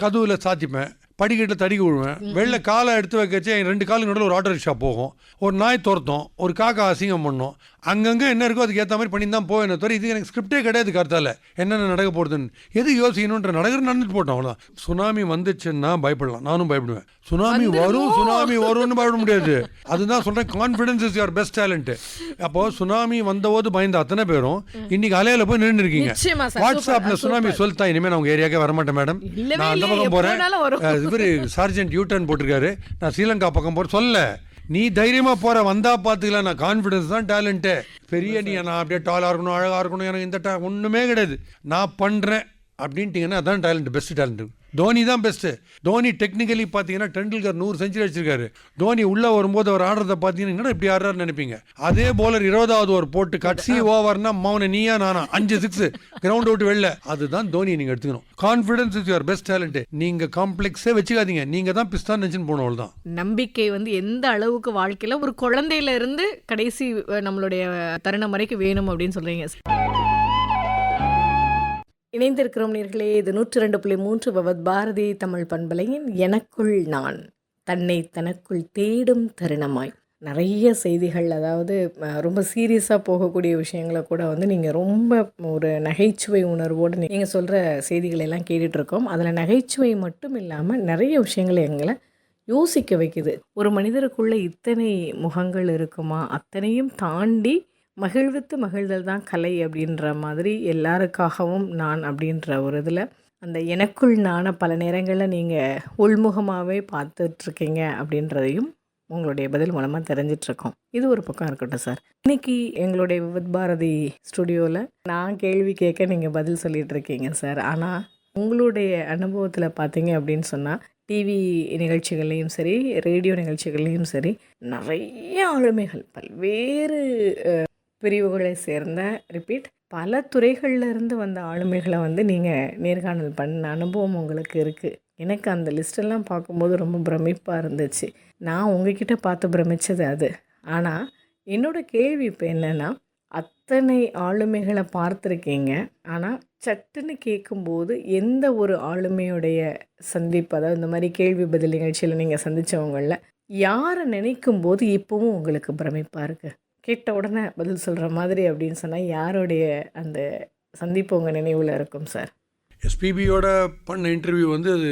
கதவுல சாத்திப்பேன், படிக்கட்டில் தடிக்க விழுவேன், வெளில காலை எடுத்து வைக்கச்சு என் 2 காலுக்கு நடுவில் ஒரு ஆட்டோ ரிக்ஷா போகும், ஒரு நாய் துரத்தும், ஒரு காக்கா அசிங்கம் பண்ணும், அங்கங்கே என்ன இருக்கோ அதுக்கு ஏற்ற மாதிரி பண்ணி தான் போவேன். தவிர இது எனக்கு ஸ்கிரிப்டே கிடையாது. கருத்தால் என்னென்ன நடக்க போகிறதுன்னு எது யோசிக்கணுன்ற நடந்துட்டு போட்டோம், அவ்வளோதான். சுனாமி வந்துச்சுன்னா பயப்படலாம், நானும் பயப்படுவேன். சுனாமி வரும்னு பயப்பட முடியாது. அதுதான் சொல்கிறேன், confidence is your best talent. அப்போது சுனாமி வந்தபோது பயந்த அத்தனை பேரும் இன்னைக்கு அலையில போய் நின்று இருக்கீங்க. வாட்ஸ்அப்பில் சுனாமி சொல்லிட்டா இனிமேல் நான் உங்கள் ஏரியாக்கே வரமாட்டேன் மேடம், நான் அந்த பக்கம் போகிறேன், இவர் சார்ஜென்ட் யூட்டர்ன் போட்டிருக்காரு, நான் ஸ்ரீலங்கா பக்கம் போகிற சொல்ல, நீ தைரியமாக போகிற, வந்தா பார்த்துக்கலாம். நான் கான்ஃபிடன்ஸ் தான் டேலண்ட்டு. பெரிய நீ நான் அப்படியே டாலாக இருக்கணும், அழகாக இருக்கணும், எனக்கு இந்த ஒன்றுமே கிடையாது, நான் பண்ணுறேன் அப்படின்ட்டிங்கன்னா அதான் டேலண்ட், பெஸ்ட் டேலண்ட்டு. தோனி தான் பெஸ்ட்டு. தோனி டெக்னிக்கலி பார்த்தீங்கன்னா டெண்டுல்கர் 100 செஞ்சுரி அடிச்சிருக்காரு. தோனி உள்ளே வரும்போது அவர் ஆடுறதை பார்த்தீங்கன்னா இப்படி ஆடுறாருன்னு நினைப்பீங்க. அதே போலர் 20வது ஓவர் போட்டு கட்சி ஓவர்னா மௌன நீயா நானா 5 6 கிரவுண்ட் விட்டு வெளில, அதுதான் தோனி. நீங்கள் எடுத்துக்கணும். Confidence is your best talent. நீங்கள் காம்ப்ளெக்ஸே வச்சுக்காதீங்க, நீங்கள் தான் பிஸ்தான் நினச்சின்னு போனவள் தான். நம்பிக்கை வந்து எந்த அளவுக்கு வாழ்க்கையில் ஒரு குழந்தையில இருந்து கடைசி நம்மளுடைய தருணம் வரைக்கும் வேணும் அப்படின்னு சொல்றீங்க. இணைந்திருக்கிறோம் நேர்களே, இது 102.3 பவத் பாரதி தமிழ் பண்பலையின் எனக்குள் நான், தன்னை தனக்குள் தேடும் தருணமாய். நிறைய செய்திகள், அதாவது ரொம்ப சீரியஸாக போகக்கூடிய விஷயங்களை கூட வந்து நீங்கள் ரொம்ப ஒரு நகைச்சுவை உணர்வோடு நீங்கள் சொல்கிற செய்திகளை எல்லாம் கேட்டுட்ருக்கோம். அதில் நகைச்சுவை மட்டும் இல்லாமல் நிறைய விஷயங்கள் எங்களை யோசிக்க வைக்குது. ஒரு மனிதருக்குள்ளே இத்தனை முகங்கள் இருக்குமா, அத்தனையும் தாண்டி மகிழ்வித்து மகிழ்தல் தான் கலை அப்படின்ற மாதிரி எல்லாருக்காகவும் நான் அப்படின்ற ஒரு இதில் அந்த எனக்குள் நானை பல நேரங்களில் நீங்கள் உள்முகமாகவே பார்த்துட்ருக்கீங்க அப்படின்றதையும் உங்களுடைய பதில் மூலமாக தெரிஞ்சிட்ருக்கோம். இது ஒரு பக்கம் இருக்கட்டும் சார். இன்றைக்கி எங்களுடைய விவத் பாரதி ஸ்டுடியோவில் நான் கேள்வி கேட்க நீங்கள் பதில் சொல்லிகிட்டு இருக்கீங்க சார். ஆனால் உங்களுடைய அனுபவத்தில் பார்த்தீங்க அப்படின்னு சொன்னால் டிவி நிகழ்ச்சிகள்லேயும் சரி, ரேடியோ நிகழ்ச்சிகள்லேயும் சரி, நிறைய ஆளுமைகள், பல்வேறு பிரிவுகளை சேர்ந்த பல துறைகள்ல இருந்து வந்த ஆளுமைகளை வந்து நீங்கள் நேர்காணல் பண்ண அனுபவம் உங்களுக்கு இருக்குது. எனக்கு அந்த லிஸ்டெல்லாம் பார்க்கும்போது ரொம்ப பிரமிப்பாக இருந்துச்சு. நான் உங்ககிட்ட பார்த்து பிரமித்தது அது. ஆனால் என்னோட கேள்வி இப்போ என்னென்னா, அத்தனை ஆளுமைகளை பார்த்துருக்கீங்க. ஆனால் சட்டுன்னு கேட்கும்போது எந்த ஒரு ஆளுமையுடைய சந்திப்பு, அதாவது இந்த மாதிரி கேள்வி பதில் நிகழ்ச்சியில் நீங்கள் சந்தித்தவங்களில் யாரை நினைக்கும் போது இப்போவும் உங்களுக்கு பிரமிப்பாக இருக்குது? கேட்ட உடனே பதில் சொல்கிற மாதிரி அப்படின்னு சொன்னால் யாருடைய அந்த சந்திப்பு உங்கள் நினைவில் இருக்கும் சார்? எஸ்பிபியோட பண்ண இன்டர்வியூ வந்து அது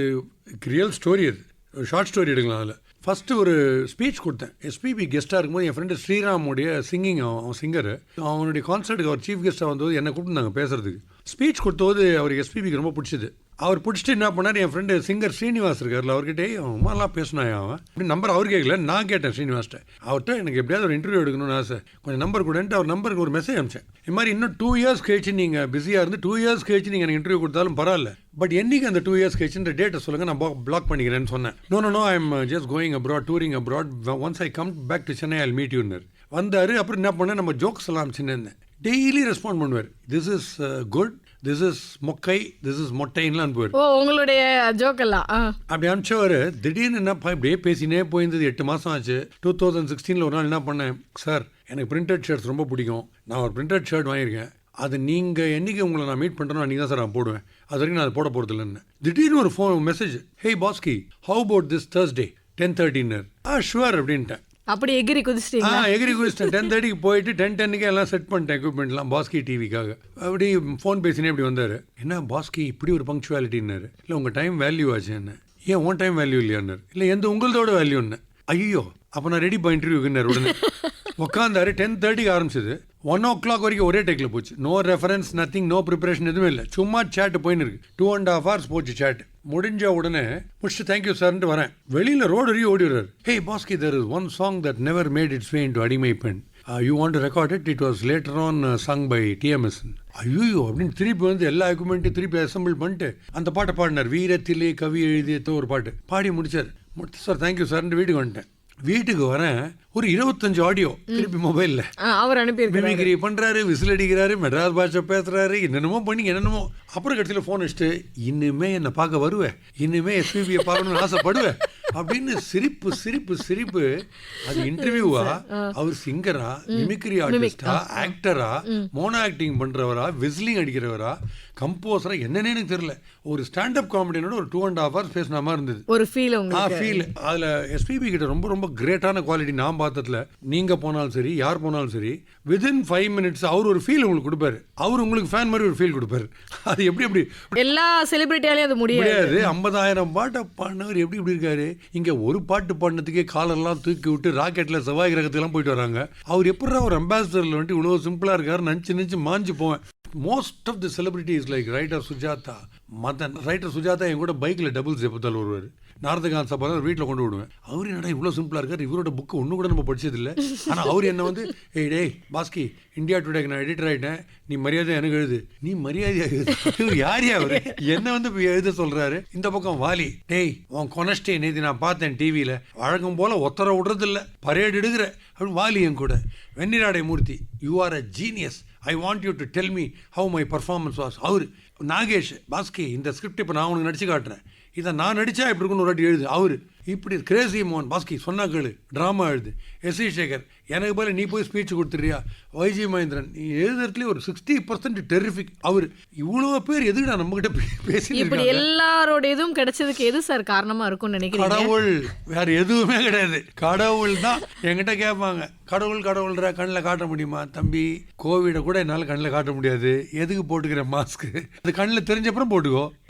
ரியல் ஸ்டோரி, அது ஷார்ட் ஸ்டோரி எடுக்கலாம். அதில் ஃபஸ்ட்டு ஒரு ஸ்பீச் கொடுத்தேன். எஸ்பிபி கெஸ்ட்டாக இருக்கும்போது என் ஃப்ரெண்டு ஸ்ரீராமுடைய சிங்கிங், அவன் சிங்கரு, அவனுடைய கான்சர்ட்டுக்கு அவர் சீஃப் கெஸ்ட்டாக வந்தது என்னை கூப்பிட்டுருந்தாங்க பேசுகிறதுக்கு. ஸ்பீச் கொடுத்தபோது அவருக்கு எஸ்பிபிக்கு ரொம்ப பிடிச்சிது. அவர் பிடிச்சிட்டு என்ன பண்ணார், என் ஃப்ரெண்டு சிங்கர் ஸ்ரீனிவாஸ் இருக்கார்ல, அவர்கிட்டே அவன் அம்மாலாம் பேசினான். அவன் அப்படி நம்பர் அவர் கேட்கல, நான் கேட்டேன் ஸ்ரீனிவாஸ்கிட்ட. அவர்கிட்ட எனக்கு எப்படியாவது ஒரு இன்டர்வியூ எடுக்கணும்னு ஆசை, கொஞ்சம் நம்பர் கொடுன்ட்டு அவர் நம்பருக்கு ஒரு மெசேஜ் அனுப்பிச்சேன். இது மாதிரி இன்னும் 2 இயர்ஸ் கழிச்சு நீங்கள் பிஸியாக இருந்து 2 இயர்ஸ் கழிச்சு நீங்கள் எனக்கு இன்டர்வியூ கொடுத்தாலும் பரவாயில்ல, பட் என்னைக்கு அந்த 2 இயர்ஸ் கழிச்சுன்ற டேட்டை சொல்லுங்கள், நான் பிளாக் பண்ணிக்கிறேன்னு சொன்னேன். No I am just going abroad, touring abroad, once I come back to Chennai I meet யூனர் வந்தார். அப்புறம் என்ன பண்ணேன், நம்ம ஜோக்ஸ் எல்லாம் சின்ன டெய்லி ரெஸ்பாண்ட் பண்ணுவார். This is good, this is மொக்கை, திஸ் இஸ் மொட்டைன்லாம் போயிரு. ஓ, உங்களுடைய ஜோக்கெல்லாம் அப்படி அனுப்பிச்சவர் திடீர்னு என்னப்பா இப்படியே பேசினே போயிருந்தது. 8 மாதம் ஆச்சு. 2016 ஒரு நாள் என்ன பண்ணேன், சார் எனக்கு பிரிண்டட் ஷர்ட்ஸ் ரொம்ப பிடிக்கும், நான் ஒரு பிரிண்டட் ஷர்ட் வாங்கியிருக்கேன், அது நீங்கள் என்றைக்கு உங்களை நான் மீட் பண்ணுறேன்னு அன்றைக்கி தான் சார் நான் போடுவேன், அது வரைக்கும் நான் அதை போட போகிறது இல்லைன்னு. திடீர்னு ஒரு phone message, hey Bhaski, how about this Thursday 10:30? Sure அப்படின்ட்டேன். அப்படி எகிரி குதிச்சிட்டீங்க? எகிரி குதிச்சிட்டேன். 10:30 போயிட்டு 10:10 எல்லாம் செட் பண்ணிட்டேன் எக்யூப்மெண்ட்லாம் பாஸ்கி டிவிக்காக. அப்படி ஃபோன் பேசினே இப்படி வந்தார். என்ன பாஸ்கி இப்படி ஒரு பங்க்சுவாலிட்டின்னாரு. இல்லை உங்கள் டைம் வேல்யூ ஆச்சு என்ன, ஏன் உன் டைம் வேல்யூ இல்லையான்னாரு. இல்லை எந்த உங்களதோட வேல்யூன்னு. ஐயோ அப்போ நான் ரெடி பண்ண இன்டர்வியூக்குன்னாரு. உடனே உட்காந்தாரு. 10:30 ஆரம்பிச்சது, 1 o'clock வரைக்கும் ஒரே டேக்கில் போச்சு. No reference, nothing, no preparation, எதுவுமே இல்லை. சும்மா சேட்டு போயின்னு இருக்கு. 2.5 hours போச்சு சேட்டு. முடிஞ்ச உடனே முடிச்சுட்டு தேங்க்யூ சார்ன்ட்டு வரேன். வெளியில் ரோடு வரையும் ஓடிடுறாரு. ஹே Bhaski, there is one song that never made its way into அடிமை பெண். You want to record it? It was later on sung by TMS. ஐயோ அப்படின்னு திருப்பி வந்து எல்லா எக்யூப்மெண்ட்டையும் திருப்பி அசம்பிள் பண்ணிட்டு அந்த பாட்டை பாடினார். வீரத்திலே கவி எழுதியதோ ஒரு பாட்டு பாடி முடிச்சார். சார் தேங்க்யூ சார்ன்ட்டு வீட்டுக்கு வந்துட்டேன். வீட்டுக்கு வரேன், ஒரு 25 ஆடியோ திருப்பி மொபைலில் அவர் அனுப்பியிருக்காரு. மிமிக்ரி பண்ணுறாரு, விசில் அடிக்கிறாரு, மெட்ராஸ் பாஷை பேசுகிறாரு, என்னென்னமோ பண்ணி என்னென்னமோ. அப்புறம் கடைசியில் ஃபோன் வச்சுட்டு, இனிமே என்னை பார்க்க வருவேன், இனிமே எஸ்பிபியை பார்க்கணும்னு ஆசைப்படுவேன் அப்படின்னு சிரிப்பு சிரிப்பு சிரிப்பு. அது இன்டர்வியூவா, அவர் சிங்கரா, மிமிக்ரி ஆர்டிஸ்டா, ஆக்டரா, மோனோ ஆக்டிங் பண்ணுறவரா, விசிலிங் அடிக்கிறவரா, கம்போசரா, என்னன்னு எனக்கு தெரியல. ஒரு ஸ்டாண்டப் காமெடியோட ஒரு 2.5 hours பேசின மாதிரி இருந்தது. ஒரு ஃபீல் ஃபீல். அதில் எஸ்பிபி கிட்ட ரொம்ப ரொம்ப கிரேட்டான குவாலிட்டி நான் பார்த்ததுல, நீங்கள் போனாலும் சரி யார் போனாலும் சரி, வித்தின் 5 minutes அவர் ஒரு ஃபீல் உங்களுக்கு கொடுப்பாரு. அவர் உங்களுக்கு ஃபேன் மாதிரி ஒரு ஃபீல் கொடுப்பாரு. அது எப்படி எல்லா செலிபிரிட்டியாலையும் அது முடியாது. 50,000 பாட்டை பாடினவர் எப்படி இருக்காரு. இங்கே ஒரு பாட்டு பாடினதுக்கே காலெல்லாம் தூக்கி விட்டு ராக்கெட்டில் செவ்வாய் கிரகத்துக்கெல்லாம் போயிட்டு வராங்க. அவர் எப்படி ஒரு அம்பாசிடரில் வந்துட்டு இவ்வளோ சிம்பிளாக இருக்காரு, நினச்சி மாஞ்சு போவேன். Most of the celebrities like writer Sujatha, Madan. Writer Sujatha என் கூட பைக்கில் டபுள்ஸ் எப்போதாலும் வருவார். நாரதகாந்த் சபா வீட்டில் கொண்டு விடுவேன். அவர் என்னடா இவ்வளோ சிம்பிளாக இருக்கார், இவரோட புக்கு ஒன்று கூட நம்ம படிச்சதில்லை. ஆனால் அவர் என்ன வந்து, டேய் பாஸ்கி, இந்தியா டுடேக்கு நான் எடிட்டர் ஆகிட்டேன், நீ மரியாதை எனக்கு எழுது. நீ மரியாதையாக எழுது. இவர் யாரையா அவர் என்ன வந்து எழுத சொல்கிறாரு. இந்த பக்கம் வாலி, டேய் உன் கொனஸ்டே நேற்று நான் பார்த்தேன் டிவியில், வழக்கம் போல் ஒத்தரை விடுறதில்ல, பரேடு எடுக்கிற அப்படின்னு வாலி என் கூட. Venniradai Moorthy, you are a genius, I want you to tell me how my performance was. அவர் நாகேஷ், பாஸ்கி இந்த ஸ்கிரிப்ட் இப்போ நான் உனக்கு நடிச்சு காட்டுறேன், இதை நான் நடித்தா எப்படி இருக்குன்னு ஒரு வாட்டி எழுது. அவர் இப்படி கிரேசி மோகன், பாஸ்கி சொன்னா கேளு, ட்ராமா எழுது. எஸ்வி சேகர், எனக்கு போல நீ போய் ஸ்பீச் கொடுத்துறியா. வைஜி மகேந்திரன், நீ எழுதுறதுலேயே ஒரு 60% டெரிஃபிக். அவர் இவ்வளோ பேர் எதுக்கு நான் நம்மகிட்ட பேசி இப்படி எல்லாரோட இதுவும் கிடைச்சதுக்கு எது சார் காரணமாக இருக்கும்னு நினைக்கிறேன்? கடவுள், வேற எதுவுமே கிடையாது. கடவுள் தான். என்கிட்ட கேட்பாங்க, கடவுள்ரா கண்ணில் காட்ட முடியுமா? தம்பி, கோவிடை கூட என்னால் கண்ணில் காட்ட முடியாது, எதுக்கு போட்டுக்கிற மாஸ்க்கு? அது கண்ணில் தெரிஞ்சப்பறம்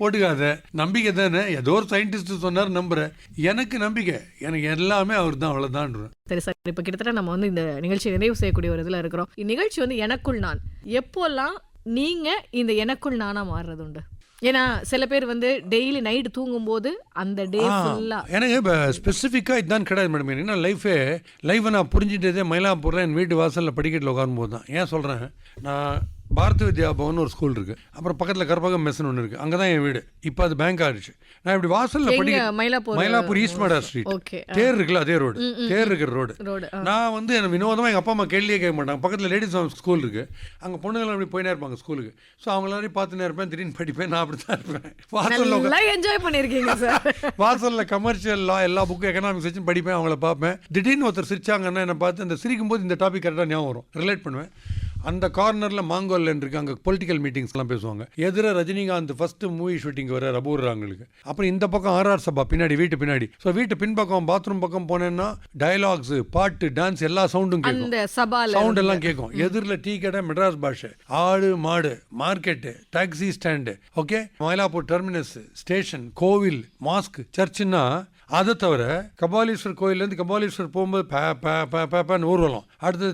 போட்டுக்காத. நம்பிக்கை தானே. ஏதோ ஒரு சயின்டிஸ்ட் சொன்னார், நம்புறேன். எனக்கு நம்பிக்கை, எனக்கு எல்லாமே அவர் தான், அவ்வளோதான். சரி சார், இப்போ கிட்டத்தட்ட நம்ம வந்து இந்த நிகழ்ச்சியை நிறைவு செய்யக்கூடிய ஒரு இதில் இருக்கிறோம். இந்நிகழ்ச்சி வந்து எனக்குள் நான். எப்போல்லாம் நீங்கள் இந்த எனக்குள் நானாக மாறுறது உண்டு? ஏன்னா சில பேர் வந்து டெய்லி நைட்டு தூங்கும்போது அந்த டே ஃபுல்லாக. எனக்கு இப்போ ஸ்பெசிஃபிக்காக இதுதான் கிடையாது மேடம். ஏன்னா லைஃபை நான் புரிஞ்சுட்டதே மயிலாப்பூரில் என் வீட்டு வாசலில் படிக்கட்டில் உட்காரும்போது தான். ஏன் சொல்கிறேன், நான் பாரத வித்யா பவன் ஒரு ஸ்கூல் இருக்குது, அப்புறம் பக்கத்தில் கற்பகம் மெஸ்ன்னு ஒன்று இருக்குது. அங்கே தான் என் வீடு. இப்போ அது பேங்க் ஆகிடுச்சு. நான் இப்படி வாசலில் மயிலாப்பூர் ஈஸ்ட் மாடா ஸ்ட்ரீட் தேர் இருக்குல்ல, அதே ரோடு, தேர் இருக்கிற ரோடு. நான் வந்து எனக்கு வினோதமாக எங்கள் அப்பா அம்மா கேள்வியே கேட்க மாட்டாங்க. பக்கத்தில் லேடிஸ் ஸ்கூல் இருக்குது, அங்கே பொண்ணுங்களை அப்படி போயினே இருப்பாங்க ஸ்கூலுக்கு. ஸோ அவங்க எல்லாரையும் பார்த்துனே இருப்பேன், திடீர்னு படிப்பேன். நான் அப்படி தான் இருப்பேன். வாசலில் என்ஜாய் பண்ணியிருக்கீங்க சார். வாசலில் கமர்ஷியல் லா எல்லா புக்கும் எக்கனாமிக்ஸ் வச்சு படிப்பேன், அவங்கள பார்ப்பேன். திடீர்னு ஒருத்தர் சிரிச்சாங்கன்னா என்னை பார்த்து அந்த சிரிக்கும் போது இந்த டாபிக் கரெக்டாக ஞாபகம் வரும், ரிலேட் பண்ணுவேன். அந்த கார்னரில் மாங்கோல்ல இருக்கு, அங்கே பொலிட்டிக்கல் மீட்டிங்ஸ்லாம் பேசுவாங்க. எதிர ரஜினிகாந்த் ஃபர்ஸ்ட் மூவி ஷூட்டிங் வர ரபூர்றாங்களுக்கு. அப்புறம் இந்த பக்கம் ஆர்ஆர் சபா பின்னாடி, வீட்டு பின்னாடி. ஸோ வீட்டு பின்பக்கம் பாத்ரூம் பக்கம் போனேன்னா டயலாக்ஸ், பாட்டு, டான்ஸ் எல்லா சவுண்டும் கேட்கும், சவுண்ட் எல்லாம் கேட்கும். எதிரில் டீ கடை, மெட்ராஸ் பாஷை, ஆடு மாடு, market, taxi stand, okay, Mylapore terminus, station, கோவில், மாஸ்க், சர்ச்சுன்னா. அதை தவிர கபாலீஸ்வர் கோயிலேருந்து கபாலீஸ்வர் போகும்போது பேன்னு ஊர்வலம், அடுத்தது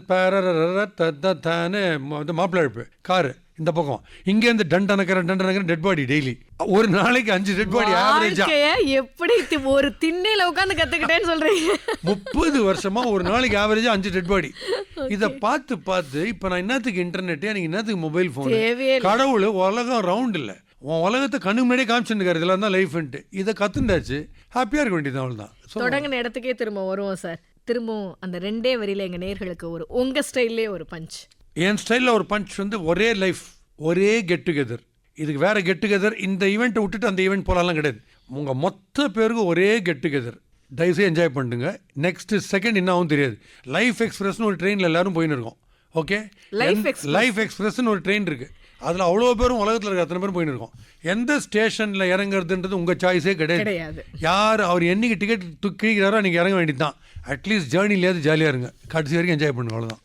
மாப்பிள்ளை அழைப்பு காரு இந்த பக்கம். இங்கேருந்து டண்டனக்கிற டெட் பாடி டெய்லி. ஒரு நாளைக்கு 5 டெட் பாடி ஆவரேஜா. எப்படி ஒரு திண்ணையில உட்காந்து கத்துக்கிட்டேன்னு சொல்றீங்க? 30 வருஷமா ஒரு நாளைக்கு ஆவரேஜா 5 டெட் பாடி. இதை பார்த்து பார்த்து இப்போ நான் என்னத்துக்கு இன்டர்நெட், எனக்கு என்னத்துக்கு மொபைல் ஃபோன்? கடவுள் உலகம் ரவுண்ட் இல்லை, உன் உலகத்தை கண்ணு முன்னாடியே காமிச்சுருக்காரு, இதெல்லாம் தான் லைஃப்ன்ட்டு. இதை கற்றுண்டாச்சு, ஹாப்பியாக இருக்க வேண்டியது அவ்வளோதான். தொடங்கின இடத்துக்கே திரும்ப வருவோம் சார். திரும்பவும் அந்த 2 வரியில் எங்கள் நேயர்களுக்கு ஒரு உங்கள் ஸ்டைல்லே ஒரு பஞ்ச். என் ஸ்டைலில் ஒரு பஞ்ச் வந்து ஒரே லைஃப், ஒரே கெட் டுகெதர். இதுக்கு வேறு கெட் டுகெதர், இந்த ஈவெண்ட்டை விட்டுட்டு அந்த ஈவெண்ட் போகலாம்லாம் கிடையாது. உங்கள் மொத்த பேருக்கு ஒரே கெட் டுகெதர். தயவுசெய்து என்ஜாய் பண்ணுங்க. நெக்ஸ்ட் செகண்ட் என்ன ஆகும் தெரியாது. லைஃப் எக்ஸ்பிரஸ்னு ஒரு ட்ரெயினில் எல்லோரும் போயின்னு இருக்கோம். ஓகே, லைஃப் எக்ஸ்பிரஸ்ன்னு ஒரு ட்ரெயின் இருக்குது, அதில் அவ்வளோ பேரும் உலகத்தில் இருக்க அத்தனை பேரும் போயின்னு இருக்கோம். எந்த ஸ்டேஷனில் இறங்குறதுன்றது உங்கள் சாய்ஸே கிடையாது. யார் அவர் என்னைக்கு டிக்கெட் கிழிக்கிறாரோ நீங்கள் இறங்க வேண்டியது தான். அட்லீஸ்ட் ஜேர்னிலேயாவது ஜாலியாக இருங்க, கடைசி வரைக்கும் என்ஜாய் பண்ணுங்க, அவ்வளோதான்.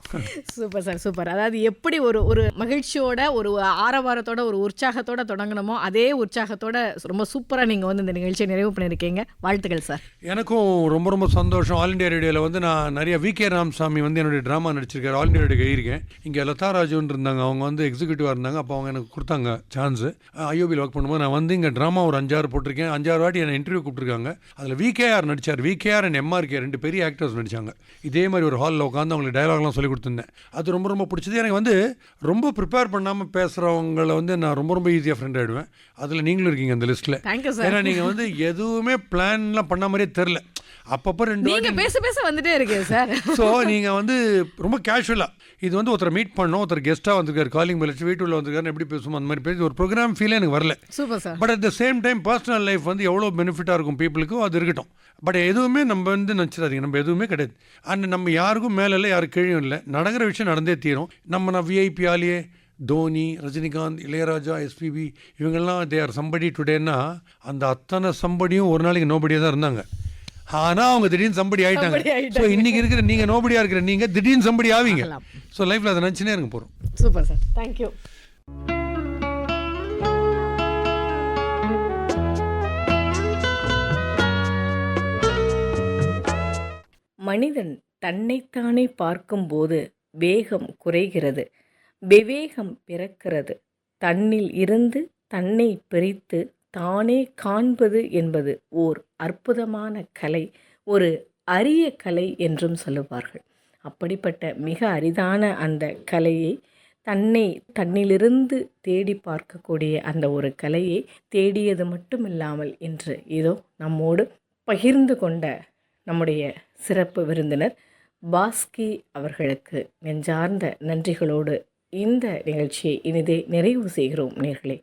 Super sir, super. அதாவது எப்படி ஒரு மகிழ்ச்சியோட, ஒரு ஆரவாரத்தோட, ஒரு உற்சாகத்தோட தொடங்கணுமோ அதே உற்சாகத்தோட ரொம்ப சூப்பராக நீங்கள் வந்து இந்த நிகழ்ச்சியை நிறைவு பண்ணியிருக்கீங்க. வாழ்த்துக்கள் சார். எனக்கும் ரொம்ப ரொம்ப சந்தோஷம். ஆல் இண்டியா ரேடியோவில் வந்து நான் நிறைய வி.கே. ராமசாமி வந்து என்னுடைய ட்ராமா நடிச்சிருக்காரு, ஆல் இண்டியா ரேடியோ எழுதியிருக்கேன். இங்கே லதா ராஜுன்னு இருந்தாங்க, அவங்க வந்து எக்ஸிக்யூட்டிவாக இருந்தாங்க. அப்போ அவங்க எனக்கு கொடுத்தாங்க சான்ஸு. ஐஓபியில் ஒர்க் பண்ணும்போது நான் வந்து இங்கே ட்ராமா ஒரு 5-6 போட்டிருக்கேன். 5-6 வாட்டி என்னை இன்டர்வியூ கூப்பிட்டுருக்காங்க. அதில் வி.கே.ஆர் நடித்தார், வி.கே.ஆர் அண்ட் எம்ஆர்கே 2 பெரிய ஆக்டர்ஸ் நடித்தாங்க. இதே மாதிரி ஒரு ஹாலில் உட்காந்து அவங்களுக்கு டயலாக்லாம் சொல்லி கொடுத்துருந்தேன். அது ரொம்ப ரொம்ப பிடிச்சது. எனக்கு வந்து ரொம்ப ப்ரிப்பேர் பண்ணாமல் பேசுகிறவங்களை வந்து நான் ரொம்ப ரொம்ப ஈஸியாக ஃப்ரெண்ட் ஆகிடுவேன். அதில் நீங்களும் இருக்கீங்க அந்த லிஸ்ட்டில். ஏன்னா நீங்கள் வந்து எதுவுமே பிளான்லாம் பண்ண மாதிரியே தெரில, அப்பப்போ 2 பேச வந்துட்டே இருக்கேன் சார். ஸோ நீங்கள் வந்து ரொம்ப கேஷுவலாக இது வந்து ஒருத்தர் மீட் பண்ணோம், ஒருத்தர் கெஸ்ட்டாக வந்திருக்காரு, காலிங் பெல் வச்சு வீட்டுள்ள வந்திருக்காரு, எப்படி பேசுவோம் அந்த மாதிரி பேசி ஒரு ப்ரோக்ராம் ஃபீலே எனக்கு வரல. Super sir. But at the same time personal life வந்து எவ்வளோ பெனிஃபிட்டாக இருக்கும் பீப்புளுக்கும், அது இருக்கட்டும். பட் எதுவுமே நம்ம வந்து நினச்சிடாதீங்க, நம்ம எதுவுமே கிடையாது. அண்ட் நம்ம யாருக்கும் மேலே இல்லை, யாருக்கு கீழும் இல்லை. நடக்கிற விஷயம் நடந்தே தீரும். நான் விஐபி ஆலியே தோனி, ரஜினிகாந்த், இளையராஜா, எஸ்பிபி இவங்கெல்லாம் தே ஆர் சம்படி டுடேன்னா அந்த அத்தனை சம்படியும் ஒரு நாளைக்கு நோபடியாக தான் இருந்தாங்க. ஆனால் அவங்க திடீர்னு சம்படி ஆகிட்டாங்க. ஸோ இன்றைக்கி இருக்கிற நீங்கள் நோபடியாக இருக்கிற நீங்கள் திடீர்னு சம்படி ஆவீங்க. ஸோ லைஃப்பில் அதை நினச்சினே இருங்க போகிறோம். Super sir, thank you. மனிதன் தன்னைத்தானே பார்க்கும்போது வேகம் குறைகிறது, விவேகம் பிறக்கிறது. தன்னில் இருந்து தன்னை பிரித்து தானே காண்பது என்பது ஓர் அற்புதமான கலை, ஒரு அரிய கலை என்றும் சொல்லுவார்கள். அப்படிப்பட்ட மிக அரிதான அந்த கலையை, தன்னிலிருந்து தேடி பார்க்கக்கூடிய அந்த ஒரு கலையை தேடியது மட்டும் இல்லாமல் இன்று இதோ நம்மோடு பகிர்ந்து கொண்ட நம்முடைய சிறப்பு விருந்தினர் பாஸ்கி அவர்களுக்கு நெஞ்சார்ந்த நன்றிகளோடு இந்த நிகழ்ச்சியை இனிதே நிறைவு செய்கிறோம் நேயர்களே.